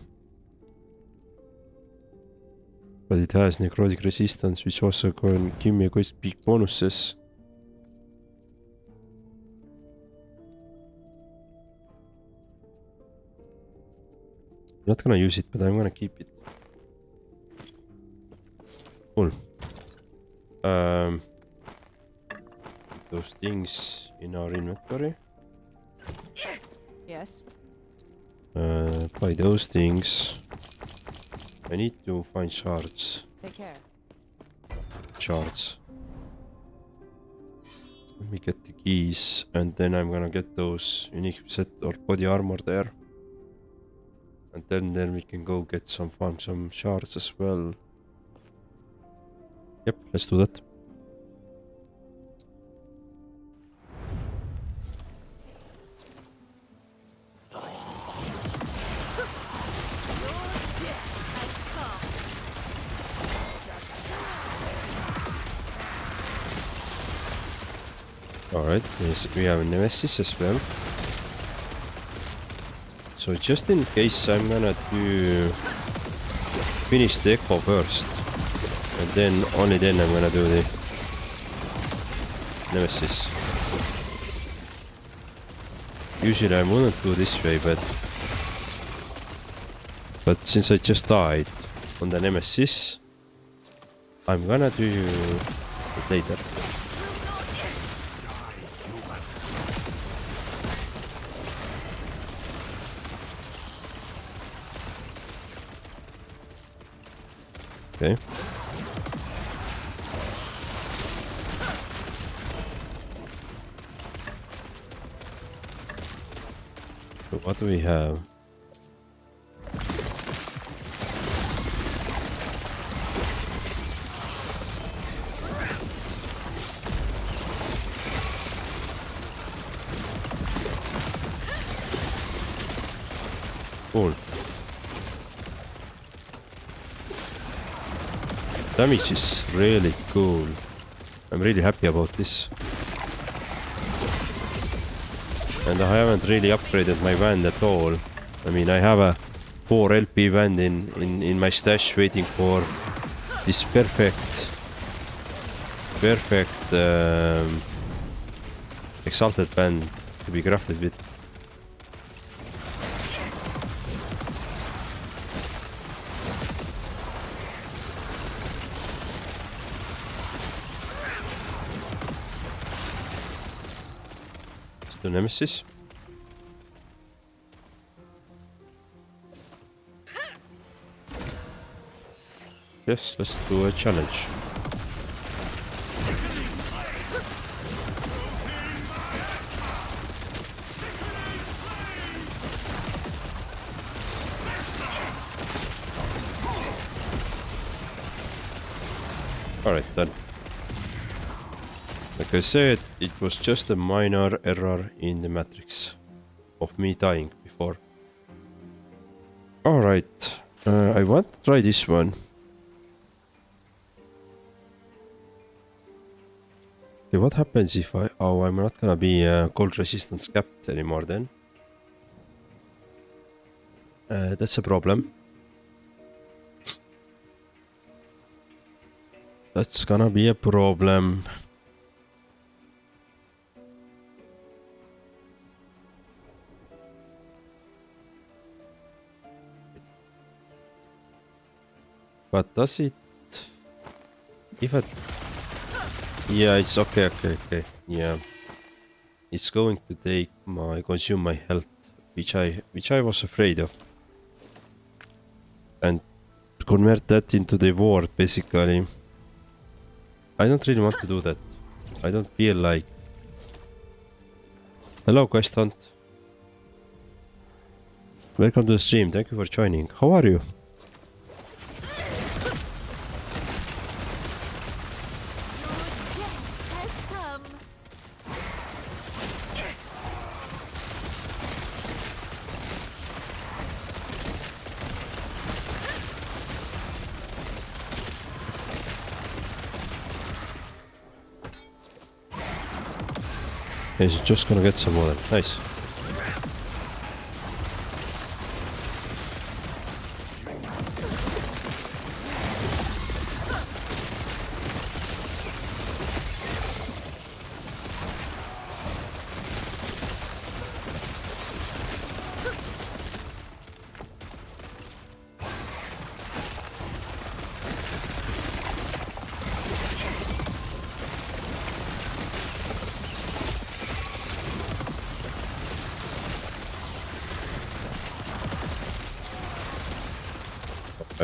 But it has necrotic resistance, which also can give me quite big bonuses. Not gonna use it, but I'm gonna keep it. Cool. Those things in our inventory. Yes. Buy those things. I need to find shards. Take care. Shards. Let me get the keys, and then I'm gonna get those unique set or body armor there. And then we can go get farm some shards as well. Yep, let's do that. Alright, yes, we have a Nemesis as well. So just in case, I'm gonna finish the echo first. And then, only then I'm gonna do the Nemesis. Usually I wouldn't do this way, but since I just died on the Nemesis, I'm gonna do it later. Okay. So what do we have? Cool. Damage is really cool. I'm really happy about this. And I haven't really upgraded my wand at all. I mean, I have a 4 LP wand in my stash waiting for this perfect exalted wand to be crafted with. The Nemesis. Yes, let's do a challenge. Alright, done. Like I said, it was just a minor error in the matrix of me dying before. Alright, I want to try this one. Okay, what happens if I'm not gonna be cold resistance capped anymore then? That's a problem. That's gonna be a problem. But does it... Yeah, it's okay. Yeah. It's going to consume my health, which I was afraid of. And convert that into the ward, basically. I don't really want to do that. I don't feel like... Hello, Quest Hunt. Welcome to the stream, thank you for joining. How are you? He's just gonna get some more. Nice.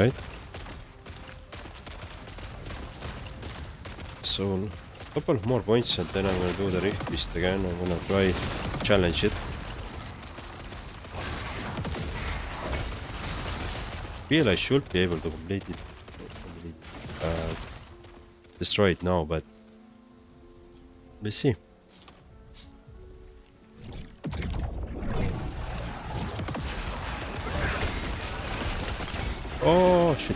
Right. So couple of more points and then I'm gonna do the rift beast again. I'm gonna try challenge it. Feel I should be able to complete it, destroy it now, but let's see. Oh shit.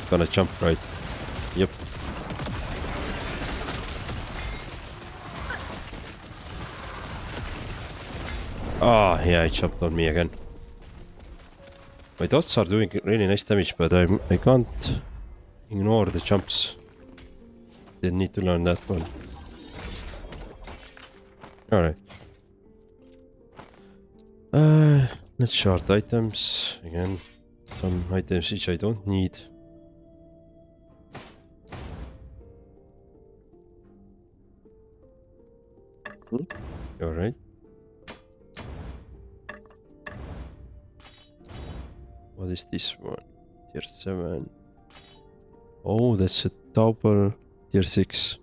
Gonna jump right. Yep. Ah, yeah, it jumped on me again. My dots are doing really nice damage, but I can't ignore the jumps. Didn't need to learn that one. Alright. Let's short items again. Some items which I don't need. Alright. What is this one? Tier 7. Oh, that's a double tier 6.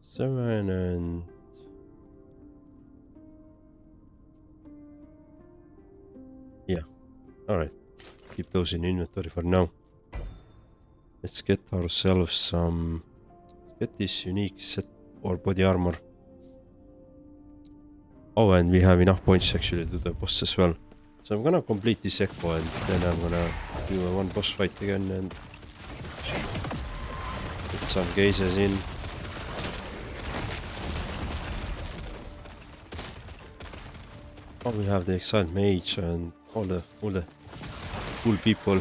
Seven and yeah. Alright. Keep those in inventory for now. Let's get ourselves some. Let's get this unique set or body armor. Oh, and we have enough points actually to the boss as well. So I'm gonna complete this echo and then I'm gonna do one boss fight again and get some gazes in. Oh, we have the exiled mage and all the cool people.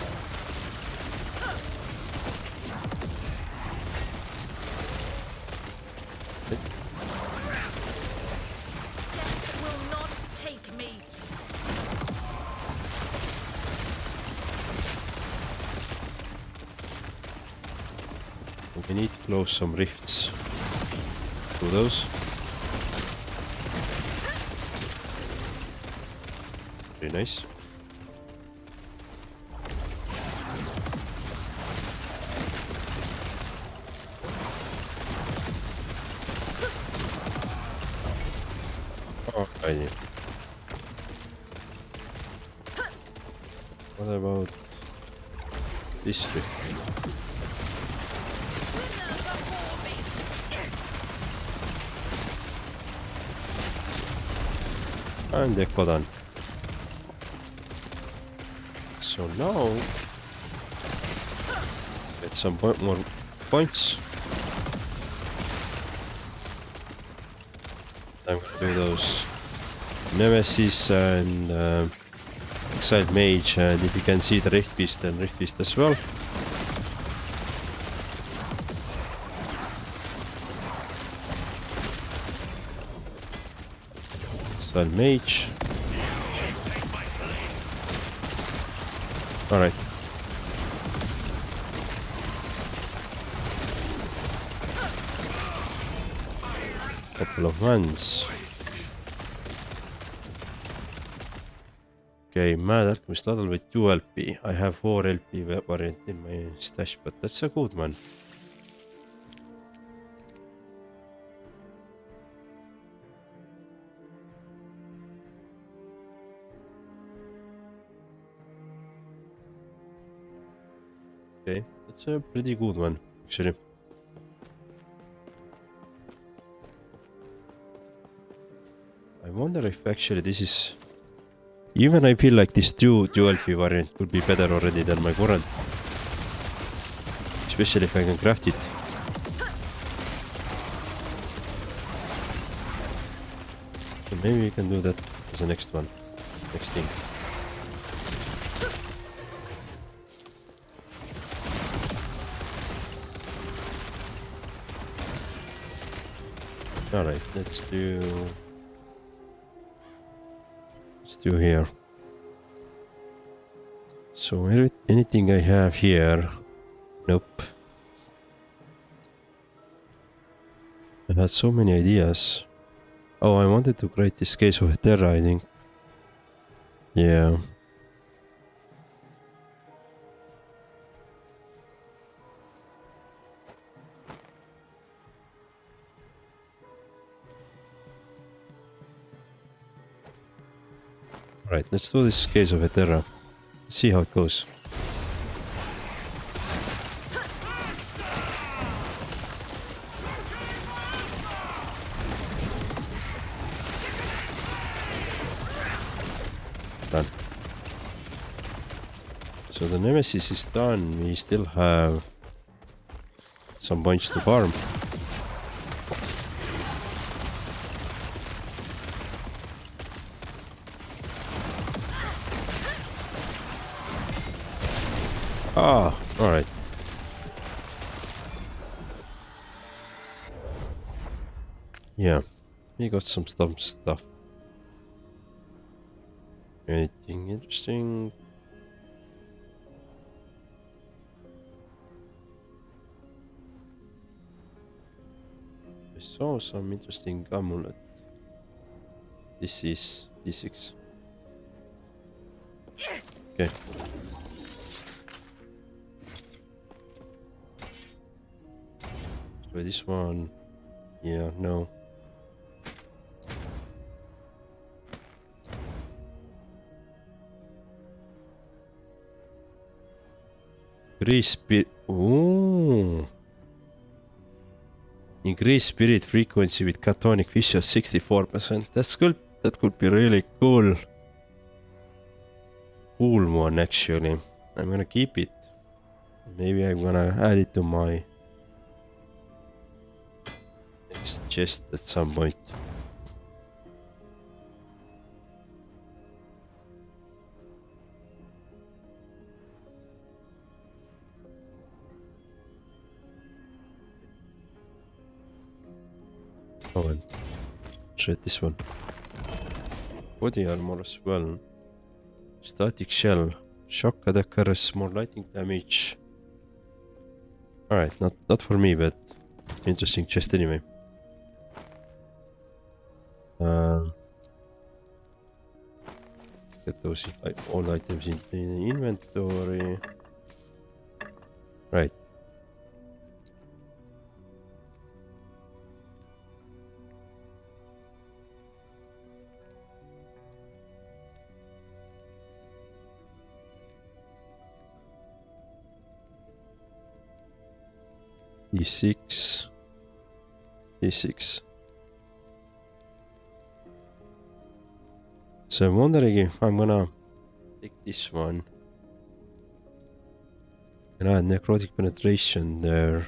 We need to close some rifts through those. Very nice. Oh, I knew. What about this rift? And echo done. So now get some more points. I'm gonna do those Nemesis and Exiled Mage, and if you can see the Rift Beast, then Rift Beast as well. Exiled Mage. Alright. Couple of runs. Okay, Mad Alchemist Ladle with 2 LP. I have 4 LP variant in my stash, but that's a good one. Okay, that's a pretty good one, actually. I wonder if actually this is... Even I feel like this dual LP variant could be better already than my current. Especially if I can craft it. So maybe we can do that as the next one. Next thing. Alright, let's do here. So anything I have here? Nope. I had so many ideas. Oh, I wanted to create this case of Terra, I think. Yeah. Right, let's do this case of Terra. See how it goes. Done. So the Nemesis is done. We still have some points to farm. Ah, alright. Yeah, we got some stuff. Anything interesting? I saw some interesting amulet. This is D6. Okay. So this one, yeah, no. Increase spirit. Ooh. Increase spirit frequency with catonic vision 64%. That's good. That could be really cool. Cool one actually. I'm gonna keep it. Maybe I'm gonna add it to my next chest at some point. Oh, and shred this one. Body armor as well. Static shell. Shock attackers, more lightning damage. Alright, not for me, but interesting chest anyway. Get those all items in the inventory. Right. D6. D6. So I'm wondering if I'm gonna take this one and add necrotic penetration there.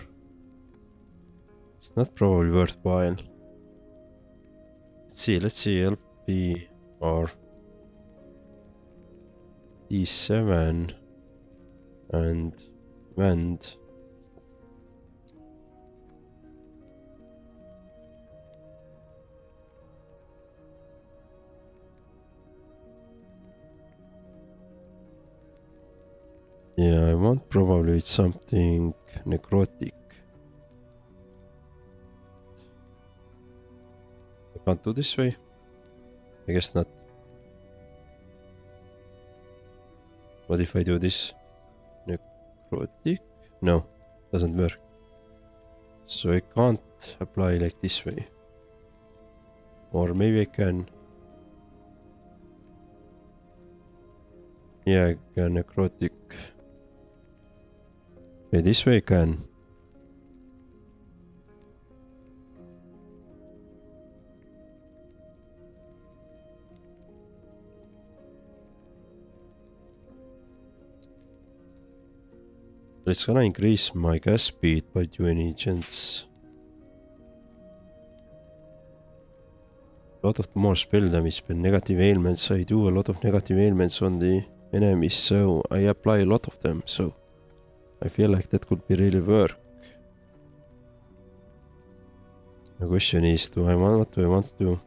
It's not probably worthwhile. Let's see, LP or D7 and Vend. Yeah, I want probably something necrotic. I can't do this way? I guess not. What if I do this? Necrotic? No, doesn't work. So I can't apply like this way. Or maybe I can. Yeah, I can necrotic. Okay, this way I can. It's gonna increase my gas speed by 20 chance. A lot of more spell damage, but negative ailments. I do a lot of negative ailments on the enemies, so I apply a lot of them, so I feel like that could be really work. The question is, what do I want to do?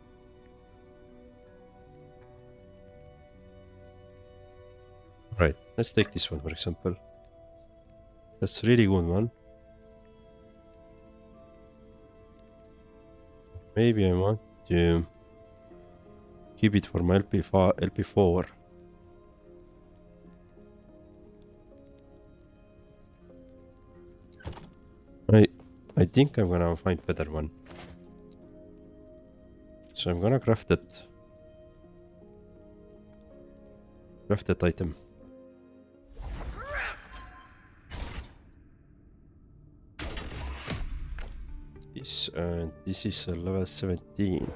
Right, let's take this one for example. That's a really good one. Maybe I want to keep it for my LP4. I think I'm gonna find better one. So I'm gonna craft that. Craft that item. This is a level 17.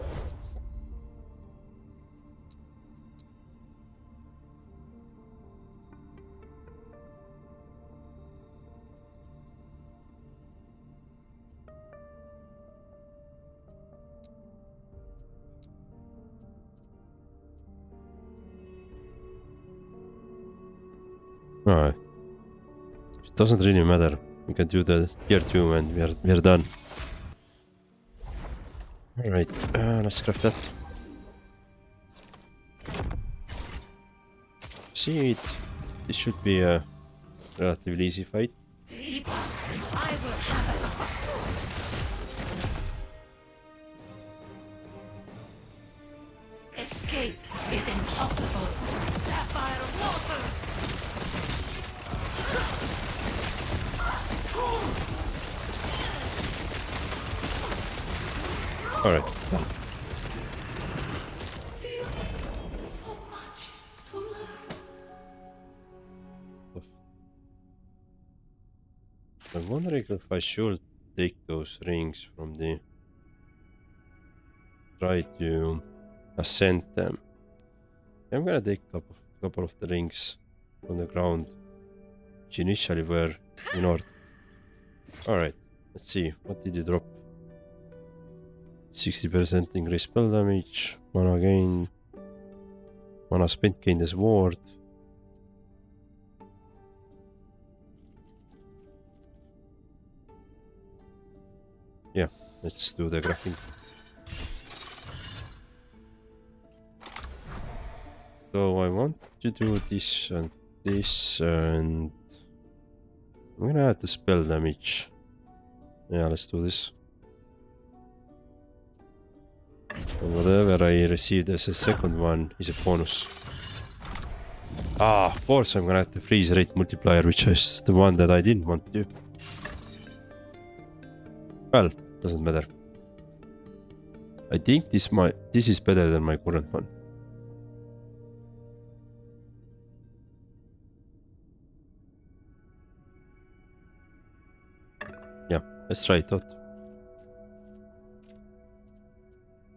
Alright. It doesn't really matter. We can do the tier 2 and we're done. Alright, let's craft that. See it. This should be a relatively easy fight. Escape is impossible. Sapphire water. Alright, done. Still so much to learn. I'm wondering if I should take those rings from the... Try to ascend them. I'm gonna take a couple of the rings from the ground, which initially were in order. Alright, let's see, what did you drop? 60% increased spell damage, mana gain, mana spent gained as ward. Yeah, let's do the crafting. So I want to do this and this, and I'm gonna add the spell damage. Yeah, let's do this. And whatever I received as a second one is a bonus. Of course I'm gonna add the freeze rate multiplier, which is the one that I didn't want to do. Well, doesn't matter. I think this is better than my current one. Yeah, let's try it out.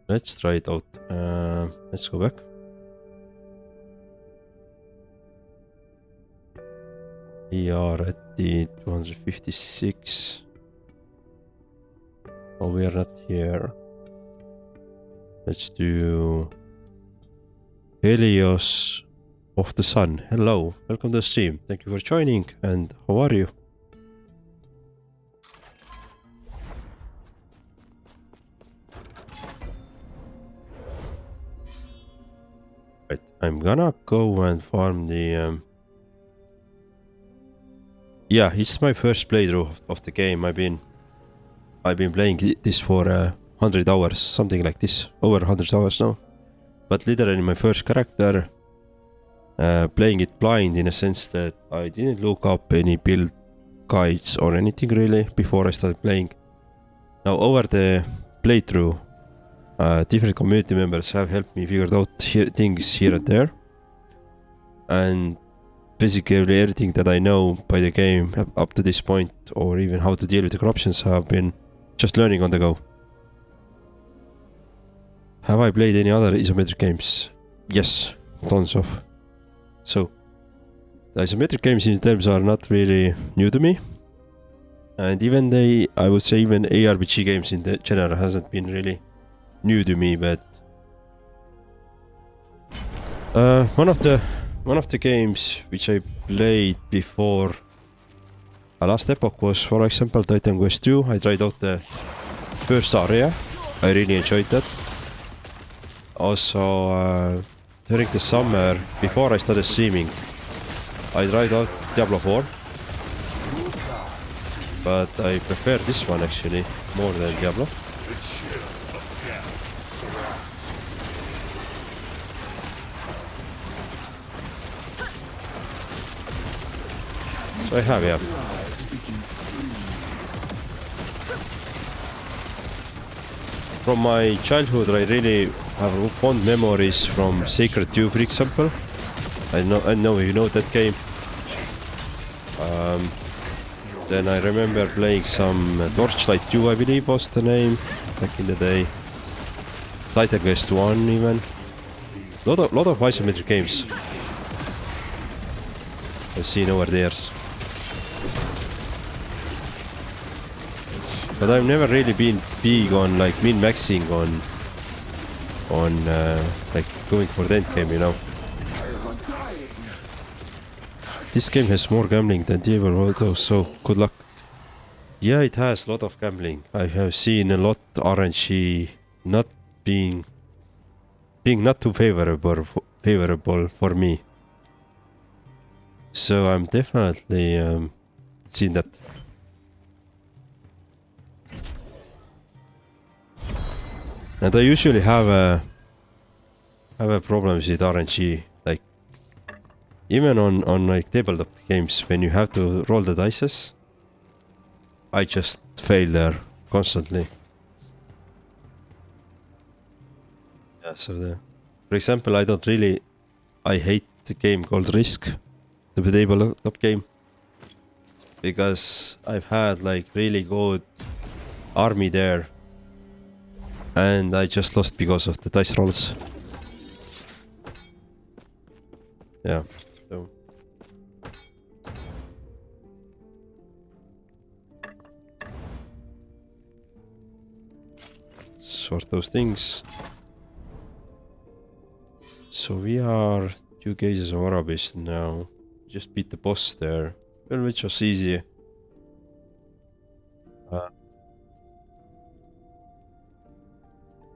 Let's try it out. Let's go back. We are at the 256. Oh, we are not here. Let's do Helios of the Sun. Hello, welcome to the stream. Thank you for joining. And how are you? Right, I'm gonna go and farm the. Yeah, it's my first playthrough of the game. I've been playing this for 100 hours, something like this, over 100 hours now. But literally my first character, playing it blind in a sense that I didn't look up any build guides or anything really before I started playing. Now over the playthrough, different community members have helped me figure out things here and there. And basically everything that I know by the game up to this point, or even how to deal with the corruptions, have been just learning on the go. Have I played any other isometric games? Yes, tons of. So, the isometric games in terms are not really new to me. And even I would say even ARPG games in the general hasn't been really new to me, but one of the games which I played before Last Epoch was, for example, Titan Quest 2. I tried out the first area. I really enjoyed that. Also, during the summer, before I started streaming, I tried out Diablo 4. But I prefer this one actually more than Diablo. I have, yeah. Blood begin to freeze. From my childhood, I really have fond memories from Sacred 2, for example. I know you know that game. Then I remember playing some Torchlight 2, I believe was the name, back in the day. Titan Quest 1 even. Lot of isometric games I've seen over the years. But I've never really been big on like min-maxing on like going for the end game, you know. I am undying. This game has more gambling than Devil Road, so good luck. Yeah, it has a lot of gambling. I have seen a lot RNG not being not too favorable for me. So I'm definitely seen that. And I usually have a problems with RNG, like even on like tabletop games when you have to roll the dices. I just fail there constantly. Yeah, so for example, I hate the game called Risk, the tabletop game, because I've had like really good army there, and I just lost because of the dice rolls. Yeah, so. Sort those things. So we are 2 cases of Orobyss now. Just beat the boss there, well, which was easy.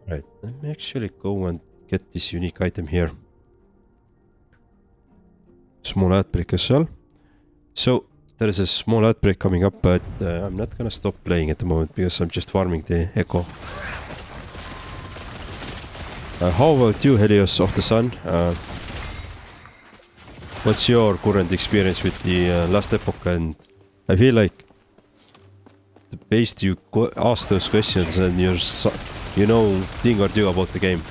Right, let me actually go and get this unique item here. Small outbreak as well. So there is a small outbreak coming up, but I'm not gonna stop playing at the moment because I'm just farming the echo. How about you, Helios of the Sun? What's your current experience with the Last Epoch? And I feel like the based you ask those questions and you know thing or two about the game.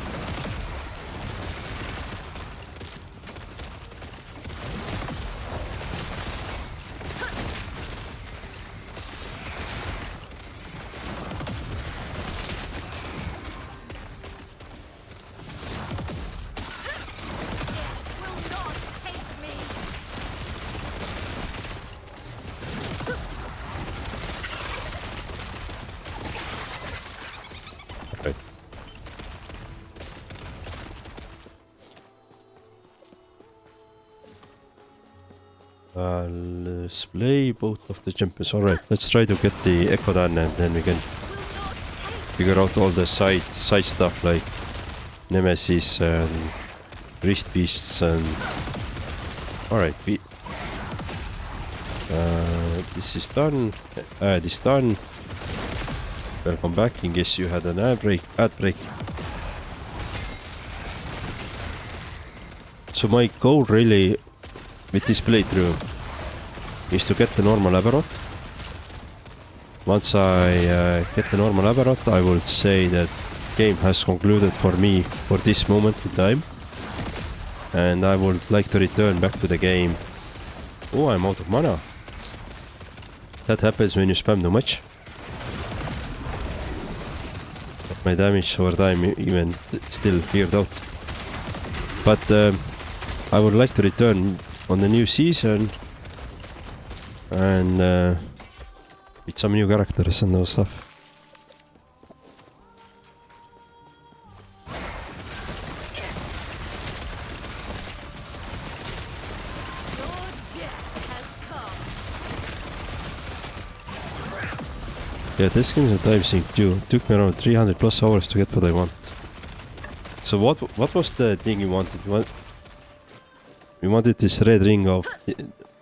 Let's play both of the champions. Alright, let's try to get the echo done and then we can figure out all the side stuff like Nemesis and Rift Beasts and... Alright, this is done. Ad is done. Welcome back in case you had an ad break. So my goal really with this playthrough is to get the normal Aberroth. Once I get the normal Aberroth, I would say that game has concluded for me for this moment in time. And I would like to return back to the game. Oh, I'm out of mana. That happens when you spam too much. But my damage over time even still cleared out. But I would like to return on the new season and with some new characters and those stuff. Yeah, this game is a time sink too. It took me around 300 plus hours to get what I want. So what was the thing you wanted? We wanted this red ring of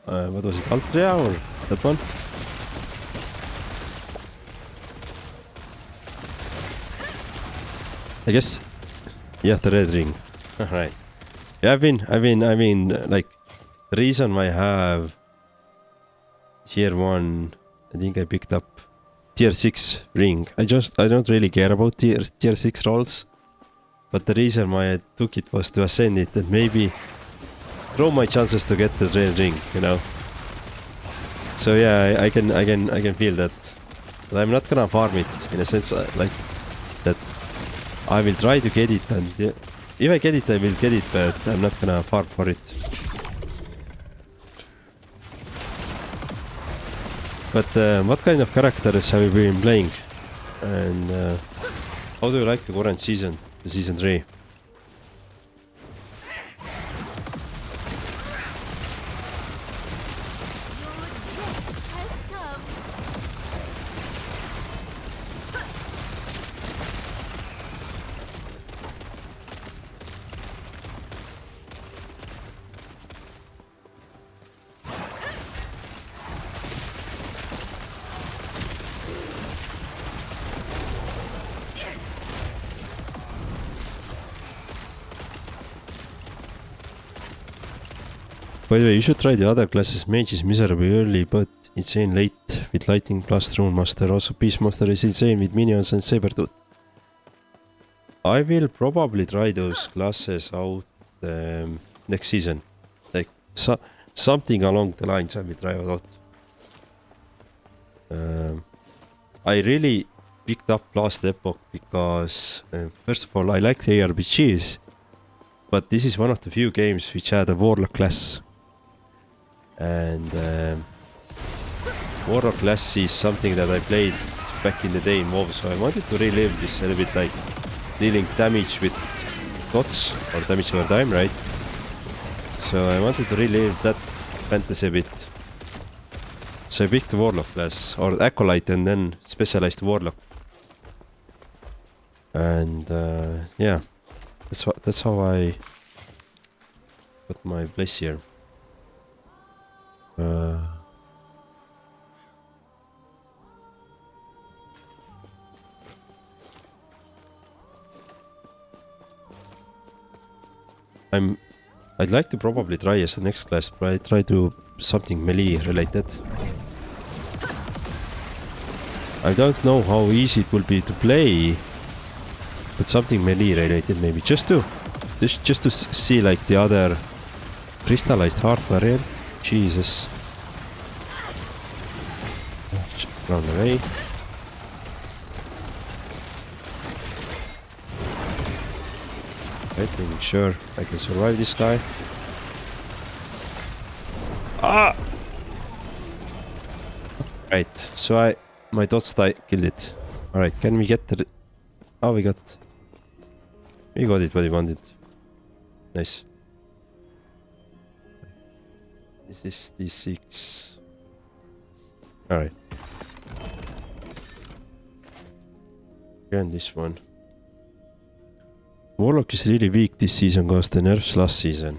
what was it, Altria or that one? I guess, yeah, the red ring. Right. Yeah, I mean, like the reason I have tier 1. I think I picked up tier 6 ring. I don't really care about tier 6 rolls. But the reason why I took it was to ascend it and maybe grow my chances to get the rare ring, you know. So yeah, I can feel that. But I'm not gonna farm it in a sense like that. I will try to get it, and if I get it, I will get it, but I'm not gonna farm for it. But what kind of characters have you been playing? And how do you like the current season, the season 3? By the way, you should try the other classes. Mage is miserably early, but insane late with Lightning plus Rune Master. Also, Beastmaster is insane with Minions and Sabertooth. I will probably try those classes out next season. Like, something along the lines I will try out. I really picked up Last Epoch because, first of all, I like the ARPGs. But this is one of the few games which had a Warlock class. And Warlock class is something that I played back in the day in WoW, so I wanted to relive this a little bit, like dealing damage with dots or damage over time, right? So I wanted to relive that fantasy a bit. So I picked the Warlock class, or Acolyte, and then specialized Warlock. And yeah, that's how I got my place here. I'd like to probably try as the next class, but I try to something melee related. I don't know how easy it will be to play, but something melee related maybe, just to see like the other crystallized heart variant. Jesus. Run away. Right, making sure I can survive this guy. Ah! Right, so my dots killed it. Alright, can we get the... Oh, we got it what we wanted. Nice. This is D6. Alright. And this one. Warlock is really weak this season because the nerfs last season.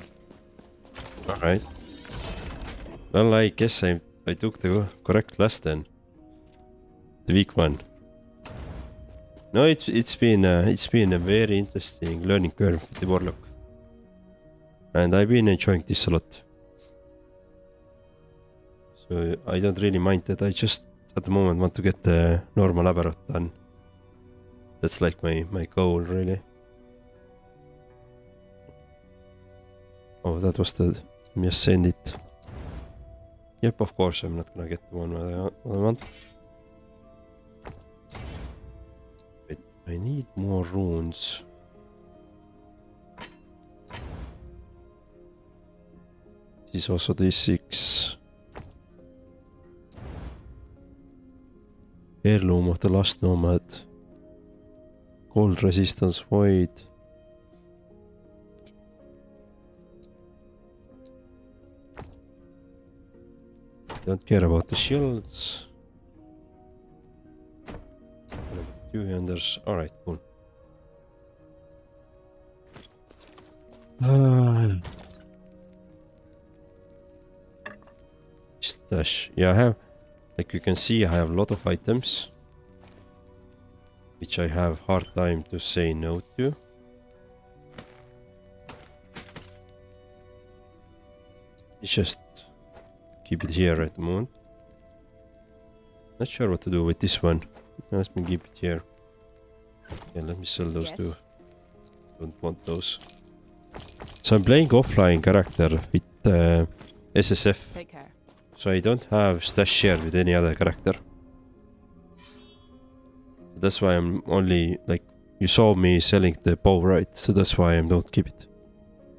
Alright. Well, I guess I took the correct class then. The weak one. No, it's been a very interesting learning curve with the Warlock. And I've been enjoying this a lot. So I don't really mind that. I just at the moment want to get the normal Aberroth done. That's like my goal, really. Oh, that was the... Let me ascend it. Yep, of course I'm not gonna get the one I want. Wait, I need more runes. This is also D6. Heirloom of the Last Nomad. Cold resistance, void. Don't care about the shields. Two handers. Alright, cool. Stash. Yeah, I have, like you can see, I have a lot of items which I have hard time to say no to. It's just keep it here at the moment. Not sure what to do with this one. Let me keep it here. Yeah, let me sell those Yes. two. Don't want those. So I'm playing offline character with SSF. Take care. So I don't have stash share with any other character. That's why I'm only like, you saw me selling the bow, right? So that's why I don't keep it.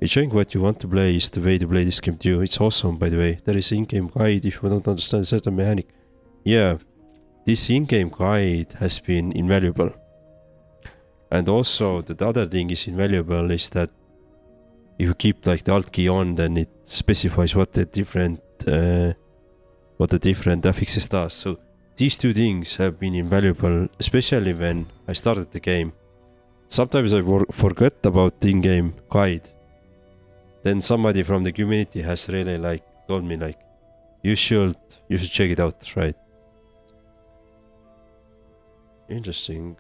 Showing what you want to play is the way to play this game too. It's awesome, by the way. There is in-game guide if you don't understand a certain mechanic. Yeah, this in-game guide has been invaluable. And also the other thing is invaluable is that if you keep like the alt key on, then it specifies what the different affixes does. So these two things have been invaluable, especially when I started the game. Sometimes I forget about the in-game guide. Then somebody from the community has really like told me like, you should check it out, right? Interesting.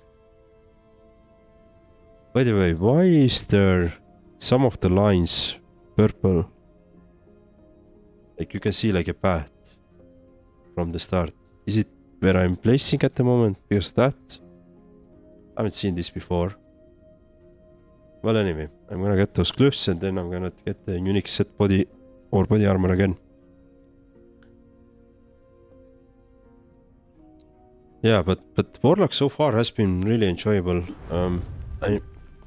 By the way, why is there some of the lines purple? Like you can see like a path from the start. Is it where I'm placing at the moment? Because that I haven't seen this before. Well, anyway, I'm gonna get those glyphs and then I'm gonna get the unique set body or body armor again. Yeah, but Warlock so far has been really enjoyable.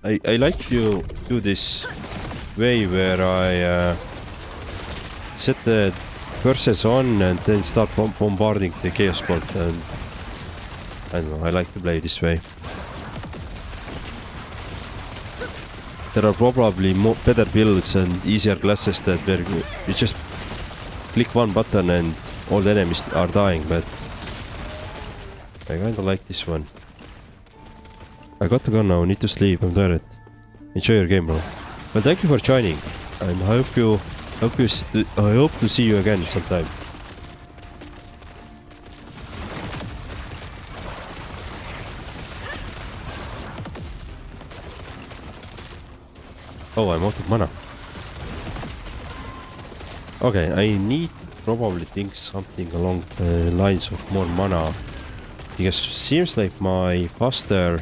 I like to do this way where I set the curses on and then start bombarding the chaos bolt, and I don't know, I like to play this way. There are probably better builds and easier classes that where you just click one button and all the enemies are dying, but I kinda like this one. I got to go now, need to sleep, I'm tired. Enjoy your game, bro. Well, thank you for joining, and I hope to see you again sometime. Oh, I'm out of mana. Okay, I need probably think something along the lines of more mana, because seems like my faster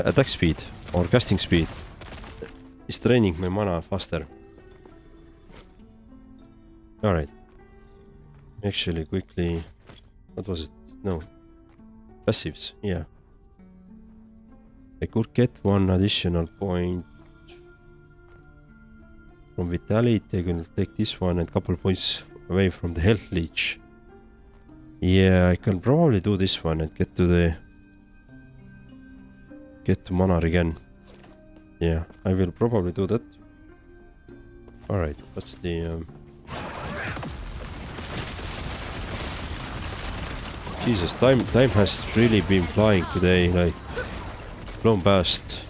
attack speed or casting speed is draining my mana faster. Alright. Actually, quickly. What was it? No. Passives, yeah. I could get one additional point from Vitality. I can take this one and couple points away from the Health Leech. Yeah, I can probably do this one and get to mana again. Yeah, I will probably do that. Alright, what's the Jesus, time has really been flying today, like flown past.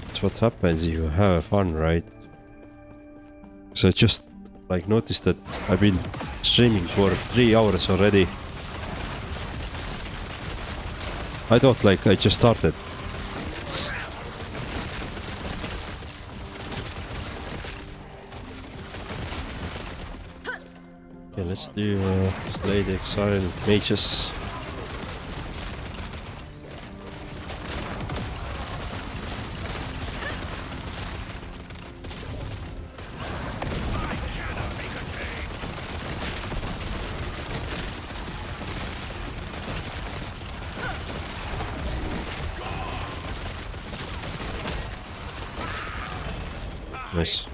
That's what happens if you have fun, right? So I just like noticed that I've been streaming for 3 hours already. I thought like I just started. Okay, let's do Slay the Exile Mages. Nice.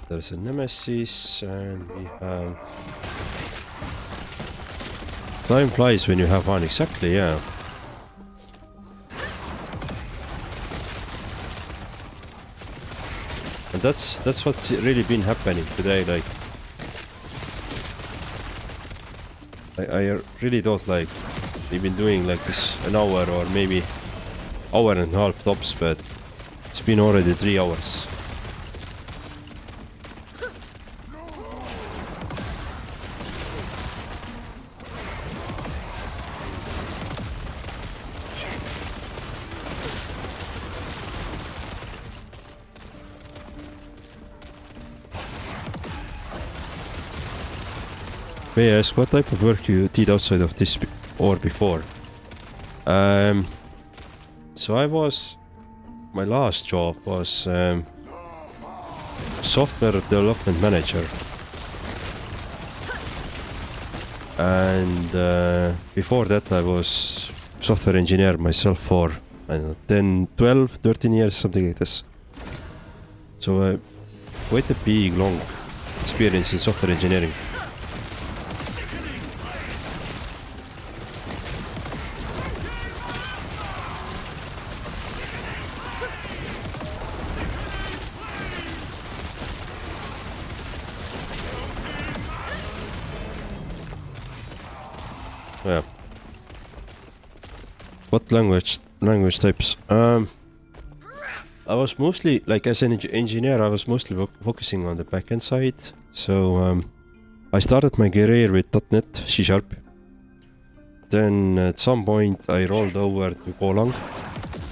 There's a Nemesis, and we have... Time flies when you have fun, exactly, yeah. And that's what's really been happening today, like... I really thought like we've been doing like this an hour or maybe hour and a half tops, but it's been already 3 hours. may I ask what type of work you did outside of this or before? So my last job was software development manager. And before that I was software engineer myself for, I don't know, 10, 12, 13 years, something like this. So quite a big, long experience in software engineering. Yeah. What language types? I was mostly, like as an engineer, I was mostly focusing on the backend side. So I started my career with .NET, C#. Then at some point I rolled over to Golang,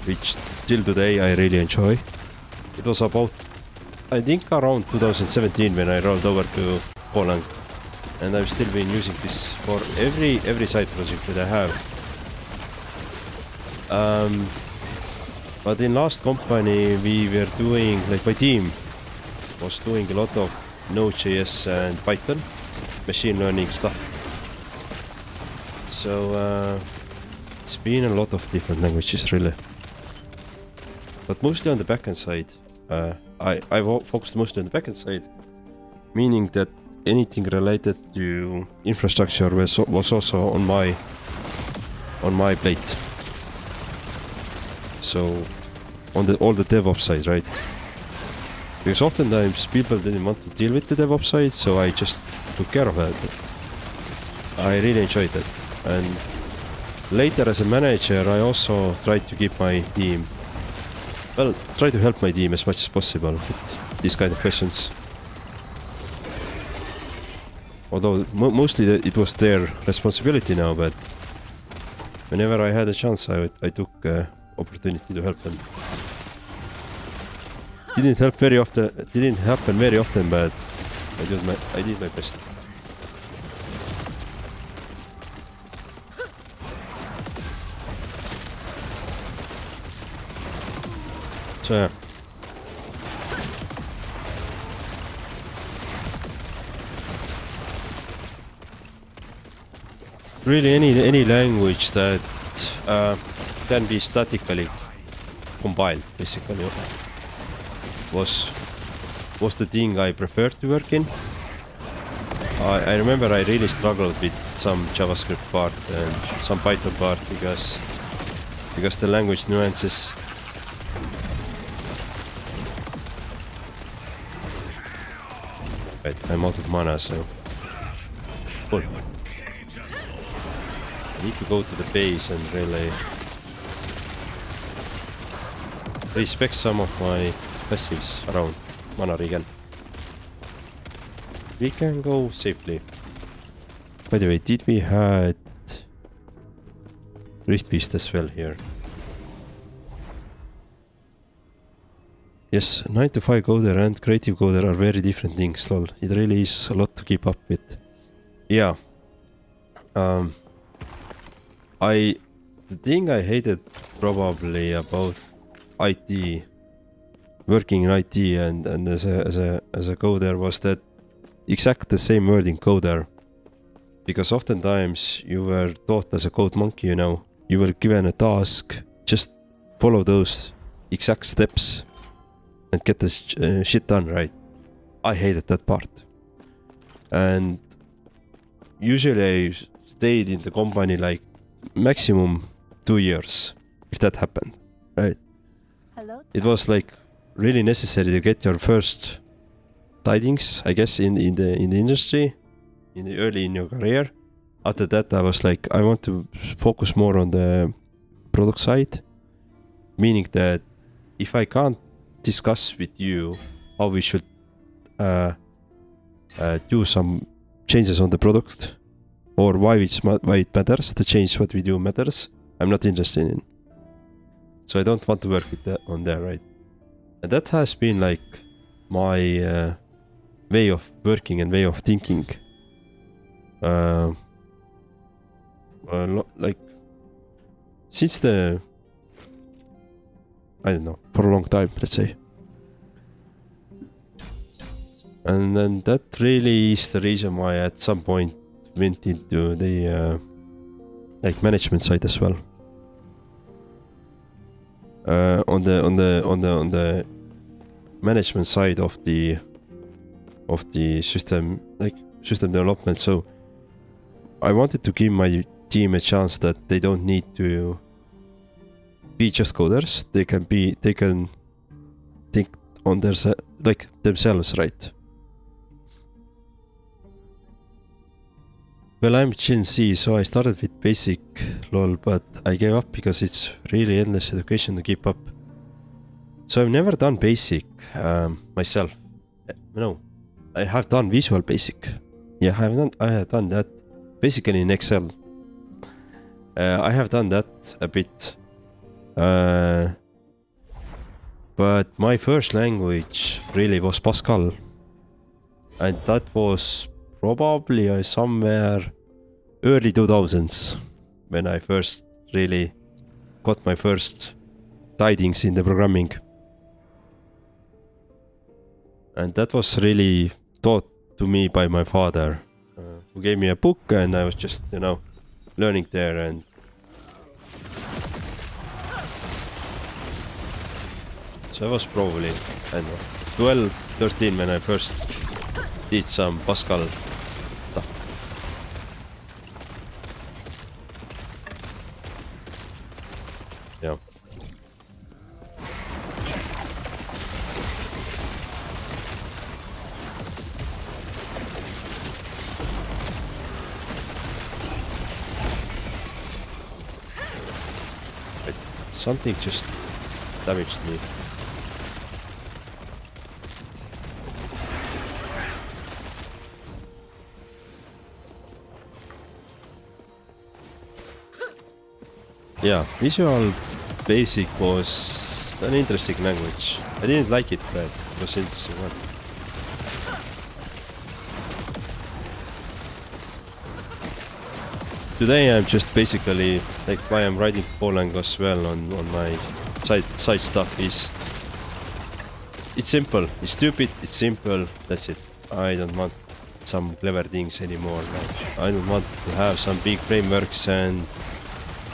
which till today I really enjoy. It was about, I think around 2017 when I rolled over to Golang. And I've still been using this for every side project that I have. But in last company we were doing, like my team was doing a lot of Node.js and Python, machine learning stuff. So it's been a lot of different languages really. But mostly on the backend side. I focused mostly on the backend side, meaning that anything related to infrastructure was also on my plate. So on all the DevOps side, right? Because oftentimes people didn't want to deal with the DevOps side, so I just took care of it. I really enjoyed it. And later as a manager, I also tried to keep my team, well, try to help my team as much as possible with these kind of questions. Although mostly it was their responsibility now, but whenever I had a chance, I took opportunity to help them. Didn't happen very often, but I did my best. So yeah. Really any language that can be statically compiled, basically, was the thing I preferred to work in. I remember I really struggled with some JavaScript part and some Python part because the language nuances. Right, I'm out of mana, so cool. I need to go to the base and really respect some of my passives around mana regen. We can go safely. By the way, did we had Rift Beast as well here? Yes, 9 to 5 coder and creative coder are very different things, lol. It really is a lot to keep up with. Yeah. The thing I hated probably about IT, working in IT and as a coder, was that exact the same word in coder. Because oftentimes you were taught as a code monkey, you know, you were given a task, just follow those exact steps and get this shit done, right? I hated that part. And usually I stayed in the company like maximum 2 years, if that happened, right? Hello. It was like really necessary to get your first tidings, I guess, in the industry, early in your career. After that, I was like, I want to focus more on the product side, meaning that if I can't discuss with you how we should do some changes on the product, or why it matters, the change what we do matters, I'm not interested in. So I don't want to work with that on there, right? And that has been like my way of working and way of thinking like since the I don't know, for a long time, let's say. And then that really is the reason why I at some point went into the like management side as well. On the management side of the system, like system development. So I wanted to give my team a chance that they don't need to be just coders. They can think on their like themselves, right? Well, I'm Gen Z, so I started with basic lol, but I gave up because it's really endless education to keep up. So I've never done basic myself. No, I have done visual basic. Yeah, I have done that basically in Excel. I have done that a bit. But my first language really was Pascal. And that was probably somewhere early 2000s when I first really got my first tidings in the programming. And that was really taught to me by my father, who gave me a book, and I was just, you know, learning there. And so I was probably, I don't know, 12, 13 when I first did some Pascal stuff. Yeah. Something just damaged me. Yeah, Visual Basic was an interesting language. I didn't like it, but it was an interesting one. Today I'm just basically, like why I'm writing Poland as well on my side stuff is, it's simple, it's stupid, it's simple, that's it. I don't want some clever things anymore. Like, I don't want to have some big frameworks and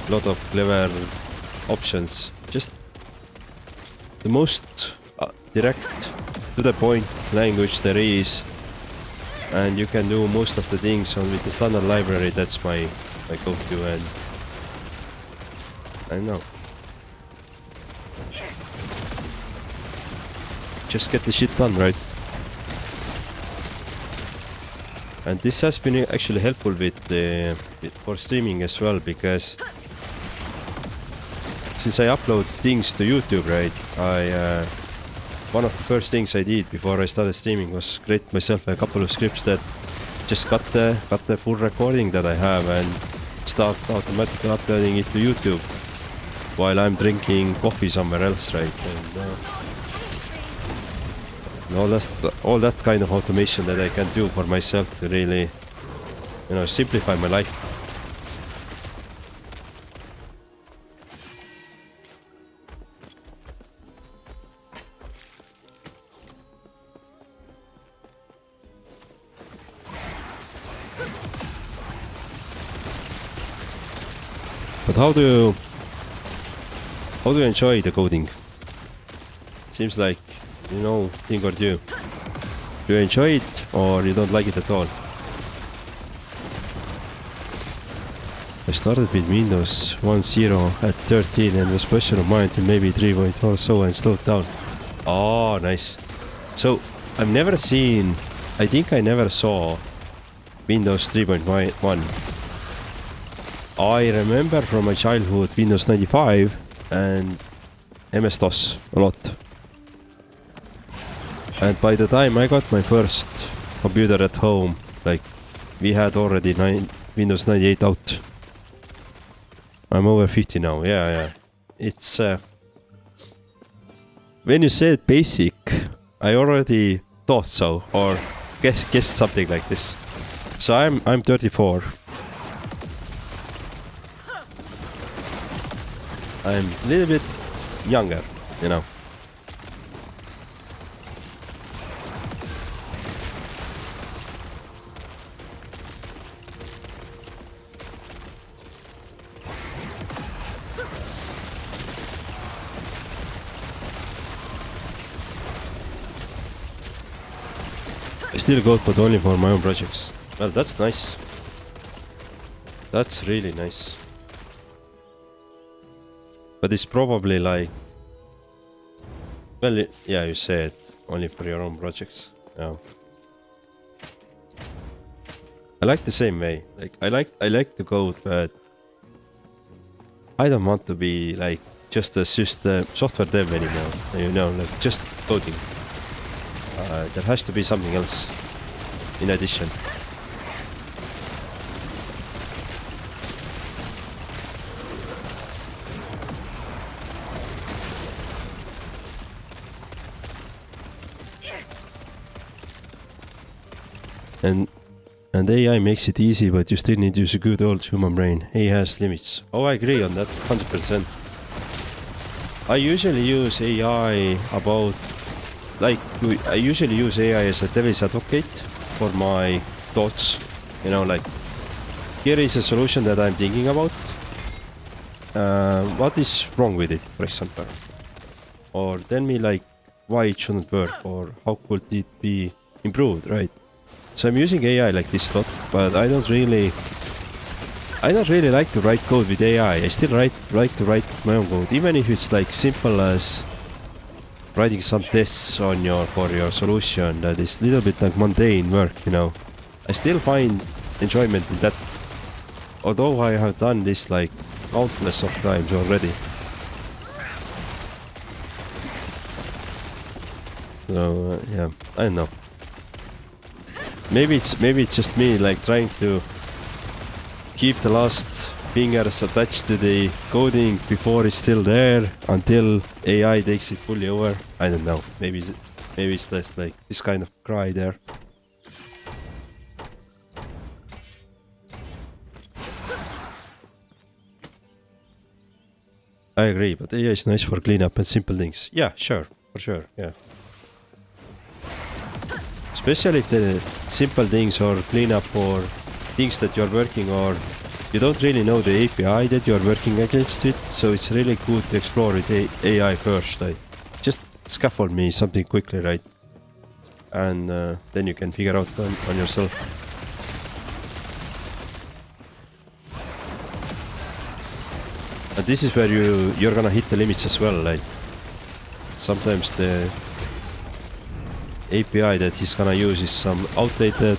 lot of clever options. Just the most direct, to the point language there is, and you can do most of the things on with the standard library. That's my go-to, and I know. Just get the shit done, right? And this has been actually helpful for streaming as well, because since I upload things to YouTube, right, one of the first things I did before I started streaming was create myself a couple of scripts that just got the full recording that I have and start automatically uploading it to YouTube while I'm drinking coffee somewhere else, right? And all that kind of automation that I can do for myself to really, you know, simplify my life. But how do you enjoy the coding? Seems like, you know, thing or two. Do you enjoy it or you don't like it at all? I started with Windows 1.0 at 13 and was pushing on mine until maybe 3.0 or so and slowed down. Oh, nice. So I've never seen, I think I never saw Windows 3.1. I remember from my childhood Windows 95 and MS-DOS a lot. And by the time I got my first computer at home, like, we had already Windows 98 out. I'm over 50 now, yeah. It's when you said basic, I already thought so, or guessed something like this. So I'm 34. I'm a little bit younger, you know. I still go, but only for my own projects. Well, that's nice. That's really nice. But it's probably like... Well, yeah, you said only for your own projects. Yeah. I like the same way. Like I like to code, but I don't want to be like just a software dev anymore. You know, like just coding. There has to be something else in addition. And AI makes it easy, but you still need to use a good old human brain. AI has limits. Oh, I agree on that 100%. I usually use AI about... Like, I usually use AI as a devil's advocate for my thoughts. You know, like, here is a solution that I'm thinking about. What is wrong with it, for example? Or tell me, like, why it shouldn't work, or how could it be improved, right? So I'm using AI like this a lot, but I don't really like to write code with AI. I still like to write my own code, even if it's like simple as writing some tests on for your solution that is a little bit like mundane work, you know. I still find enjoyment in that, although I have done this like countless of times already. So yeah, I don't know. Maybe it's just me like trying to keep the last fingers attached to the coding before it's still there until AI takes it fully over. I don't know. Maybe it's just like this kind of cry there. I agree, but AI is nice for cleanup and simple things. Yeah, sure, for sure, yeah. Especially if the simple things or cleanup or things that you're working, or you don't really know the API that you're working against it, so it's really good to explore with AI first. Like, just scaffold me something quickly, right? And then you can figure out on yourself. And this is where you're gonna hit the limits as well. Like, sometimes the API that he's gonna use is some outdated.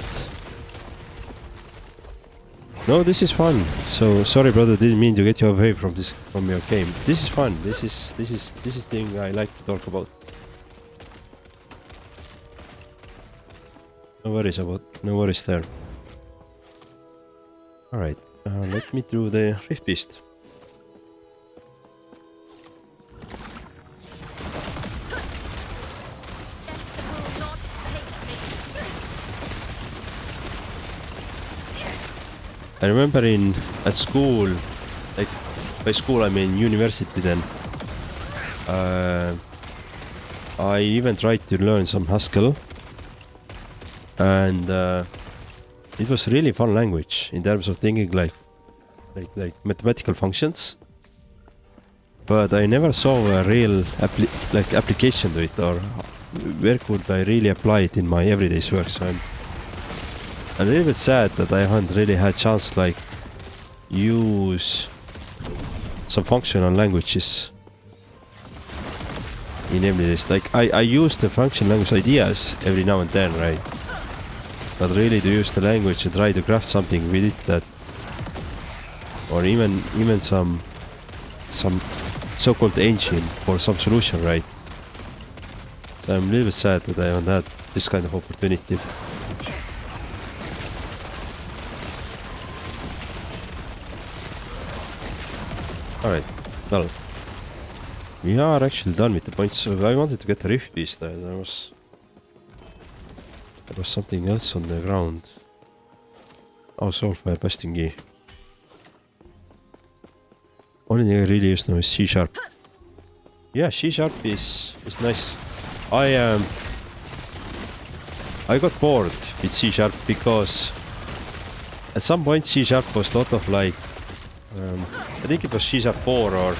No, this is fun. So sorry, brother, didn't mean to get you away from your game. This is fun. This is thing I like to talk about. No worries there. All right, let me do the Rift Beast. I remember at school, like by school I mean university then, I even tried to learn some Haskell, and it was a really fun language in terms of thinking like mathematical functions, but I never saw a real application to it, or where could I really apply it in my everyday work. So I'm a little bit sad that I haven't really had chance like use some functional languages in everyday. Like I use the function language ideas every now and then, right? But really to use the language and try to craft something with it, that, or even some so-called engine for some solution, right? So I'm a little bit sad that I haven't had this kind of opportunity. Alright, well, we are actually done with the points, so I wanted to get a Rift Beast there. There was something else on the ground. Oh, Soulfire Bastingi. Only thing I really use now is C#. Yeah, C# is nice. I got bored with C# because at some point C# was a lot of like I think it was C# 4 or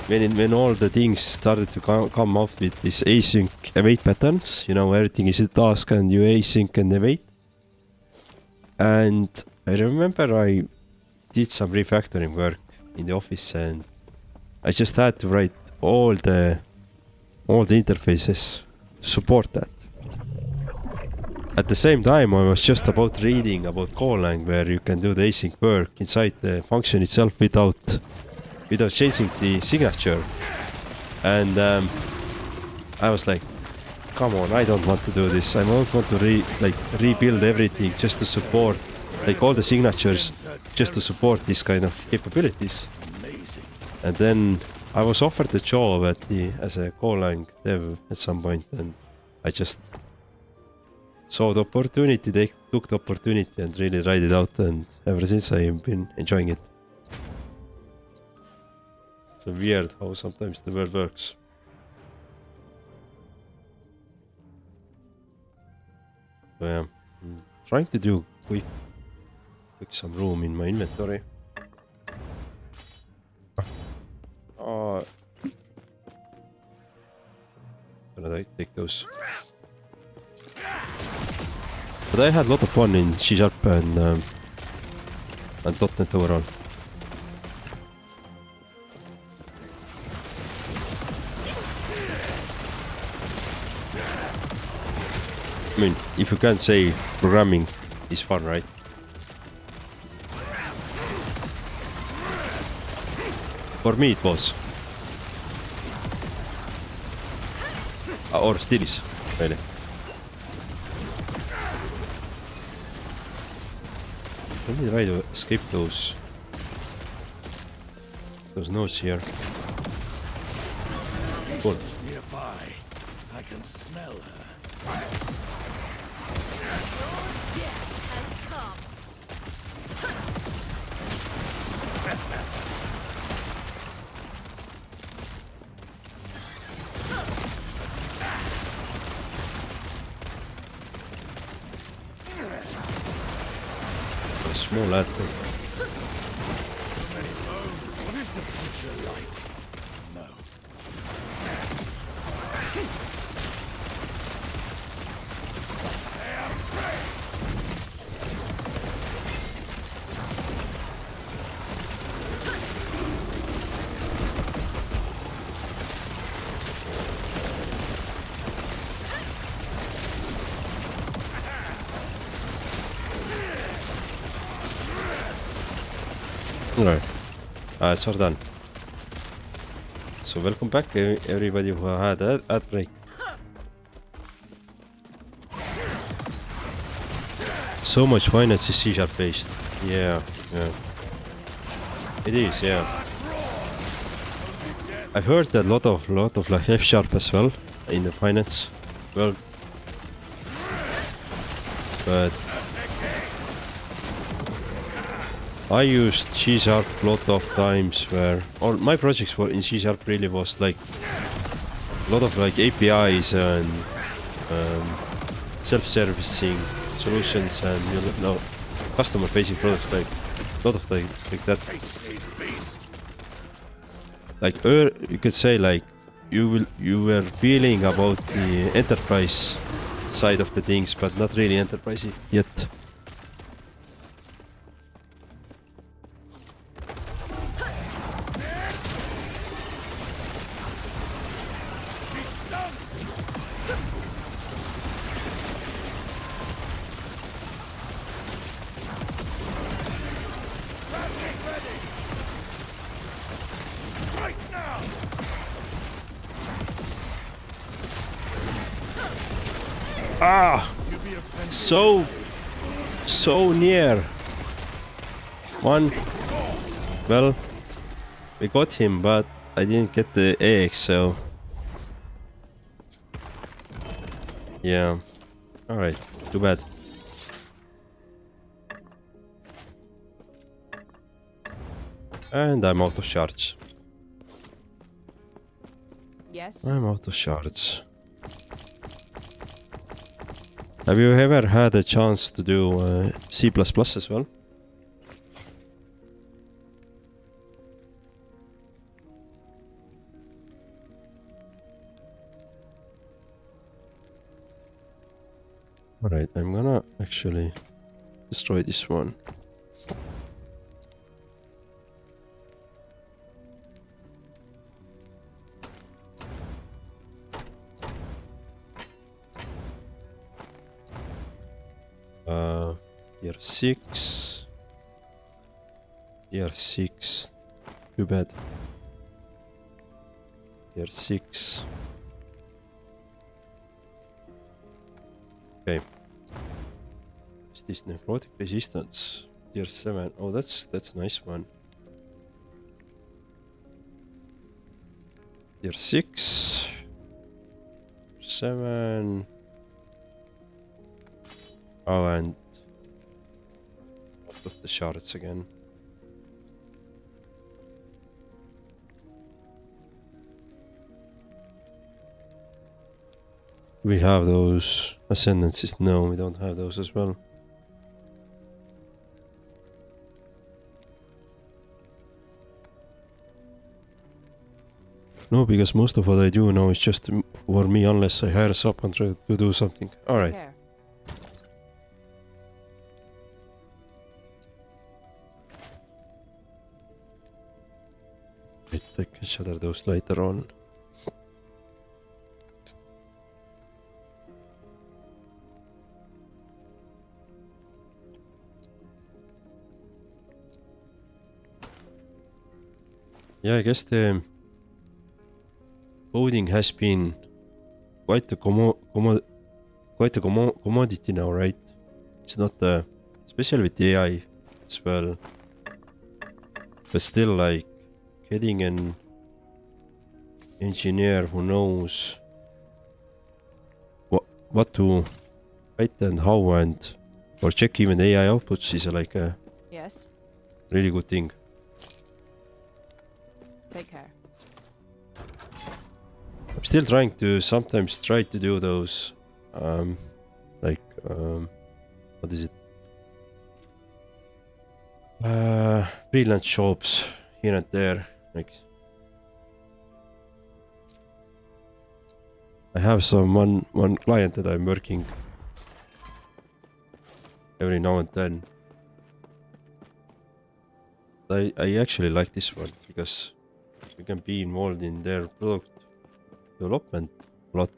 when all the things started to come up with this async await patterns, you know, everything is a task and you async and await. And I remember I did some refactoring work in the office and I just had to write all the interfaces to support that. At the same time, I was just about reading about Golang where you can do the async work inside the function itself without changing the signature. And I was like, come on, I don't want to do this. I don't want to rebuild everything just to support like all the signatures just to support this kind of capabilities. And then I was offered the job as a Golang dev at some point, and I just saw the opportunity, took the opportunity and really tried it out, and ever since I've been enjoying it. It's weird how sometimes the world works. So yeah, I'm trying to do quick some room in my inventory. Gonna take those. But I had a lot of fun in C# and .NET overall. I mean, if you can't say programming is fun, right? For me it was. Or still is, really. Let me try to escape those nodes here. Cool. Nearby, I can smell her. Small lad. What is the future like? No. Alright, it's all done. So welcome back everybody who had an ad break. So much finance is C# based. Yeah. It is, yeah. I've heard that a lot of like F# as well in the finance world. But I used C# a lot of times where all my projects were in C# really was like a lot of like APIs and self-servicing solutions and you know customer-facing products, like a lot of like that. Like you could say like you were feeling about the enterprise side of the things, but not really enterprise yet. Ah! So near. One. Well, we got him, but I didn't get the AX, so yeah. Alright, too bad. And I'm out of shards. Yes. I'm out of shards. Have you ever had a chance to do C++ as well? Alright, I'm gonna actually destroy this one. Tier 6. Tier 6. Too bad. Tier 6. Okay. Is this necrotic resistance? Tier 7. Oh, that's a nice one. Tier 6. 7. Oh, and out of the shards again. We have those ascendancies. No, we don't have those as well. No, because most of what I do now is just for me, unless I hire a subcontractor to do something. Alright. Care. I can shatter those later on. Yeah, I guess the coding has been quite a commodity now, right? It's not especially with the AI as well, but still, like getting an engineer who knows what to write and how, and or check even the AI outputs is like a Yes. really good thing. Take care. I'm still trying to sometimes try to do those what is it? Freelance jobs here and there. Like I have one client that I'm working every now and then. I actually like this one because we can be involved in their product development a lot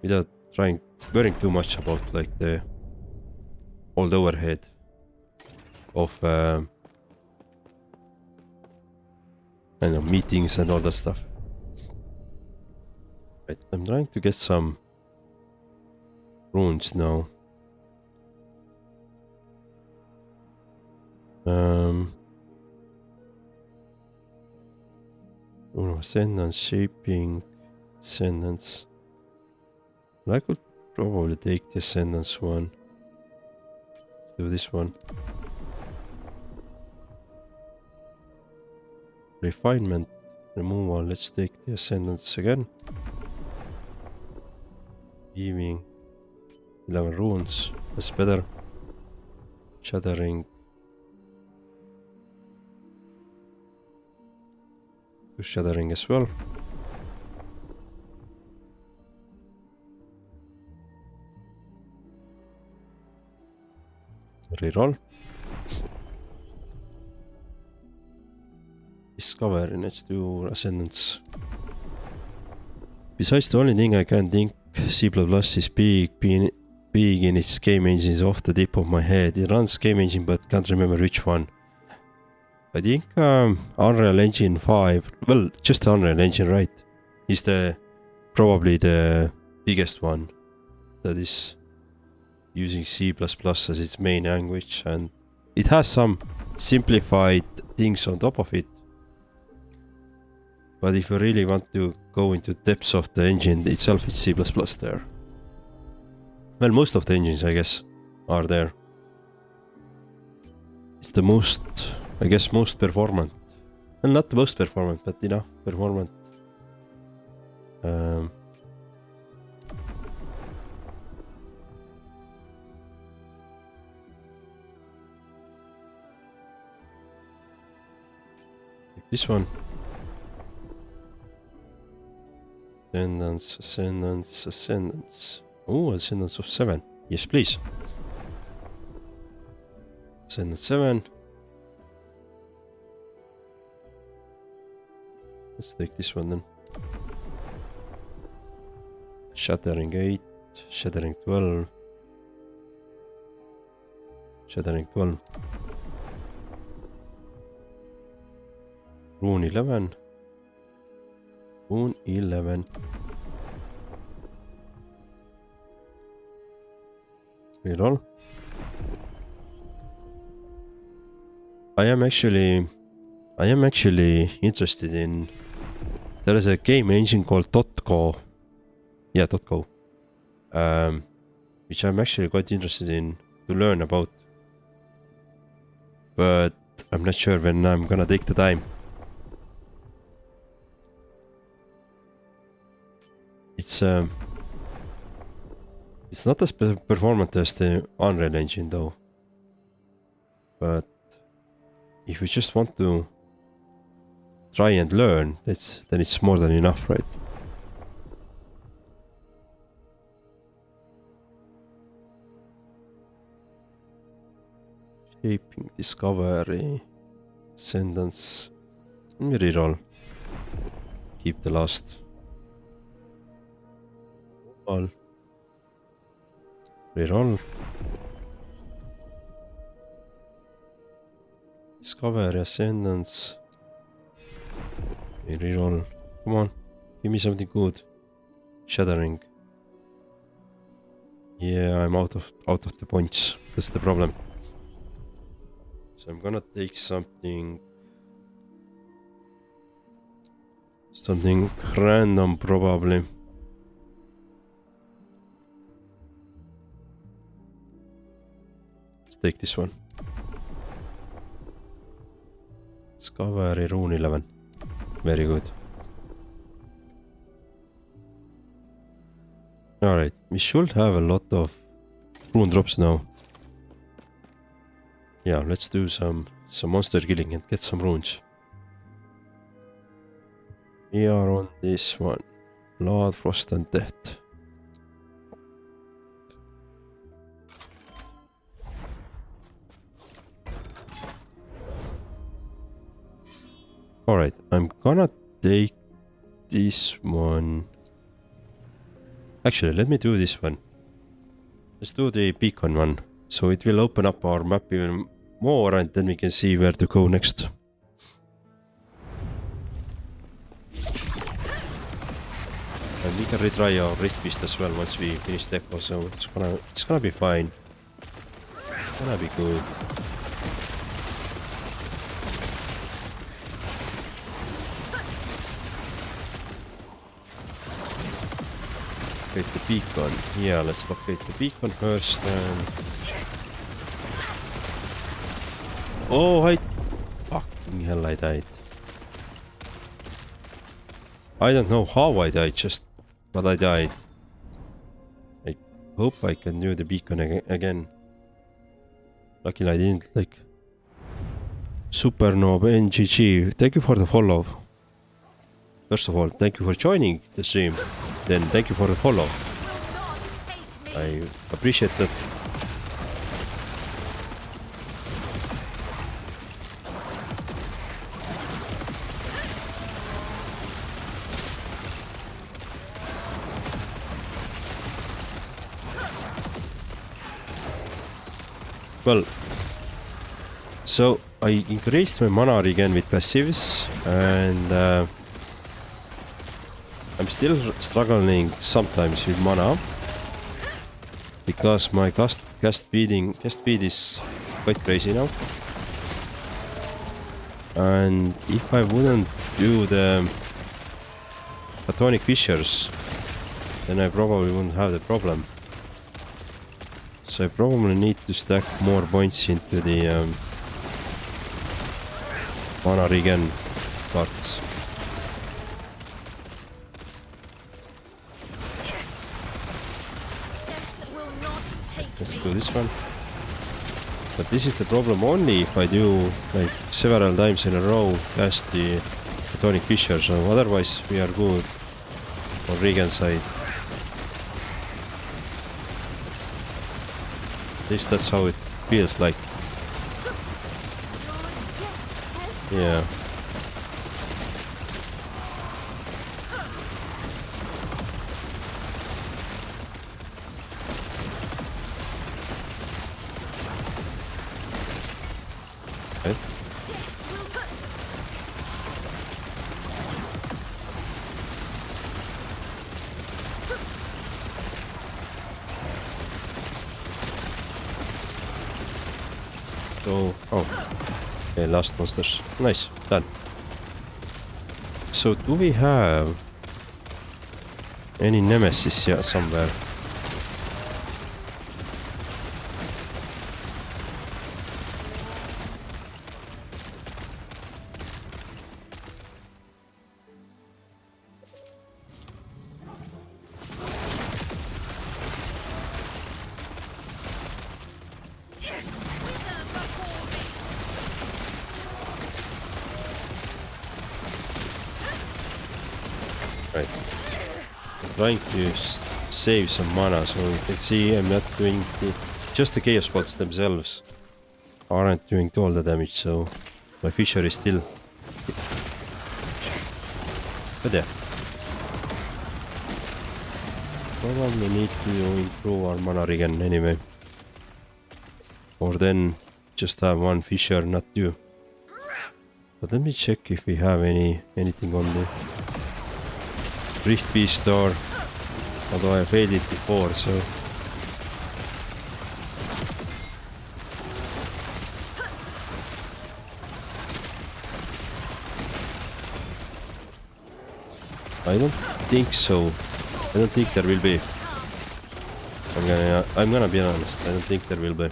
without worrying too much about like all the overhead of meetings and all that stuff. Right, I'm trying to get some runes now. Ascendance, shaping, ascendance. I could probably take the ascendance one. Let's do this one. Refinement, removal. Let's take the ascendance again. Weaving, 11 runes. That's better. Shattering. Shattering as well. Reroll. Discover, let's do ascendance. Besides, the only thing I can think C++ is big in its game engine is off the tip of my head. It runs game engine but can't remember which one. I think Unreal Engine 5, well, just Unreal Engine, right, is probably the biggest one that is using C++ as its main language, and it has some simplified things on top of it. But if you really want to go into depths of the engine itself, it's C++ there. Well, most of the engines, I guess, are there. It's the most I guess most performant. Well, not the most performant, but enough performant. This one. Ascendance, ascendance, ascendance. Oh, ascendance of 7. Yes, please. Ascendance 7. Let's take this one then. Shattering 8, Shattering 12. Shattering 12. Rune 11. Rune 11. Reroll. I am actually interested in. There is a game engine called .co. Yeah, .co. Which I'm actually quite interested in to learn about. But I'm not sure when I'm gonna take the time. It's not as performant as the Unreal Engine though. But if you just want to try and learn, then it's more than enough, right? Shaping, discovery, ascendance. Reroll. Keep the last. All. Reroll. Discovery, ascendance. Reroll. Come on. Give me something good. Shattering. Yeah, I'm out of the points. That's the problem. So I'm gonna take something random probably. Let's take this one. Discovery Rune 11. Very good. Alright, we should have a lot of rune drops now. Yeah, let's do some monster killing and get some runes. We are on this one. Blood, Frost and Death. Alright, I'm gonna take this one. Actually, let me do this one. Let's do the beacon one. So it will open up our map even more and then we can see where to go next. And we can retry our Rift Beast as well once we finish the echo, so it's gonna be fine. It's gonna be good. Locate the beacon. Yeah, let's locate the beacon first and... Oh, fucking hell, I died. I don't know how I died, but I died. I hope I can do the beacon again. Luckily I didn't, like... Supernova NGG, thank you for the follow. First of all, thank you for joining the stream. Then thank you for the follow. I appreciate that. Well, so I increased my mana again with passives and I'm still struggling sometimes with mana because my cast speed is quite crazy now. And if I wouldn't do the Platonic Fissures, then I probably wouldn't have the problem. So I probably need to stack more points into the mana regen cards. Let's do this one. But this is the problem only if I do like several times in a row cast the Tonic Fissure, so otherwise we are good on regen side. At least that's how it feels like. Yeah. Okay. So, oh, okay, last monsters. Nice, done. So, do we have any nemesis here somewhere? Right. I'm trying to save some mana, so you can see I'm not doing just the chaos spots themselves aren't doing all the damage, so my fissure is still. But yeah. Probably need to improve our mana regen anyway. Or then just have one fissure, not two. But let me check if we have anything on the Rift Beast or although I failed it before, so I don't think so. I don't think there will be. I'm gonna be honest, I don't think there will be.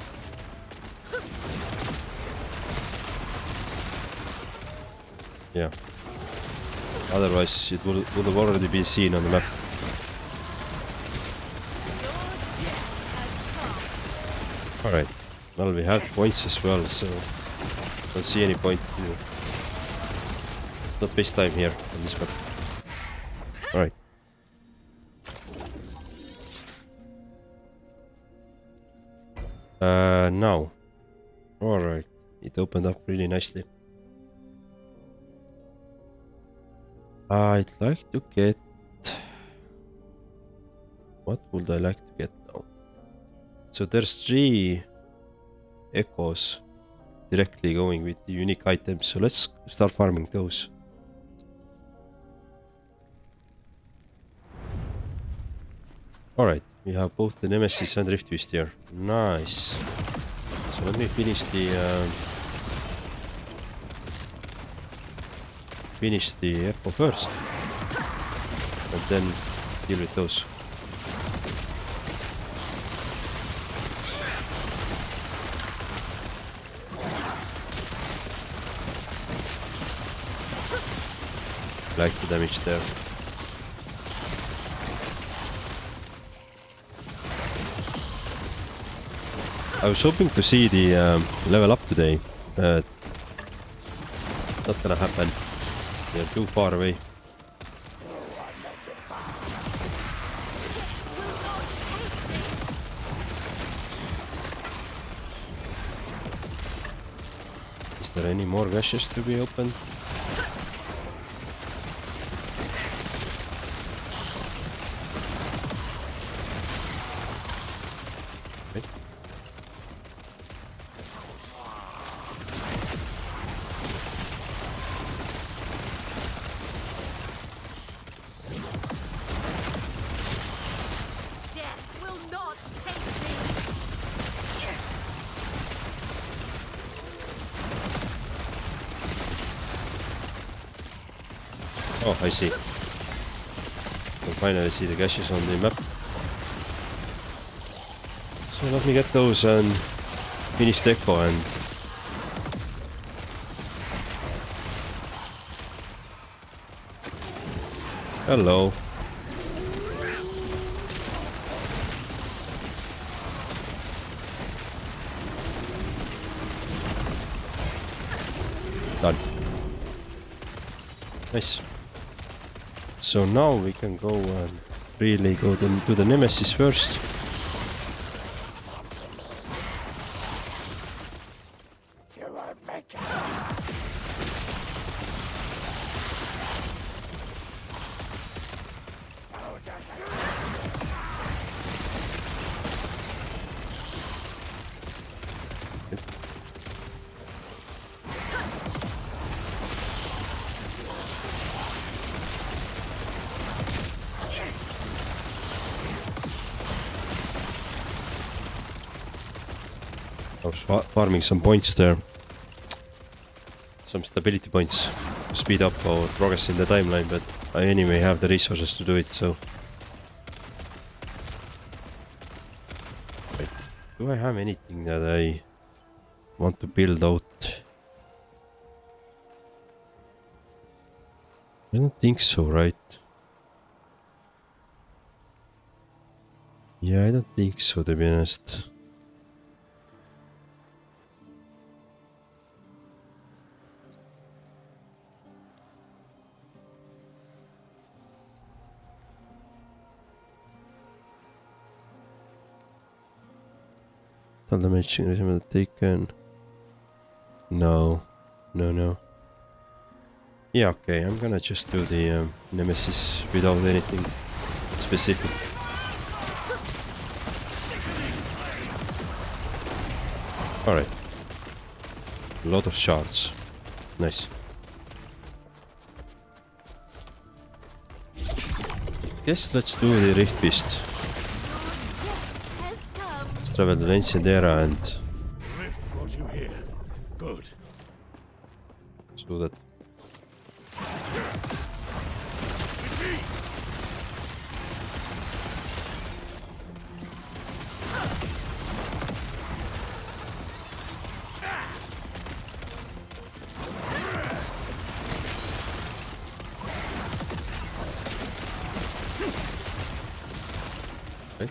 Yeah. Otherwise it would have already been seen on the map. Alright. Well, we have points as well, so don't see any point to let's not waste time here on this map. Alright. Now. Alright. It opened up really nicely. I'd like to get... What would I like to get now? So there's 3 echoes directly going with the unique items, so let's start farming those. Alright, we have both the Nemesis and Rift Beast here. Nice. So let me finish the echo first. And then deal with those. Like the damage there. I was hoping to see the level up today. Not gonna happen. They're too far away. Is there any more caches to be opened? Oh, I see. Can finally see the caches on the map. So let me get those and finish the echo and Hello. Done. Nice. So now we can go and really go to the Nemesis first. I was farming some points there. Some stability points to speed up our progress in the timeline, but I anyway have the resources to do it, so... Wait, do I have anything that I want to build out? I don't think so, right? Yeah, I don't think so, to be honest. Total damage regimen taken. No. Yeah, okay, I'm gonna just do the Nemesis without anything specific. Alright. A lot of shards. Nice. Guess let's do the Rift Beast. Let's travel to the ancient era and Rift brought you here. Good. let's do that. Right.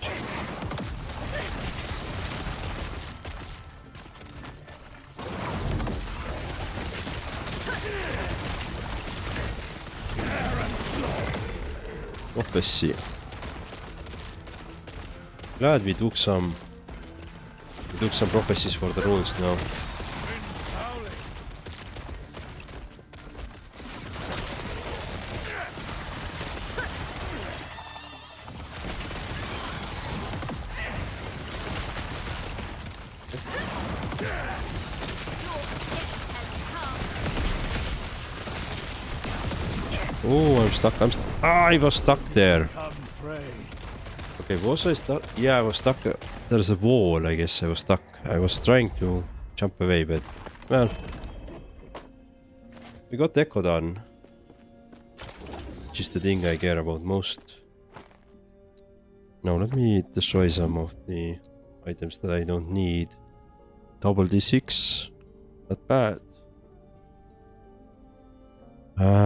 Prophecy. Glad we took some prophecies for the rules now. Oh, I'm stuck. I was stuck there. Okay, was I stuck? Yeah, I was stuck. There's a wall, I guess I was stuck. I was trying to jump away, but... Well... We got Echo done. Which is the thing I care about most. Now, let me destroy some of the items that I don't need. Double D6. Not bad.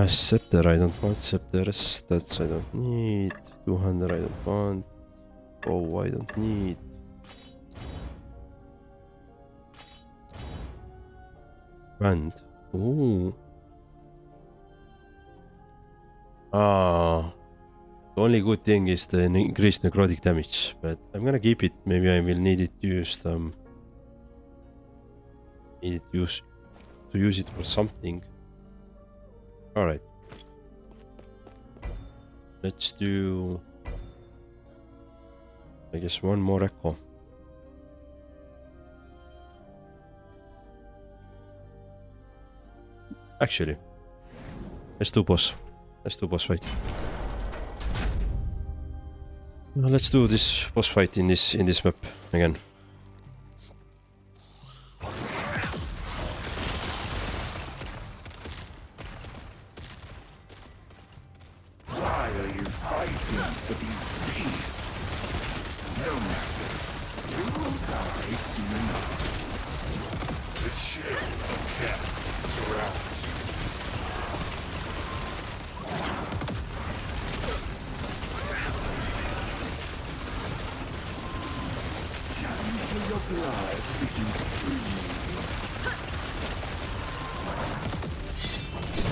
Scepter I don't want, scepters, that's I don't need, 200 I don't want, bow I don't need. Band, ooh. The only good thing is the increased necrotic damage, but I'm gonna keep it, maybe I will need it to use use it for something. Alright. Let's do... I guess one more echo. Actually, let's do boss. Let's do boss fight. Now let's do this boss fight in this map again. For these beasts. No matter. You will die soon enough. The chill of death surrounds you.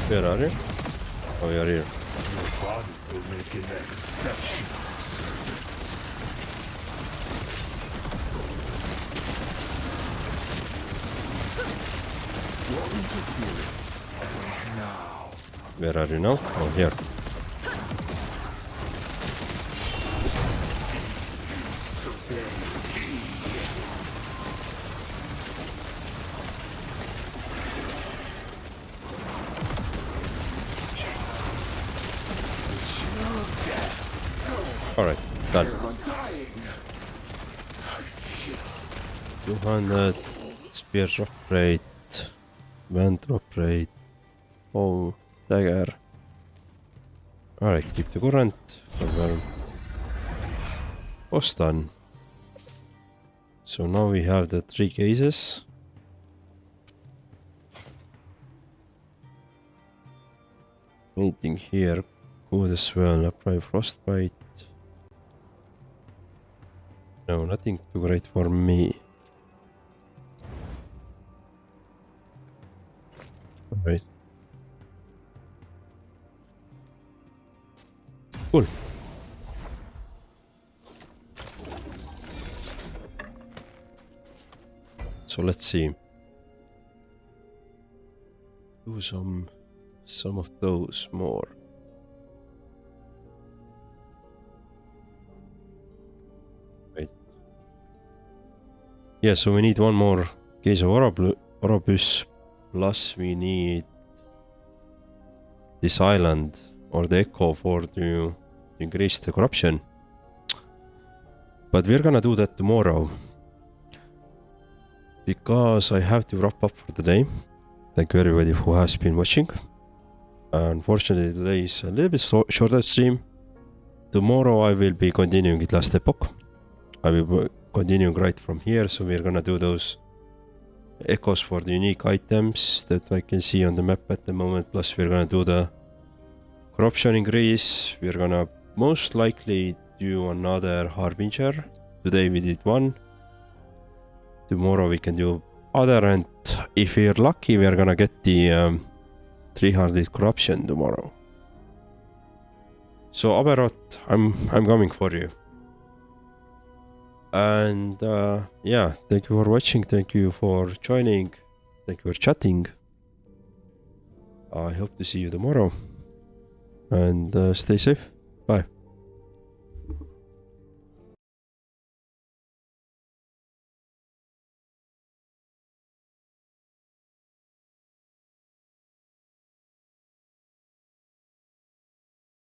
Where are you? Oh, you're here. Your body will make an exceptional servant. Your interference ends now. Where are you now? Oh, here. These beasts obey me. Chill death. Alright, done. I am undying. I feel 200 spear drop rate, band drop rate, oh, dagger. Alright, keep the current, confirm. Boss done. So now we have the 3 cases. Anything here good as well, apply frostbite. No, nothing too great for me. Alright. Cool. So let's see. Do some of those more. Right. Yeah, so we need one more case of Orobyss, plus we need this island or the echo to increase the corruption. But we're gonna do that tomorrow, because I have to wrap up for the day. Thank you everybody who has been watching. Unfortunately today is a little bit shorter stream. Tomorrow I will be continuing with Last Epoch. I will be continuing right from here, so we're gonna do those echoes for the unique items that I can see on the map at the moment. Plus we're gonna do the corruption increase. We're gonna most likely do another Harbinger. Today we did one. Tomorrow we can do other, and if we're lucky we're gonna get the 300 corruption tomorrow. So Aberroth, I'm coming for you. And yeah, thank you for watching, thank you for joining, thank you for chatting. I hope to see you tomorrow, and stay safe.